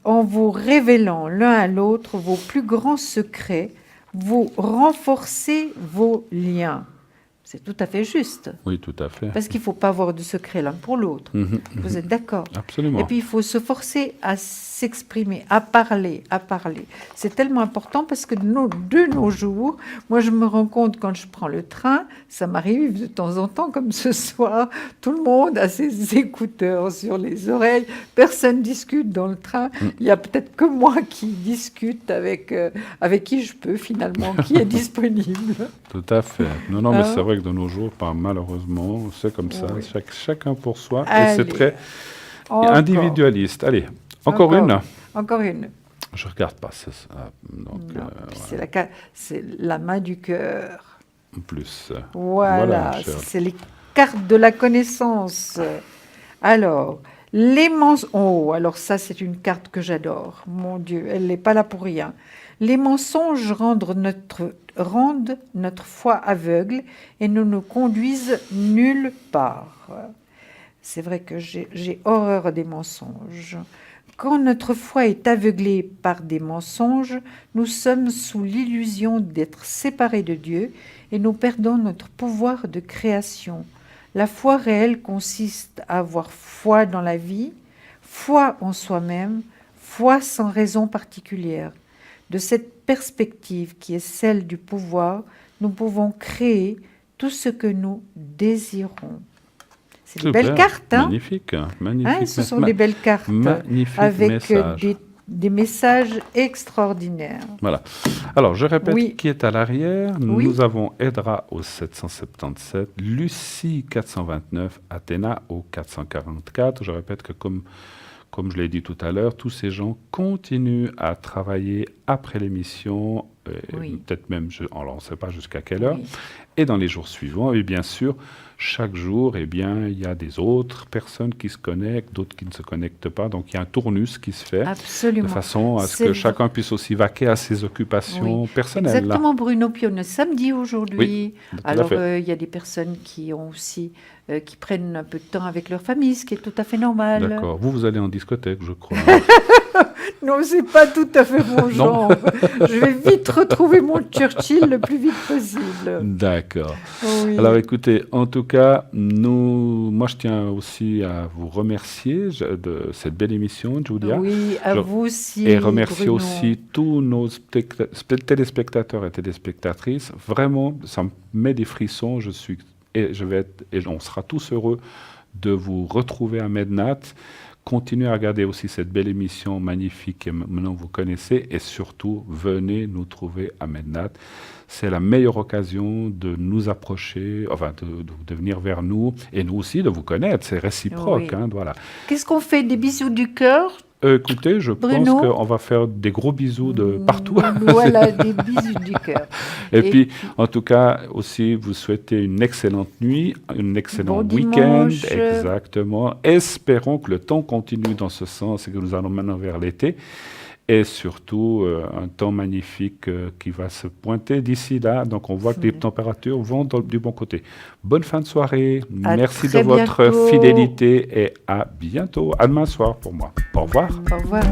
En vous révélant l'un à l'autre vos plus grands secrets, vous renforcez vos liens. C'est tout à fait juste. Oui, tout à fait. Parce qu'il ne faut pas avoir de secret l'un pour l'autre. Vous êtes d'accord? Absolument. Et puis, il faut se forcer à s'exprimer, à parler. C'est tellement important parce que de nos jours, moi, je me rends compte quand je prends le train, ça m'arrive de temps en temps, comme ce soir, tout le monde a ses écouteurs sur les oreilles, personne discute dans le train. Il y a peut-être que moi qui discute avec qui je peux finalement, qui est disponible. Tout à fait. Non, mais c'est vrai que de nos jours, malheureusement, c'est comme ça. Oui. Chacun pour soi. Allez. Et c'est très Encore. individualiste. Allez, encore une. Encore une. Je regarde pas. C'est ça. Donc, Non, c'est la main du cœur. en plus. Voilà, cher. c'est les cartes de la connaissance. Alors, alors ça, c'est une carte que j'adore. Mon Dieu, elle n'est pas là pour rien. Les mensonges rendent notre foi aveugle et ne nous conduisent nulle part. C'est vrai que j'ai horreur des mensonges. Quand notre foi est aveuglée par des mensonges, nous sommes sous l'illusion d'être séparés de Dieu et nous perdons notre pouvoir de création. La foi réelle consiste à avoir foi dans la vie, foi en soi-même, foi sans raison particulière. De cette perspective qui est celle du pouvoir, nous pouvons créer tout ce que nous désirons. C'est des Super. belles cartes, hein? Magnifique. Hein, ce sont des belles cartes magnifique avec message. des messages extraordinaires. Voilà. Alors, je répète Oui. qui est à l'arrière. Oui. Nous avons Edra au 777, Lucie 429, Athéna au 444. Je répète que comme je l'ai dit tout à l'heure, tous ces gens continuent à travailler après l'émission, Oui. peut-être même, on ne sait pas jusqu'à quelle heure, Oui. et dans les jours suivants. Et bien sûr, chaque jour, il y a des autres personnes qui se connectent, d'autres qui ne se connectent pas. Donc, il y a un tournus qui se fait. Absolument. De façon à ce C'est que vrai. chacun puisse aussi vaquer à ses occupations personnelles. Exactement, Bruno Pionne, samedi aujourd'hui. Oui, tout à Alors, fait. il y a des personnes qui ont aussi, qui prennent un peu de temps avec leur famille, ce qui est tout à fait normal. D'accord. Vous allez en discothèque, je crois. Non, c'est pas tout à fait mon genre. Je vais vite retrouver mon Churchill le plus vite possible. D'accord. Oui. Alors écoutez, en tout cas, moi je tiens aussi à vous remercier de cette belle émission, Julia. Oui, à Je- vous aussi. Et remercier Bruno. aussi tous nos téléspectateurs et téléspectatrices. Vraiment, ça me met des frissons. Et on sera tous heureux de vous retrouver à Mednat. Continuez à regarder aussi cette belle émission magnifique que maintenant vous connaissez. Et surtout, venez nous trouver à Mednat. C'est la meilleure occasion de nous approcher, enfin de venir vers nous. Et nous aussi de vous connaître. C'est réciproque. Oui. Voilà. Qu'est-ce qu'on fait? Des bisous du cœur Écoutez, je Bruno, pense qu'on va faire des gros bisous de partout. Voilà, des bisous du cœur. Et puis, en tout cas, aussi, vous souhaitez une excellente nuit, un excellent Bon week-end. dimanche. Exactement. Espérons que le temps continue dans ce sens et que nous allons maintenant vers l'été. Et surtout, un temps magnifique qui va se pointer d'ici là. Donc, on voit que les températures vont du bon côté. Bonne fin de soirée. À Merci de très votre bientôt. fidélité et à bientôt. À demain soir pour moi. Au revoir. Au revoir.